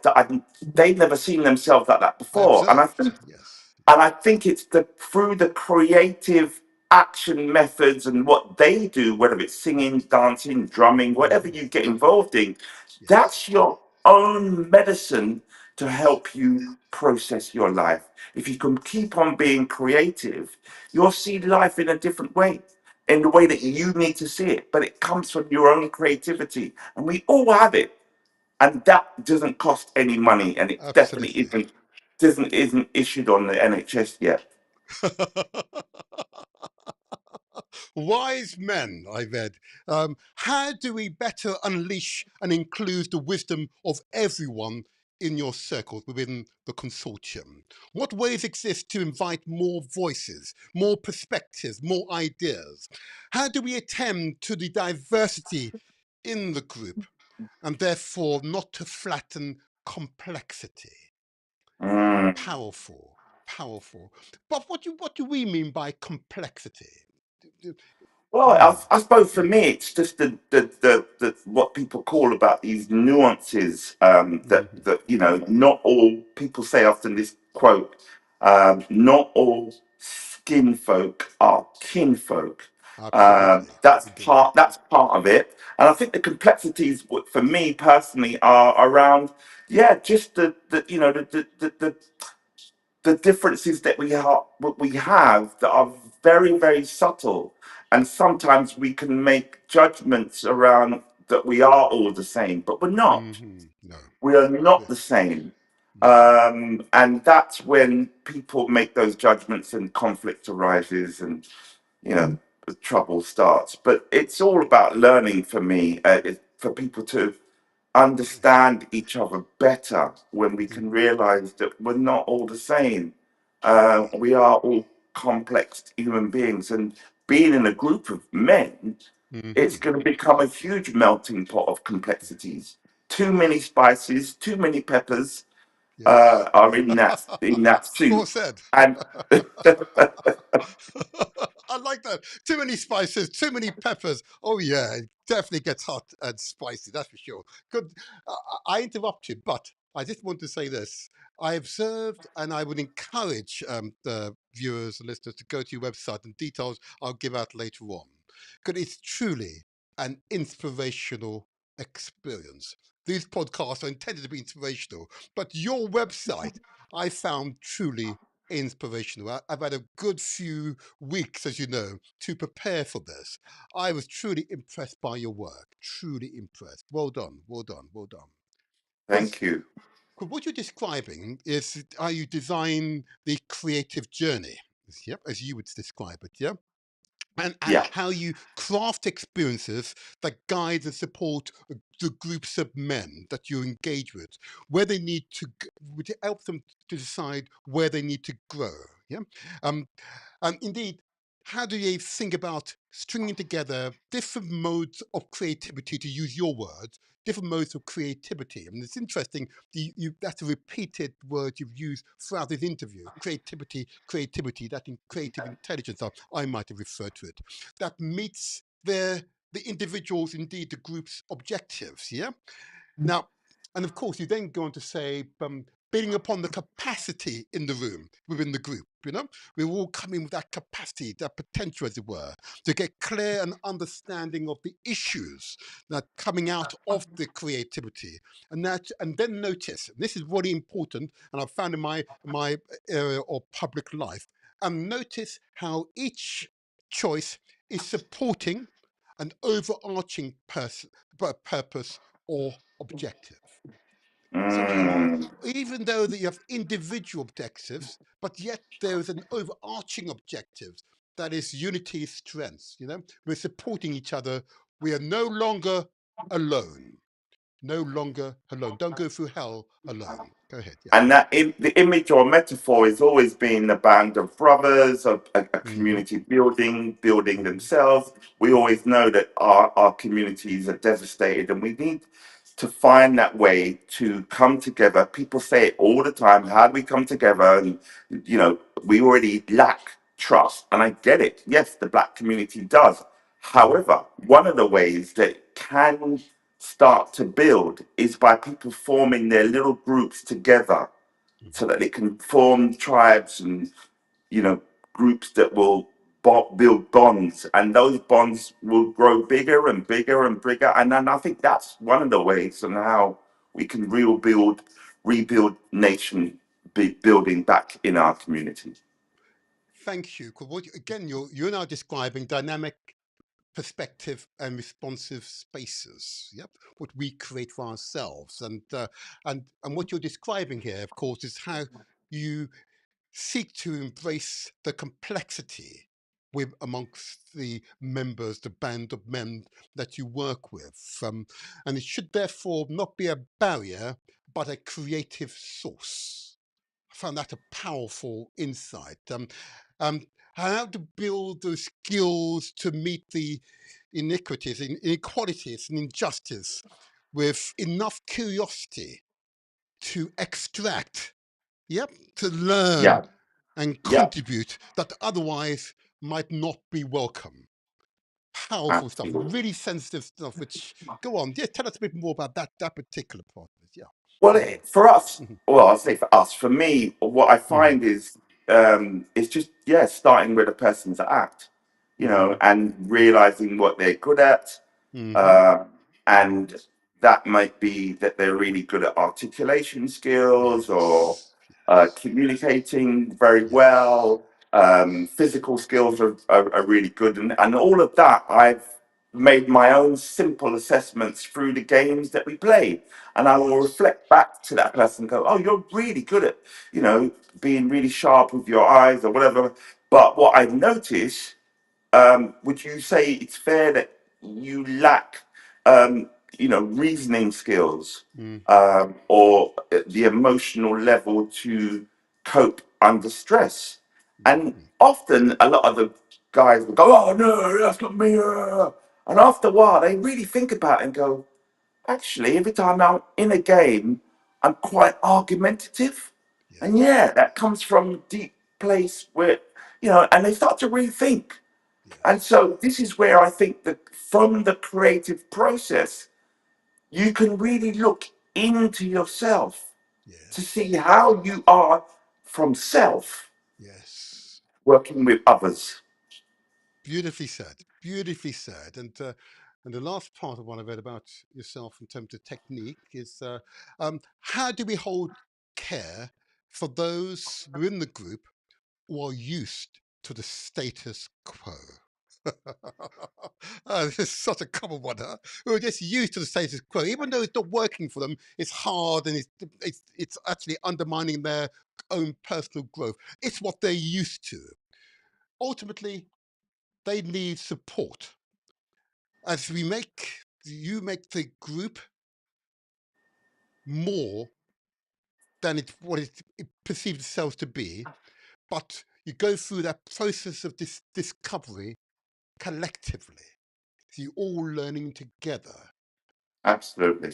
They've never seen themselves like that I before, and I observed. think Yes, and I think it's through the creative action methods and what they do, whether it's singing, dancing, drumming, whatever hmm, you get involved in, yes, that's your own medicine to help you process your life. If you can keep on being creative, you'll see life in a different way, in the way that you need to see it. But it comes from your own creativity, and we all have it, and that doesn't cost any money, and it definitely absolutely. isn't issued on the NHS yet. Wise men, I read. How do we better unleash and include the wisdom of everyone in your circles within the consortium? What ways exist to invite more voices, more perspectives, more ideas? How do we attend to the diversity in the group and therefore not to flatten complexity? Mm. Powerful, powerful. But what do we mean by complexity? Well, Hmm. I suppose for me, it's just the what people call about these nuances Hmm. that not all people say often this quote, not all skin folk are kinfolk. Absolutely. That's Indeed. part of it, and I think the complexities for me personally are around, yeah, just the you know the differences that we have that are very, very subtle, and sometimes we can make judgments around that we are all the same, but we're not. No. We are not Yeah. the same. No. And that's when people make those judgments and conflict arises, and the trouble starts. But it's all about learning for me, for people to understand each other better when we can realize that we're not all the same. We are all complex human beings, and being in a group of men, it's going to become a huge melting pot of complexities. Too many spices, too many peppers Yes. are in that Well soup, said. and I like that. Too many spices, too many peppers. Oh yeah, it definitely gets hot and spicy. That's for sure. Good. I interrupt you, but I just want to say this. I observed, and I would encourage the viewers and listeners to go to your website, and details I'll give out later on, because it's truly an inspirational experience. These podcasts are intended to be inspirational, but your website I found truly inspirational. I've had a good few weeks, as you know, to prepare for this. I was truly impressed by your work. Truly impressed. Well done. Well done. Well done. Because thank you. what you're describing is how you design the creative journey. Yep, as you would describe it. Yeah, and Yeah, how you craft experiences that guide and support the groups of men that you engage with, where they need to help them to decide where they need to grow. Yeah, um, and indeed, how do you think about stringing together different modes of creativity, to use your words, different modes of creativity? I mean, it's interesting, that's a repeated word you've used throughout this interview. Creativity, creativity, creative intelligence, I might have referred to it, that meets the individual's, indeed the group's objectives. Yeah. Now, and of course, you then go on to say, building upon the capacity in the room, within the group, we're all coming with that capacity, that potential, as it were, to get clear and understanding of the issues that coming out of the creativity. And then notice, and this is really important, and I've found in my area of public life, and notice how each choice is supporting an overarching purpose or objective. So mm, even though that you have individual objectives, but yet there is an overarching objective that is unity is strength. We're supporting each other. We are no longer alone. No longer alone. Don't go through hell alone. Go ahead. Yeah. and the image or metaphor has always been a band of brothers, a Hmm. community building Hmm. themselves. We always know that our communities are devastated, and we need to find that way to come together. People say it all the time. How do we come together? And we already lack trust, and I get it. Yes, the Black community does. Hmm. However, one of the ways that it can start to build is by people forming their little groups together, so that they can form tribes and you know groups that will build bonds, and those bonds will grow bigger and bigger and bigger. And then I think that's one of the ways on how we can rebuild nation building back in our community. Thank you. 'Cause again, you're now describing dynamic perspective and responsive spaces. Yep, what we create for ourselves, and what you're describing here, of course, is how you seek to embrace the complexity with amongst the members, the band of men that you work with, and it should therefore not be a barrier, but a creative source. I found that a powerful insight. Um, how to build those skills to meet the inequalities, and injustice with enough curiosity to extract, yep, to learn Yeah, and yeah, contribute that otherwise might not be welcome. Powerful stuff, absolutely. really sensitive stuff. Which, go on, yeah, tell us a bit more about that particular part of it. Yeah. Well, Hmm. for us, Hmm. well, I'll say for us, for me, what I Hmm. find is just, yeah, starting with a person's act. and realizing what they're good at. Mm-hmm. Uh, and that might be that they're really good at articulation skills or Yes. Yes. communicating very Yes. well. Physical skills are really good. And all of that, I've made my own simple assessments through the games that we play. And I will Yes. reflect back to that person and go, oh, you're really good at, being really sharp with your eyes or whatever. But what I've noticed, would you say it's fair that you lack, reasoning skills, Mm-hmm. or the emotional level to cope under stress? And Mm-hmm. often, a lot of the guys will go, "Oh no, that's not me." And after a while, they really think about it and go, "Actually, every time I'm in a game, I'm quite argumentative." And Yes. yeah, that comes from a deep place where, and they start to rethink. And Yes. so this is where I think that from the creative process, you can really look into yourself to Yes. see how you are from self Yes. working with others. Beautifully said. Beautifully said. And the last part of what I read about yourself in terms of technique is how do we hold care for those within the group who are used to the status quo? This is such a common one, huh? Who are just used to the status quo, even though it's not working for them. It's hard and it's actually undermining their own personal growth. It's what they're used to. Ultimately, they need support. As you make the group more than what it perceives itself to be, but you go through that process of this discovery collectively. So you're all learning together. Absolutely.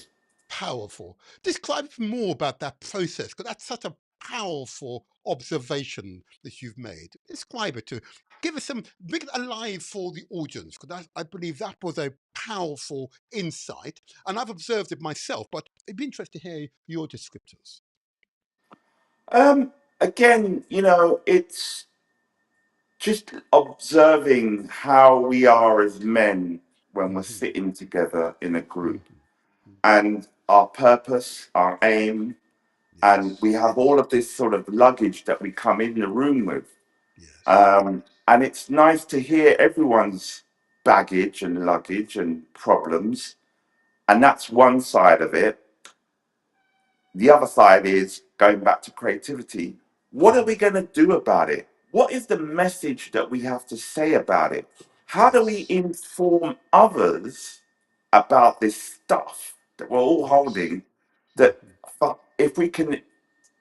Powerful. Describe more about that process, because that's such a powerful observation that you've made. Describe it to give us some, bring it alive for the audience, because I believe that was a powerful insight, and I've observed it myself. But it'd be interesting to hear your descriptors. Again, it's just observing how we are as men when we're Mm-hmm, sitting together in a group mm-hmm, and our purpose, our aim, and we yes, have all of this sort of luggage that we come in the room with. yes, And it's nice to hear everyone's baggage and luggage and problems. And that's one side of it. The other side is going back to creativity. What are mm-hmm, we going to do about it? What is the message that we have to say about it? How do we yes, inform others about this stuff that we're all yes, holding? That mm-hmm, if we can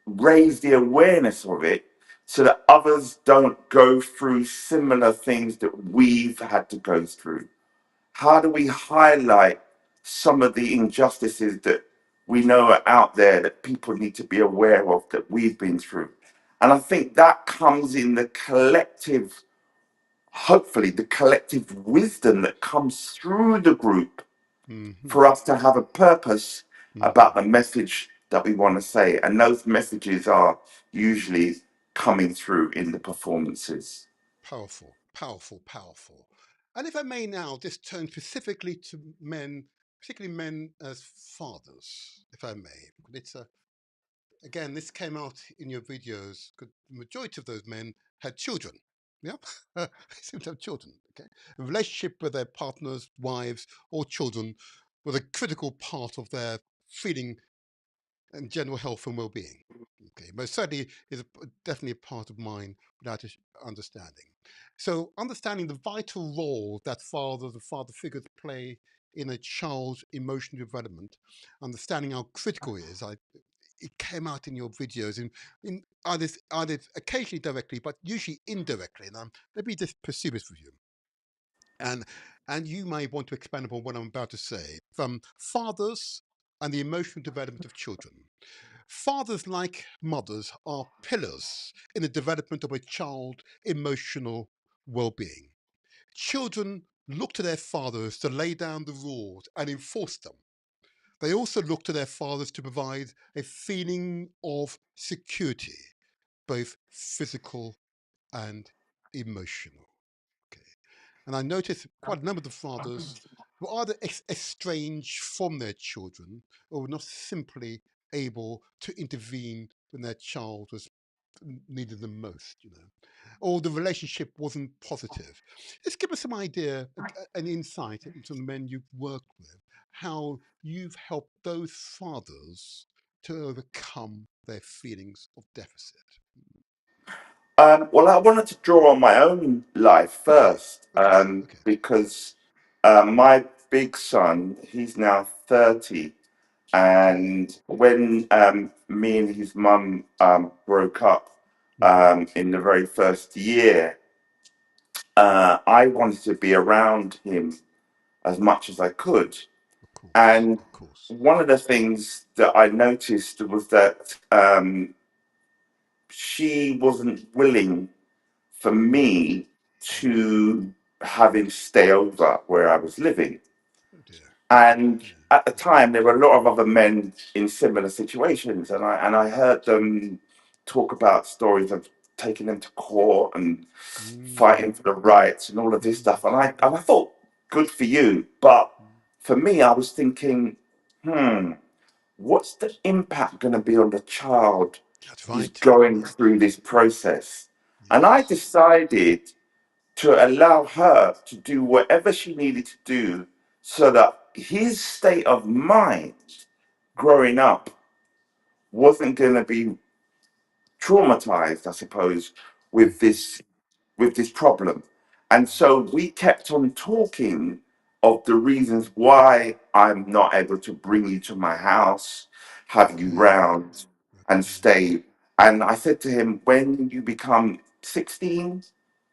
raise the awareness of it so that others don't go through similar things that we've had to go through? How do we highlight some of the injustices that we know are out there that people need to be aware of that we've been through? And I think that comes in the collective, hopefully, the collective wisdom that comes through the group mm-hmm, for us to have a purpose mm-hmm. about the message that we want to say. And those messages are usually coming through in the performances. Powerful, powerful, powerful. And if I may now just turn specifically to men, particularly men as fathers, if I may. It's again, this came out in your videos because the majority of those men had children. Yeah, they seem to have children. Okay, a relationship with their partners, wives, or children was a critical part of their feeling and general health and well-being. Okay, but certainly is definitely a part of mine without understanding. So understanding the vital role that fathers and father figures play in a child's emotional development, understanding how critical it is. It came out in your videos in either occasionally directly, but usually indirectly. And let me just pursue this with you. And and you may want to expand upon what I'm about to say. From fathers and the emotional development of children. Fathers, like mothers, are pillars in the development of a child's emotional well-being. Children look to their fathers to lay down the rules and enforce them. They also look to their fathers to provide a feeling of security, both physical and emotional. Okay. And I noticed quite a number of the fathers were either estranged from their children or were not simply able to intervene when their child was needed them most, or the relationship wasn't positive. Just give us some idea, an insight into the men you've worked with, how you've helped those fathers to overcome their feelings of deficit. Well, I wanted to draw on my own life Okay, first, okay, okay. because my big son, he's now 30, Okay. and when me and his mum broke up Hmm. in the very first year, I wanted to be around him as much as I could. Of course, And of course. one of the things that I noticed was that she wasn't willing for me Mm. to have him stay over where I was living. Oh dear. And Yeah. at the Okay. time, there were a lot of other men in similar situations, and I heard them talk about stories of taking them to court and Mm. fighting for the rights and all of this Mm. stuff. And I Mm. thought, good for you. But Mm. for me, I was thinking, what's the impact going to be on the child That's who's right. going through this process? And I Yes. decided to allow her to do whatever she needed to do so that his state of mind growing up wasn't going to be traumatized, I suppose, with Hmm. this problem. And so we kept on talking of the reasons why I'm not able to bring you to my house, have you Okay. round, and Okay. stay. And I said to him, when you become 16,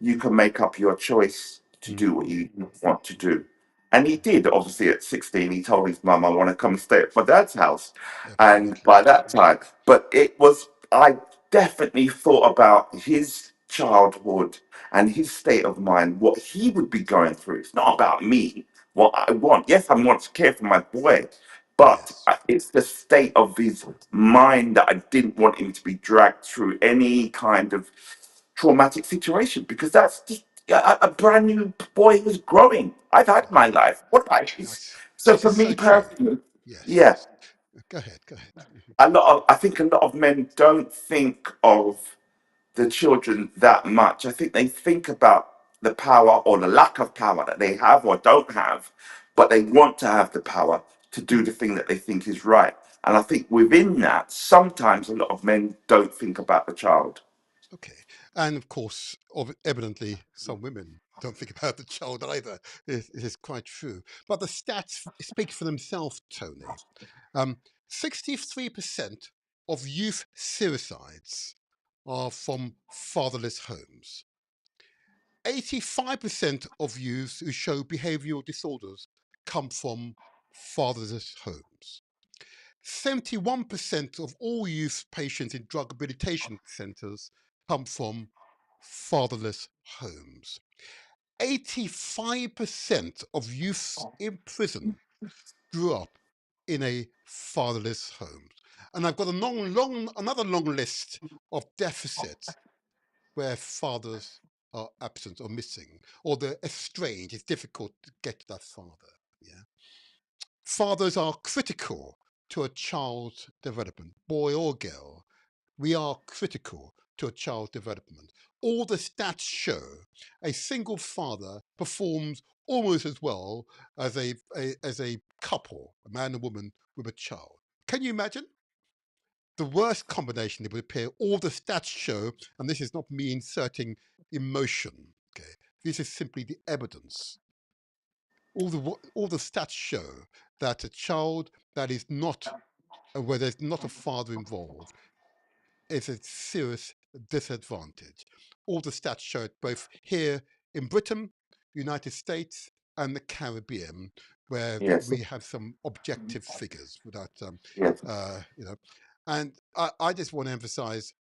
you can make up your choice to do what Hmm. you want to do. And he Hmm. did, obviously, at 16. He told his mum, I want to come and stay at my dad's house. And Absolutely. by that time, but it was, I definitely thought about his childhood and his state of mind, what he would be going through. It's not about me, what I want. Yes, I want to care for my boy, but Yes. it's the state of his mind that I didn't want him to be dragged through any kind of traumatic situation, because that's just a brand new boy who's growing. I've had my Yes. life. What I That's so this for is me so true. personally, Yes. yeah, Yes. Go ahead. Go ahead. I think a lot of men don't think of the children that much. I think they think about the power or the lack of power that they have or don't have, but they want to have the power to do the thing that they think is right. And I think within that, sometimes a lot of men don't think about the child. Okay. And of course, evidently, some women don't think about the child either. It is quite true. But the stats speak for themselves, Tony. Um, 63% of youth suicides are from fatherless homes. 85% of youth who show behavioral disorders come from fatherless homes. 71% of all youth patients in drug rehabilitation centers come from fatherless homes. 85% of youths in prison grew up in a fatherless home. And I've got another long list of deficits where fathers are absent or missing, or they're estranged. It's difficult to get to that father. Yeah. Fathers are critical to a child's development, boy or girl. We are critical to a child's development. All the stats show a single father performs almost as well as a couple, a man and woman with a child. Can you imagine? The worst combination it would appear, all the stats show, and this is not me inserting emotion, okay? This is simply the evidence. All the stats show that a child that is not, where there's not a father involved, is a serious disadvantage. All the stats show it both here in Britain, United States, and the Caribbean, where Yes, we have some objective figures without, yes, you know. And I just want to emphasize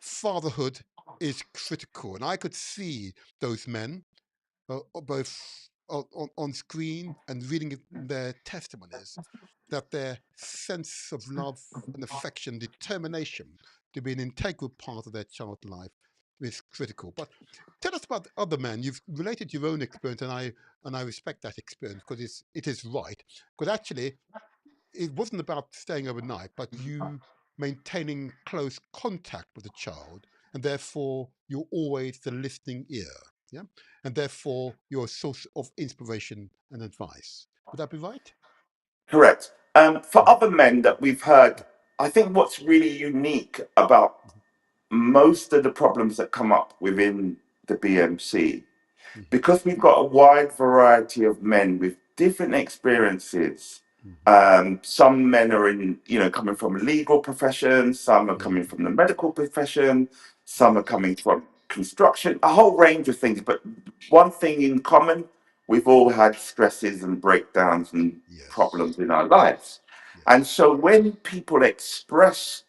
fatherhood is critical. And I could see those men, both on screen and reading their testimonies, that their sense of love and affection, determination to be an integral part of their child's life is critical. But tell us about other men. You've related your own experience, and I respect that experience because it is right. Because actually, it wasn't about staying overnight, but you maintaining close contact with the child, and therefore you're always the listening ear. Yeah, and therefore you're a source of inspiration and advice. Would that be right? Correct. For Mhm, other men that we've heard, I think what's really unique about most of the problems that come up within the BMC, mhm, because we've got a wide variety of men with different experiences. mhm, Some men are in, coming from legal professions, some are coming mhm. from the medical profession, some are Yes, coming from construction, a whole range of things. But one thing in common, we've all had stresses and breakdowns and yes, problems in our lives. And yes. so when people express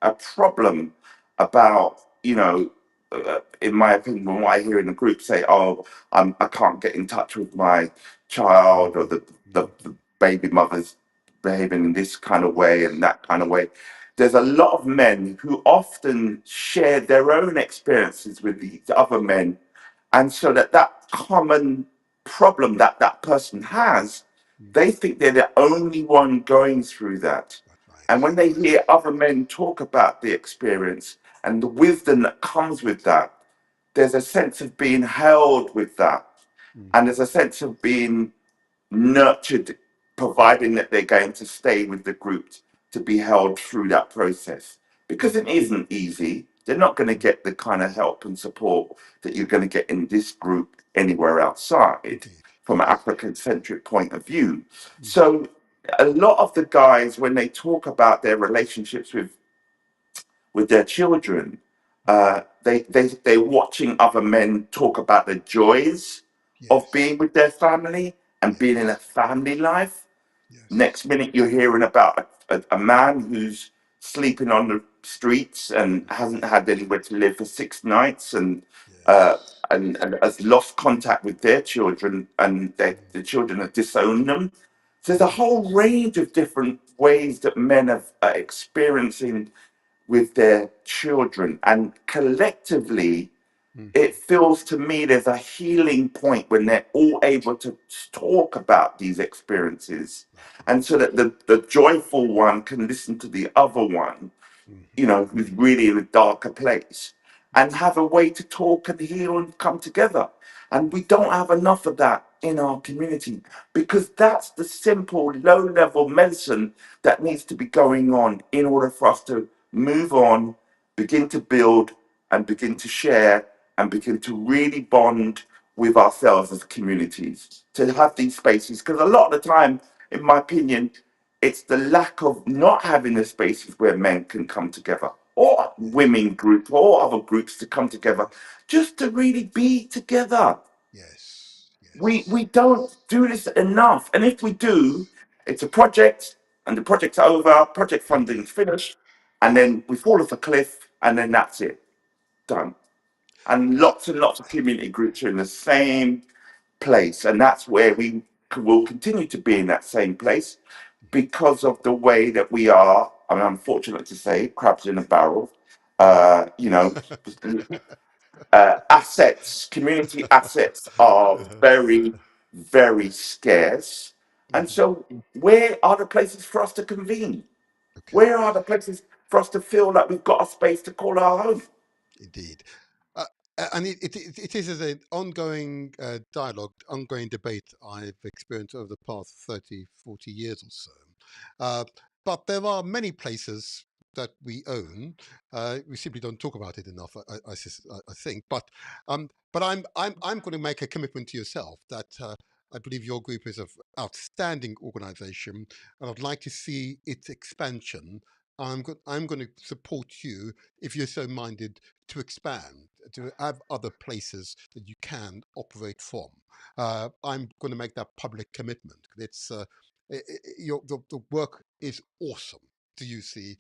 a problem about, in my opinion, when I hear in the group say, "Oh, I can't get in touch with my child," or Mhm, the baby mother's behaving in this kind of way and that kind of way, there's a lot of men who often share their own experiences with the other men, and so that common problem that that person has, mhm. they think they're the only one going through that. That's right. And when they Yes. hear other men talk about the experience and the wisdom that comes with that, there's a sense of being held with that. And Mhm, there's a sense of being nurtured, providing that they're going to stay with the group to be held through that process. Because it mhm, isn't easy. They're not going to mhm. get the kind of help and support that you're going to get in this group anywhere outside Indeed. from an Yes. African centric point of view. Mhm, So, a lot of the guys, when they talk about their relationships with their children, they're watching other men talk about the joys of yes. being with their family and being in a Yes. family life. Yes. Next minute, you're hearing about a man who's sleeping on the streets and hasn't Mhm. had anywhere to live for 6 nights, uh, Yes. and has lost contact with their children, and the Mhm, children have disowned them. So there's a mhm, whole range of different ways that men are experiencing with their children, and collectively it mhm. feels to me there's a healing point when they're all able to talk about these experiences, That's and right. so that the joyful one can listen to the other one, Mhm, who's really in a darker place, and have a way to talk and heal and come together. And we don't have enough of that in our community, because that's the simple low level medicine that needs to be going on in order for us to move on, begin to build, and begin to share, and begin to really bond with ourselves as communities, to have these spaces. Because a lot of the time, in my opinion, it's the lack of not having the spaces where men can come together, or yes. women group, or other groups to come together, Yes. just to really be together. Yes. We Yes. don't do this enough, and if we do, Yes. it's a project, and the project's over, project funding's Indeed. finished, and Yes. then we fall off a cliff, and then that's it, done. Uh, And lots of community groups are in the same place, and that's where we will continue to be, in that same place, because of the way that we are. I'm unfortunate to say, crabs in a barrel. mhm. Uh, you know, assets, community assets are Uh-huh. very, very scarce, and Mhm. so where are the places for us to convene? Okay. Where are the places for us to feel like we've got a space to call our home? Indeed. Uh, and it is as an ongoing dialogue, ongoing debate I've experienced over the past 30, 40 years or so. Uh, but there are many places that we own. We simply don't talk about it enough, I think. But I'm going to make a commitment to yourself that I believe your group is an outstanding organization, and I'd like to see its expansion. I'm going to support you if you're so minded to expand, to have other places that you can operate from. I'm going to make that public commitment. It's the work is awesome. To use the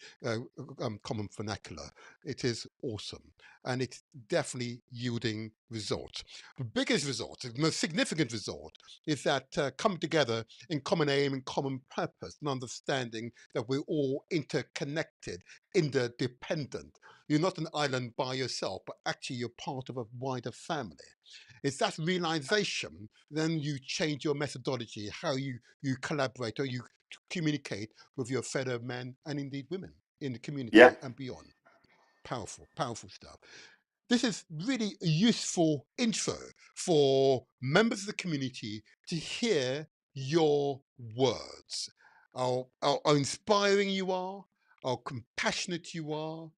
common vernacular, it is awesome, and it's definitely yielding results. The biggest result, the most significant result, is that come together in common aim and common purpose, and understanding that we're all interconnected, interdependent. You're not an island by yourself, but actually you're part of a wider family. It's that realization, then you change your methodology, how you collaborate or you communicate with your fellow men and indeed women in the Yeah. community and beyond. Powerful, powerful stuff. This is really a useful intro for members of the community to hear your words, how inspiring you are, how compassionate you are,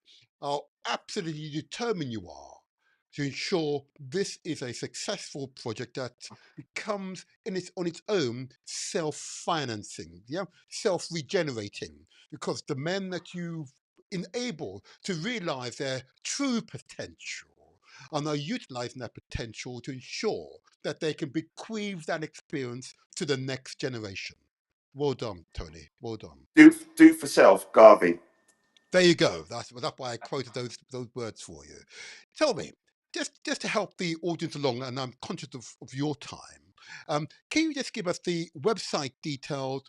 how absolutely determined you are to ensure this is a successful project that becomes on its own self-financing, yeah, self-regenerating, because the men that you've enabled to realize their true potential and are utilizing that potential to ensure that they can bequeath that experience to the next generation. Well done, Tony. Well done. Do for self, Garvey. There you go. That's why I quoted those words for you. Tell me, just to help the audience along, and I'm conscious of your time. Can you just give us the website details,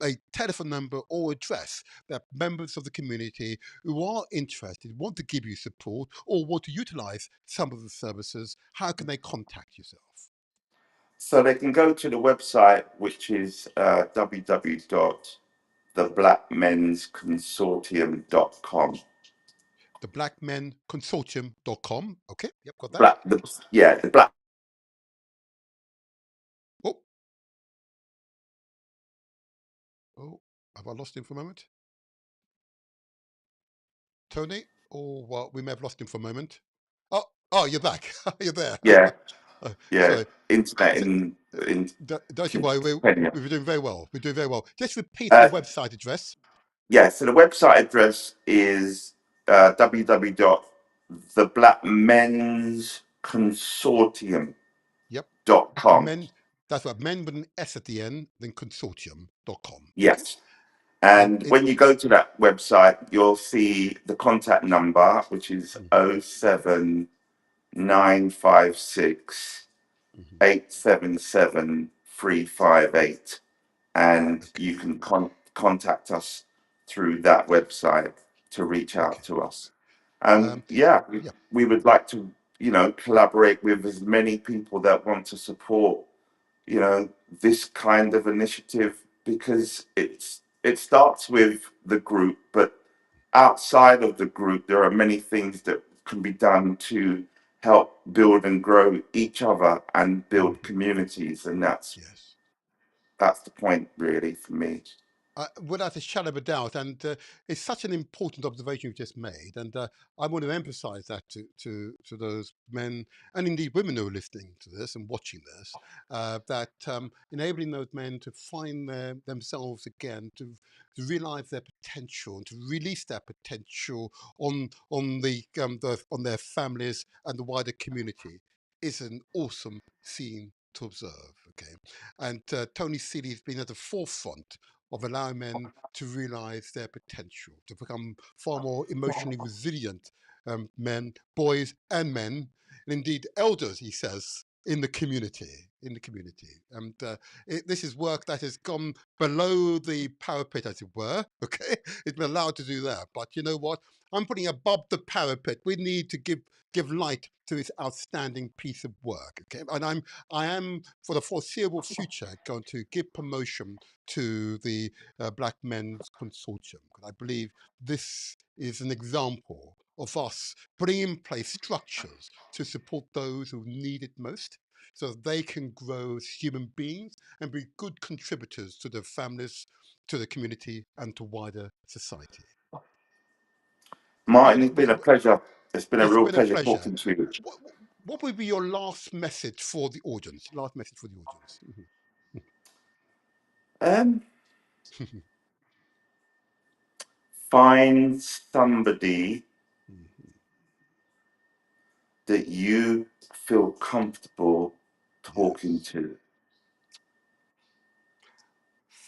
a telephone number or address that members of the community who are interested, want to give you support, or want to utilize some of the services, how can they contact yourself? So they can go to the website, which is www.theblackmensconsortium.com. The blackmenconsortium.com. Okay, yep, got that. The Black. Oh, oh, have I lost him for a moment? Tony, or what? We may have lost him for a moment. Oh, you're back. You're there. Yeah, yeah. Sorry. Internet So, in don't you worry. Kenya. We're doing very well. We're doing very well. Just repeat the Uh, website address. yeah, so the website address is www.theblackmensconsortium.com. Yep. Men. That's right. Men with an S at the end, then consortium.com. Okay. Yes. And And when you go to that website, you'll see the contact number, which is mhm, 07956 mhm. 877 358, and Okay. you can contact us through that website to reach Okay. out to us. And Um, yeah, yeah. we would like to, collaborate with as many people that want to support, this kind of initiative, because it starts with the group, but outside of the group, there are many things that can be done to help build and grow each other and build Mhm. communities, and that's Yes. that's the point really for me. Without a shadow of a doubt, and it's such an important observation you've just made, and I want to emphasise that to those men and indeed women who are listening to this and watching this, that enabling those men to find themselves again, to realise their potential and to release that potential on their families and the wider community is an awesome scene to observe. Okay, and Tony Seeley has been at the forefront of allowing men to realize their potential, to become far more emotionally resilient men, boys and men, and indeed elders, he says, in the community. In the community. And this is work that has gone below the parapet, as it were. Okay, it's been allowed to do that. But you know what? I'm putting above the parapet. We need to give light to this outstanding piece of work. Okay, and I am for the foreseeable future going to give promotion to the Black Men's Consortium. I believe this is an example of us putting in place structures to support those who need it most so that they can grow as human beings and be good contributors to their families, to the community, and to wider society. Martin, Tony, it's been a pleasure. It's been a it's real been a pleasure pleasure. talking to you. What, what would be your last message for the audience? Last message for the audience. um Find somebody that you feel comfortable talking Yes. to.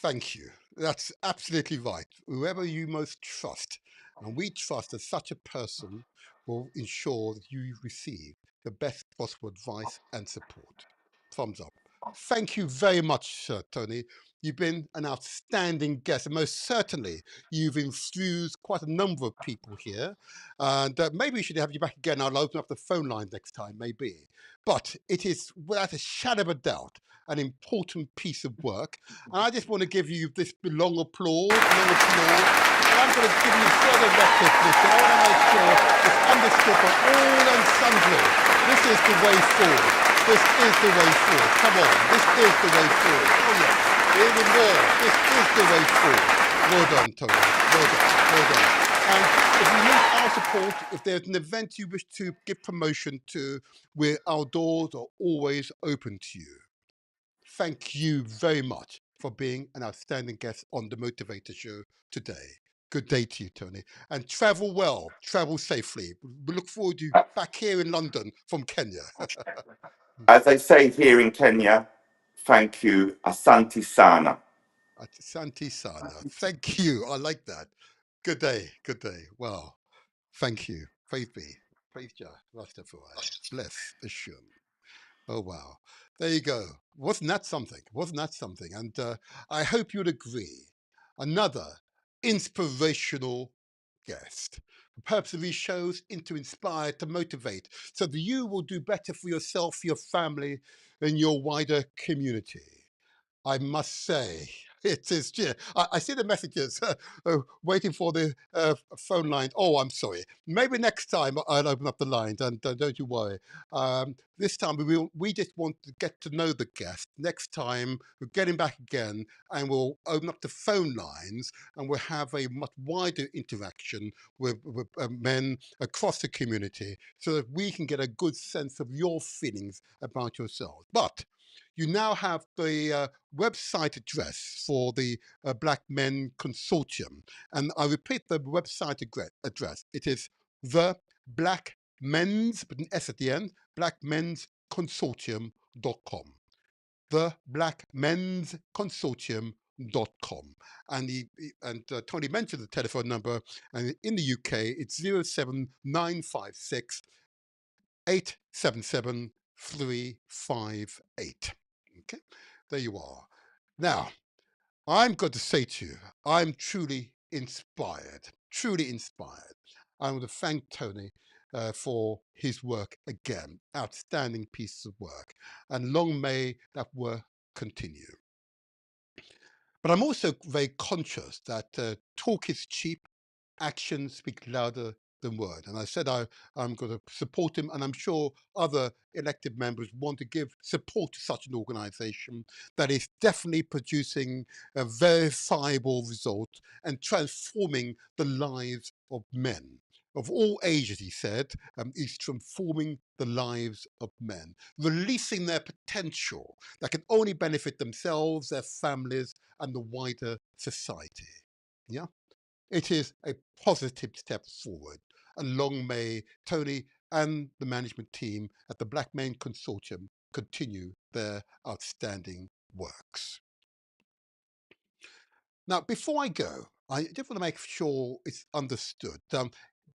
Thank you. That's absolutely right. Whoever you most trust, and we trust that such a person will ensure that you receive the best possible advice and support. Thumbs up. Thank you very much, Tony. You've been an outstanding guest, and most certainly you've infused quite a number of people here. And maybe we should have you back again. I'll open up the phone line next time, maybe. But it is, without a shadow of a doubt, an important piece of work. And I just want to give you this long applause, long applause. And I'm going to give you further record for this. I want to make sure it's understood by all and sundry. This is the way forward. This is the way forward. Come on, this is the way forward. Oh yeah, even more. This is the way forward. Well done, Tony. Well done. Well done. And if you need our support, if there's an event you wish to give promotion to, our doors are always open to you. Thank you very much for being an outstanding guest on the Motivator Show today. Good day to you, Tony. And travel well, travel safely. We look forward to you back here in London from Kenya. As they say here in Kenya, thank you, asante sana. Asante sana. Thank you. I like that. Good day. Good day. Well, thank you. Praise be. Praise Jah. Rastafari. Bless Ashum. Oh, wow. There you go. Wasn't that something? Wasn't that something? And I hope you'd agree. Another inspirational guest. The purpose of these shows is to inspire, to motivate, so that you will do better for yourself, your family, and your wider community. I must say, it is. I see the messages waiting for the phone line. Oh, I'm sorry. Maybe next time I'll open up the lines, and don't you worry. This time we just want to get to know the guest. Next time we'll get him back again, and we'll open up the phone lines, and we'll have a much wider interaction with men across the community, so that we can get a good sense of your feelings about yourselves. But you now have the website address for the Black Men Consortium. And I repeat the website address. It is the Black Men's, with an S at the end, blackmensconsortium.com. The Black Men's Consortium.com. And Tony mentioned the telephone number, and in the UK it's 07956 877 358. Okay, there you are. Now, I'm going to say to you, I'm truly inspired, truly inspired. I want to thank Tony for his work again. Outstanding piece of work. And long may that work continue. But I'm also very conscious that talk is cheap, actions speak louder than word. And I said I'm going to support him, and I'm sure other elected members want to give support to such an organisation that is definitely producing a verifiable result and transforming the lives of men. Of all ages, he said, is transforming the lives of men, releasing their potential that can only benefit themselves, their families, and the wider society. Yeah? It is a positive step forward, and long may Tony and the management team at the Black Men Consortium continue their outstanding works. Now, before I go, I just want to make sure it's understood.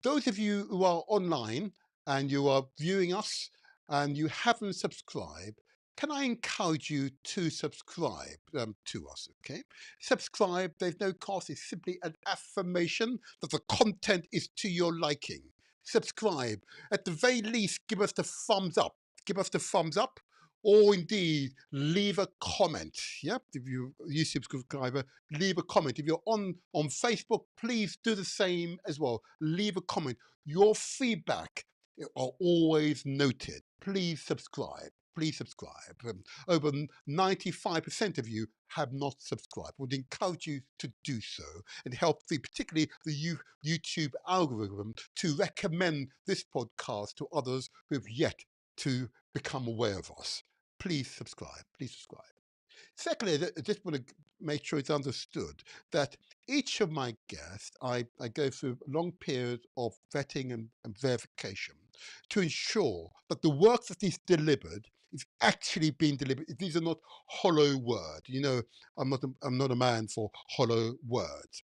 Those of you who are online and you are viewing us and you haven't subscribed, can I encourage you to subscribe to us, okay? Subscribe, there's no cost, it's simply an affirmation that the content is to your liking. Subscribe, at the very least, give us the thumbs up. Give us the thumbs up, or indeed, leave a comment. Yep, if you're a YouTube subscriber, leave a comment. If you're on Facebook, please do the same as well. Leave a comment. Your feedback are always noted. Please subscribe. Please subscribe. Over 95% of you have not subscribed. I would encourage you to do so and help particularly the YouTube algorithm to recommend this podcast to others who have yet to become aware of us. Please subscribe. Please subscribe. Secondly, I just want to make sure it's understood that each of my guests, I go through a long period of vetting and verification to ensure that the work that is delivered is actually being delivered. These are not hollow words. You know, I'm not a man for hollow words.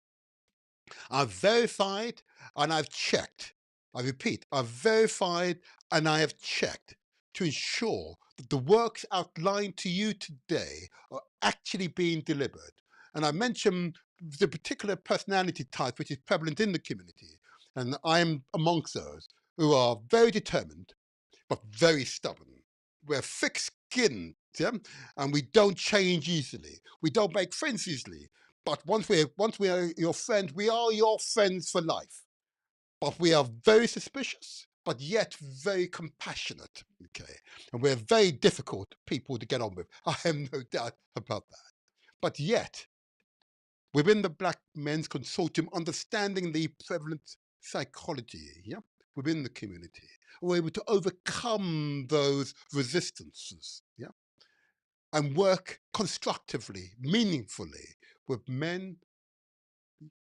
I've verified and I've checked. I repeat, I've verified and I have checked to ensure that the works outlined to you today are actually being delivered. And I mentioned the particular personality type which is prevalent in the community. And I'm amongst those who are very determined, but very stubborn. We're thick-skinned, yeah? And we don't change easily. We don't make friends easily. But once we are your friend, we are your friends for life. But we are very suspicious, but yet very compassionate. Okay, and we're very difficult people to get on with. I have no doubt about that. But yet, within the Black Men's Consortium, understanding the prevalent psychology, yeah, within the community, we're able to overcome those resistances, yeah, and work constructively, meaningfully with men,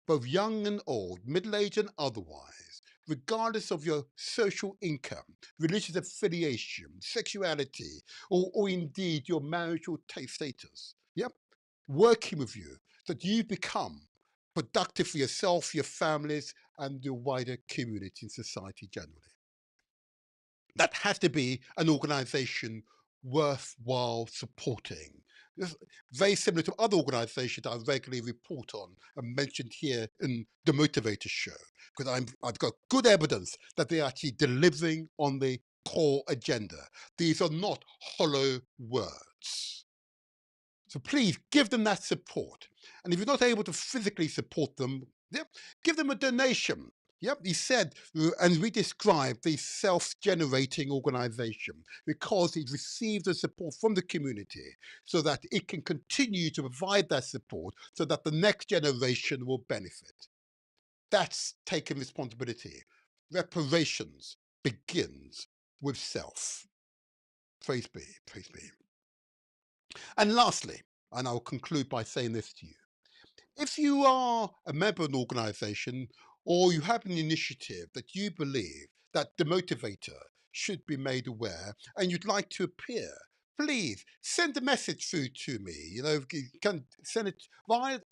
both young and old, middle-aged and otherwise, regardless of your social income, religious affiliation, sexuality, or indeed your marital status. Yep, working with you so that you become productive for yourself, your families, and your wider community and society generally. That has to be an organization worthwhile supporting. It's very similar to other organizations I regularly report on and mentioned here in the Motivator Show, because I've got good evidence that they're actually delivering on the core agenda. These are not hollow words. So please give them that support. And if you're not able to physically support them, yep, give them a donation. Yep, he said, and we described the self-generating organization because it received the support from the community so that it can continue to provide that support so that the next generation will benefit. That's taking responsibility. Reparations begins with self. Praise be, praise be. And lastly, and I'll conclude by saying this to you. If you are a member of an organization or you have an initiative that you believe that the motivator should be made aware and you'd like to appear, please send a message through to me. You can send it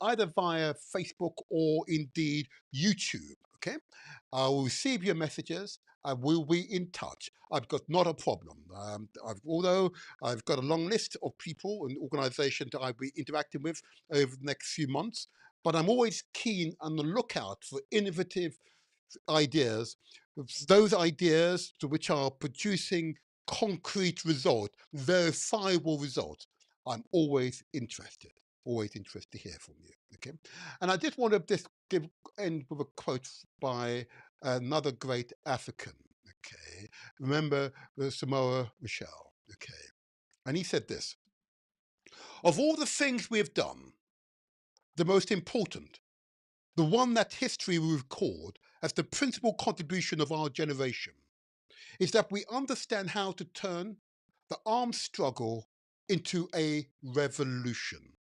either via Facebook or indeed YouTube. Okay, I will receive your messages. I will be in touch. I've got not a problem. Although I've got a long list of people and organizations that I'll be interacting with over the next few months, but I'm always keen on the lookout for innovative ideas, those ideas to which are producing concrete results, verifiable results. I'm always interested to hear from you. Okay, and I just want to end with a quote by another great African. Okay, remember Samoa Michel. Okay, and he said this: of all the things we have done, the most important, the one that history will record as the principal contribution of our generation, is that we understand how to turn the armed struggle into a revolution.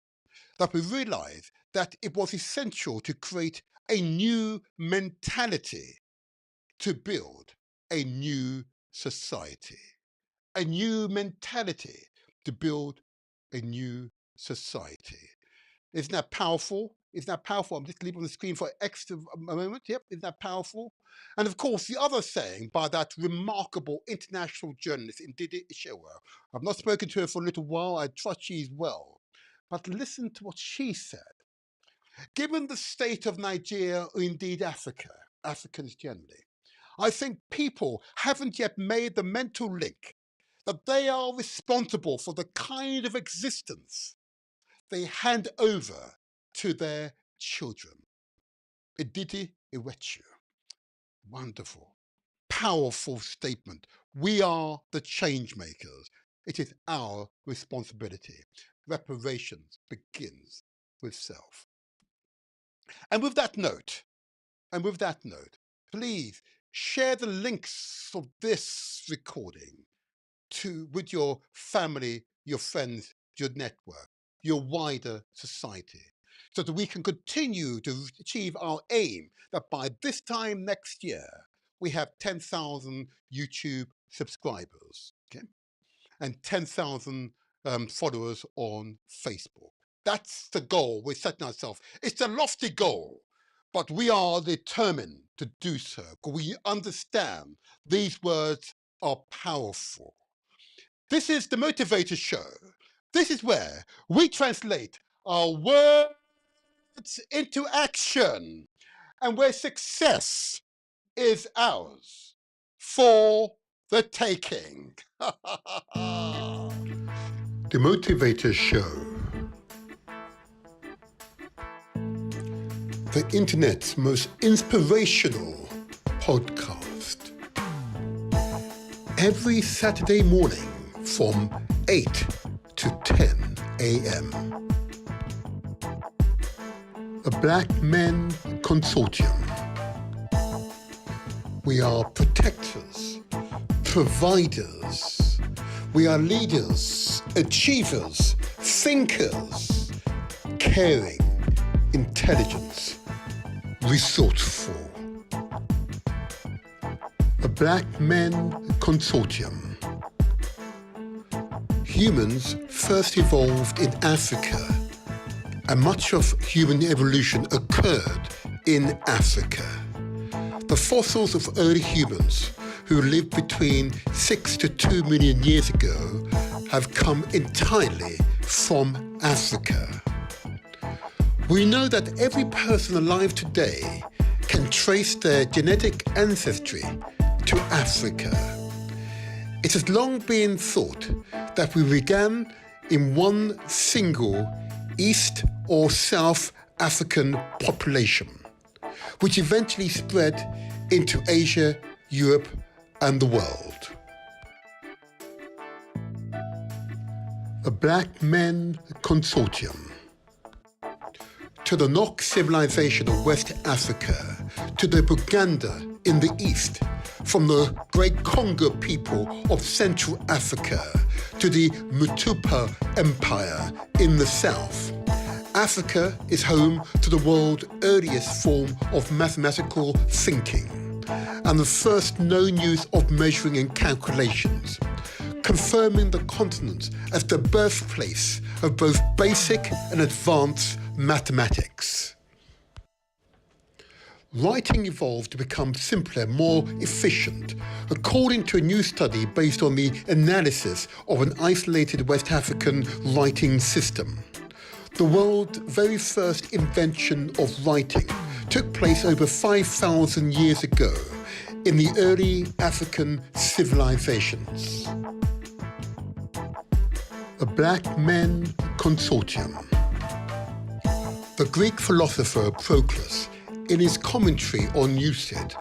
That we realize that it was essential to create a new mentality to build a new society. A new mentality to build a new society. Isn't that powerful? Isn't that powerful? I'm just leaving on the screen for extra a moment. Yep, isn't that powerful? And of course, the other saying by that remarkable international journalist, Ndidi Ishewa. I've not spoken to her for a little while. I trust she's well. But listen to what she said. Given the state of Nigeria, or indeed Africa, Africans generally, I think people haven't yet made the mental link that they are responsible for the kind of existence they hand over to their children. Iditi Iwechu. Wonderful, powerful statement. We are the change makers. It is our responsibility. Reparations begins with self. And with that note, please share the links of this recording with your family, your friends, your network, your wider society, so that we can continue to achieve our aim that by this time next year, we have 10,000 YouTube subscribers, okay? And 10,000 followers on Facebook. That's the goal we're setting ourselves. It's a lofty goal, but we are determined to do so because we understand these words are powerful. This is the Motivator Show. This is where we translate our words into action and where success is ours for the taking. The Motivator Show. The internet's most inspirational podcast. Every Saturday morning from 8 to 10 a.m. The Black Men Consortium. We are protectors, providers. We are leaders, achievers, thinkers, caring, intelligent, resourceful. The Black Men Consortium. Humans first evolved in Africa, and much of human evolution occurred in Africa. The fossils of early humans who lived between 6 to 2 million years ago have come entirely from Africa. We know that every person alive today can trace their genetic ancestry to Africa. It has long been thought that we began in one single East or South African population, which eventually spread into Asia, Europe, and the world. The Black Men Consortium. To the Nok civilization of West Africa, to the Buganda in the East, from the great Congo people of Central Africa to the Mutupa Empire in the South. Africa is home to the world's earliest form of mathematical thinking and the first known use of measuring and calculations, confirming the continent as the birthplace of both basic and advanced mathematics. Writing evolved to become simpler, more efficient, according to a new study based on the analysis of an isolated West African writing system. The world's very first invention of writing took place over 5,000 years ago in the early African civilizations. The Black Men Consortium. The Greek philosopher Proclus, in his commentary on Euclid,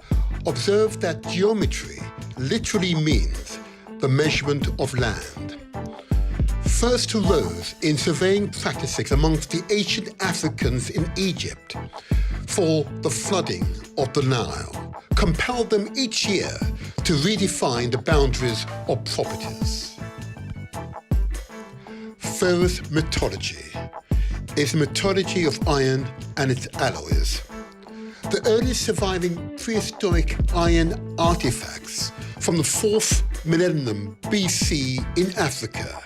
observed that geometry literally means the measurement of land. First arose in surveying practices amongst the ancient Africans in Egypt for the flooding of the Nile, compelled them each year to redefine the boundaries of properties. Ferrous metallurgy is the metallurgy of iron and its alloys. The earliest surviving prehistoric iron artifacts from the 4th millennium BC in Africa.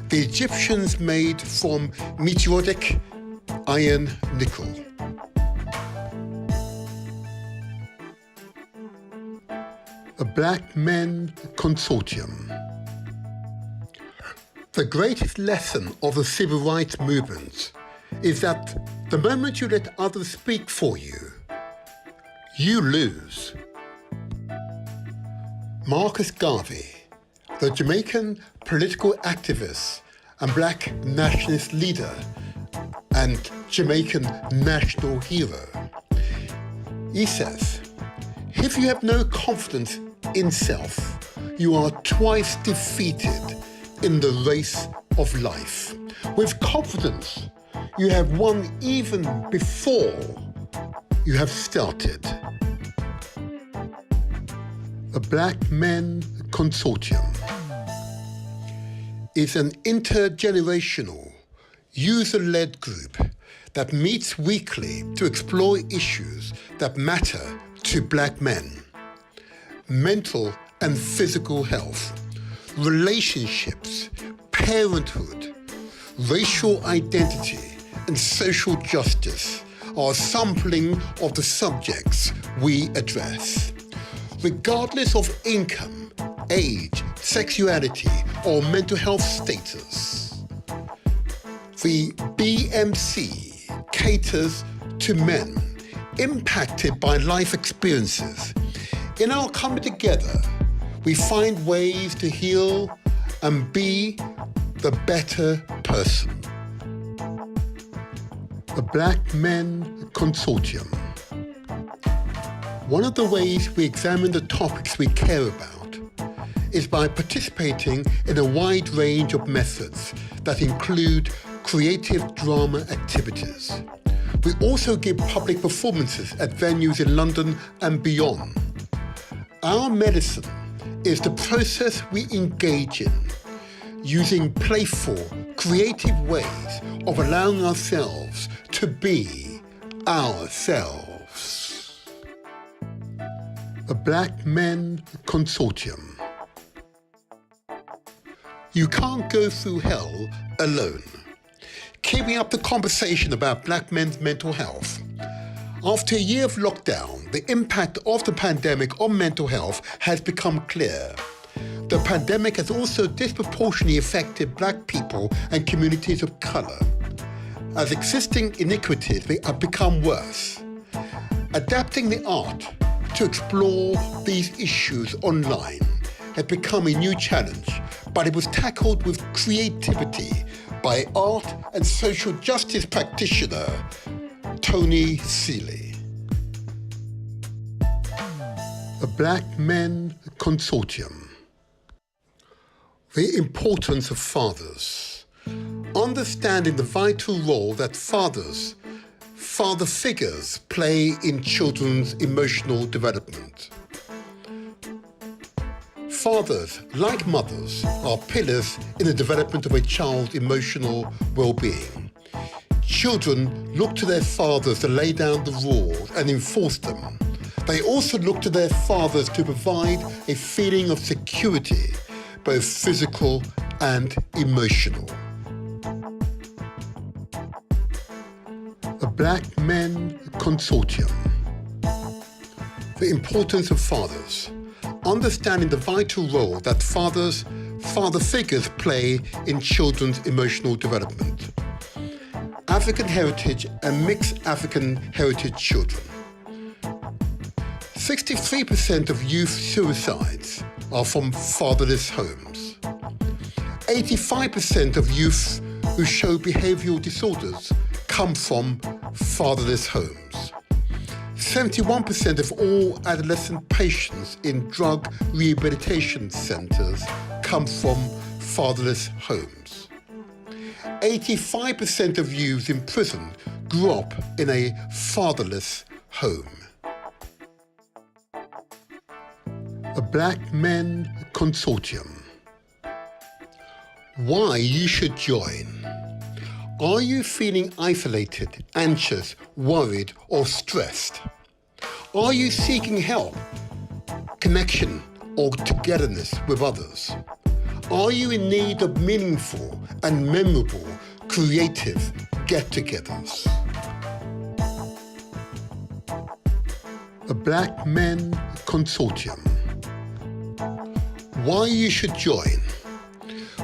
The Egyptians made from meteoritic iron nickel. The Black Men Consortium. The greatest lesson of the civil rights movement is that the moment you let others speak for you, you lose. Marcus Garvey, the Jamaican political activist and black nationalist leader and Jamaican national hero. He says, if you have no confidence in self, you are twice defeated in the race of life. With confidence, you have won even before you have started. The Black Men Consortium is an intergenerational, user-led group that meets weekly to explore issues that matter to black men. Mental and physical health, relationships, parenthood, racial identity, and social justice are a sampling of the subjects we address. Regardless of income, age, sexuality, or mental health status. The BMC caters to men impacted by life experiences. In our coming together, we find ways to heal and be the better person. The Black Men Consortium. One of the ways we examine the topics we care about is by participating in a wide range of methods that include creative drama activities. We also give public performances at venues in London and beyond. Our medicine is the process we engage in, using playful, creative ways of allowing ourselves to be ourselves. The Black Men Consortium. You can't go through hell alone. Keeping up the conversation about black men's mental health. After a year of lockdown, the impact of the pandemic on mental health has become clear. The pandemic has also disproportionately affected black people and communities of colour. As existing inequities have become worse, adapting the art to explore these issues online has become a new challenge, but it was tackled with creativity by art and social justice practitioner Tony Seeley. The Black Men Consortium. The importance of fathers. Understanding the vital role that father figures play in children's emotional development. Fathers, like mothers, are pillars in the development of a child's emotional well-being. Children look to their fathers to lay down the rules and enforce them. They also look to their fathers to provide a feeling of security, both physical and emotional. The Black Men Consortium. The importance of fathers. Understanding the vital role that father figures play in children's emotional development. African heritage and mixed African heritage children. 63% of youth suicides are from fatherless homes. 85% of youth who show behavioural disorders come from fatherless homes. 71% of all adolescent patients in drug rehabilitation centres come from fatherless homes. 85% of youths in prison grew up in a fatherless home. The Black Men Consortium. Why you should join. Are you feeling isolated, anxious, worried, or stressed? Are you seeking help, connection, or togetherness with others? Are you in need of meaningful and memorable creative get-togethers? The Black Men Consortium. Why you should join.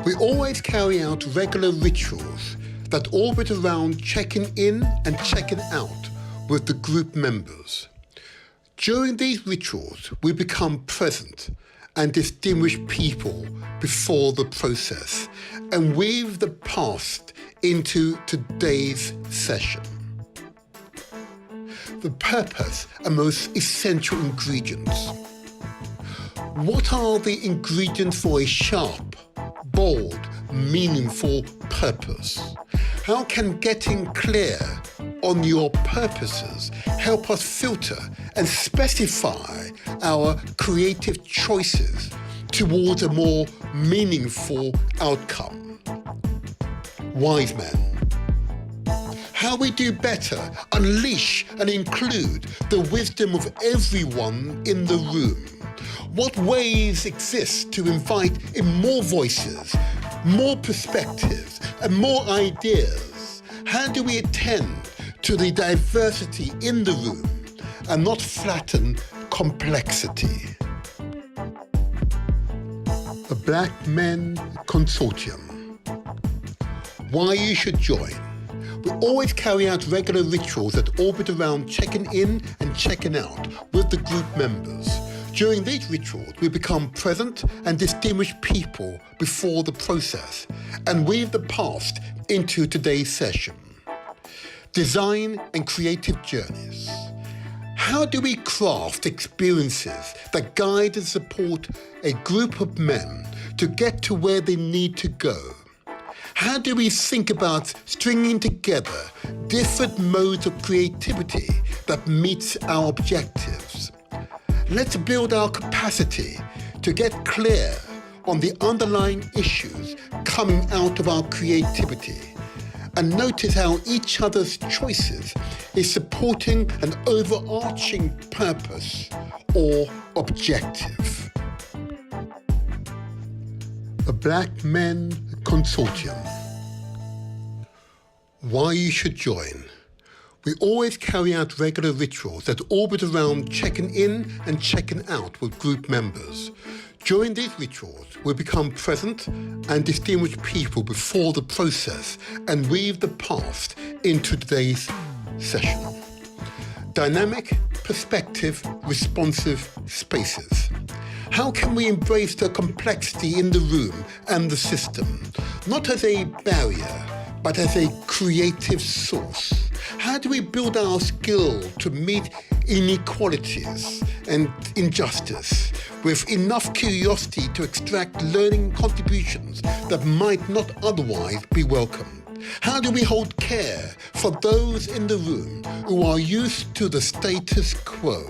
We always carry out regular rituals that orbit around checking in and checking out with the group members. During these rituals, we become present and distinguish people before the process and weave the past into today's session. The purpose and most essential ingredients. What are the ingredients for a sharp, bold, meaningful purpose? How can getting clear on your purposes help us filter and specify our creative choices towards a more meaningful outcome? Wise men. How we do better unleash and include the wisdom of everyone in the room. What ways exist to invite in more voices, more perspectives, and more ideas? How do we attend to the diversity in the room and not flatten complexity? the Black Men Consortium. Why you should join. We always carry out regular rituals that orbit around checking in and checking out with the group members. During these rituals, we become present and distinguished people before the process and weave the past into today's session. Design and creative journeys. How do we craft experiences that guide and support a group of men to get to where they need to go? How do we think about stringing together different modes of creativity that meets our objectives? Let's build our capacity to get clear on the underlying issues coming out of our creativity and notice how each other's choices is supporting an overarching purpose or objective. The Black Men Consortium. Why you should join. We always carry out regular rituals that orbit around checking in and checking out with group members. During these rituals, we become present and distinguished people before the process and weave the past into today's session. Dynamic, perspective, responsive spaces. How can we embrace the complexity in the room and the system, not as a barrier, but as a creative source? How do we build our skill to meet inequalities and injustice with enough curiosity to extract learning contributions that might not otherwise be welcome? How do we hold care for those in the room who are used to the status quo,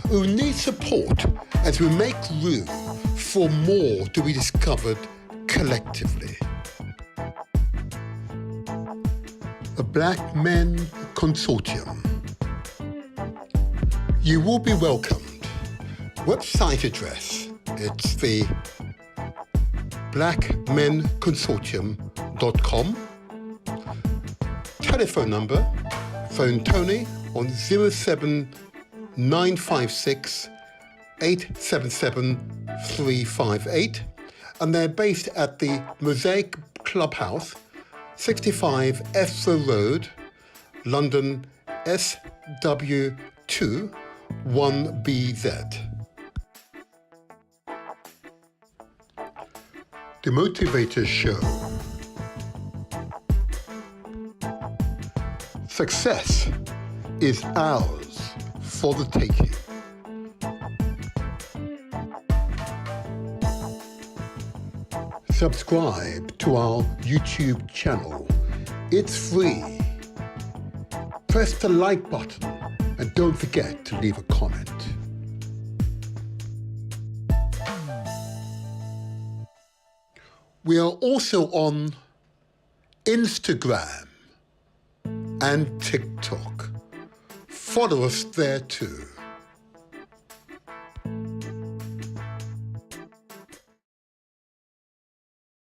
who need support as we make room for more to be discovered collectively? The Black Men Consortium. You will be welcomed. Website address, it's the blackmenconsortium.com. Telephone number, phone Tony on 07956 877 358. And they're based at the Mosaic Clubhouse, 65 Esra Road, London SW2 1BZ. The Motivator Show. Success is ours for the taking. Subscribe to our YouTube channel. It's free. Press the like button and don't forget to leave a comment. We are also on Instagram and TikTok. Follow us there too.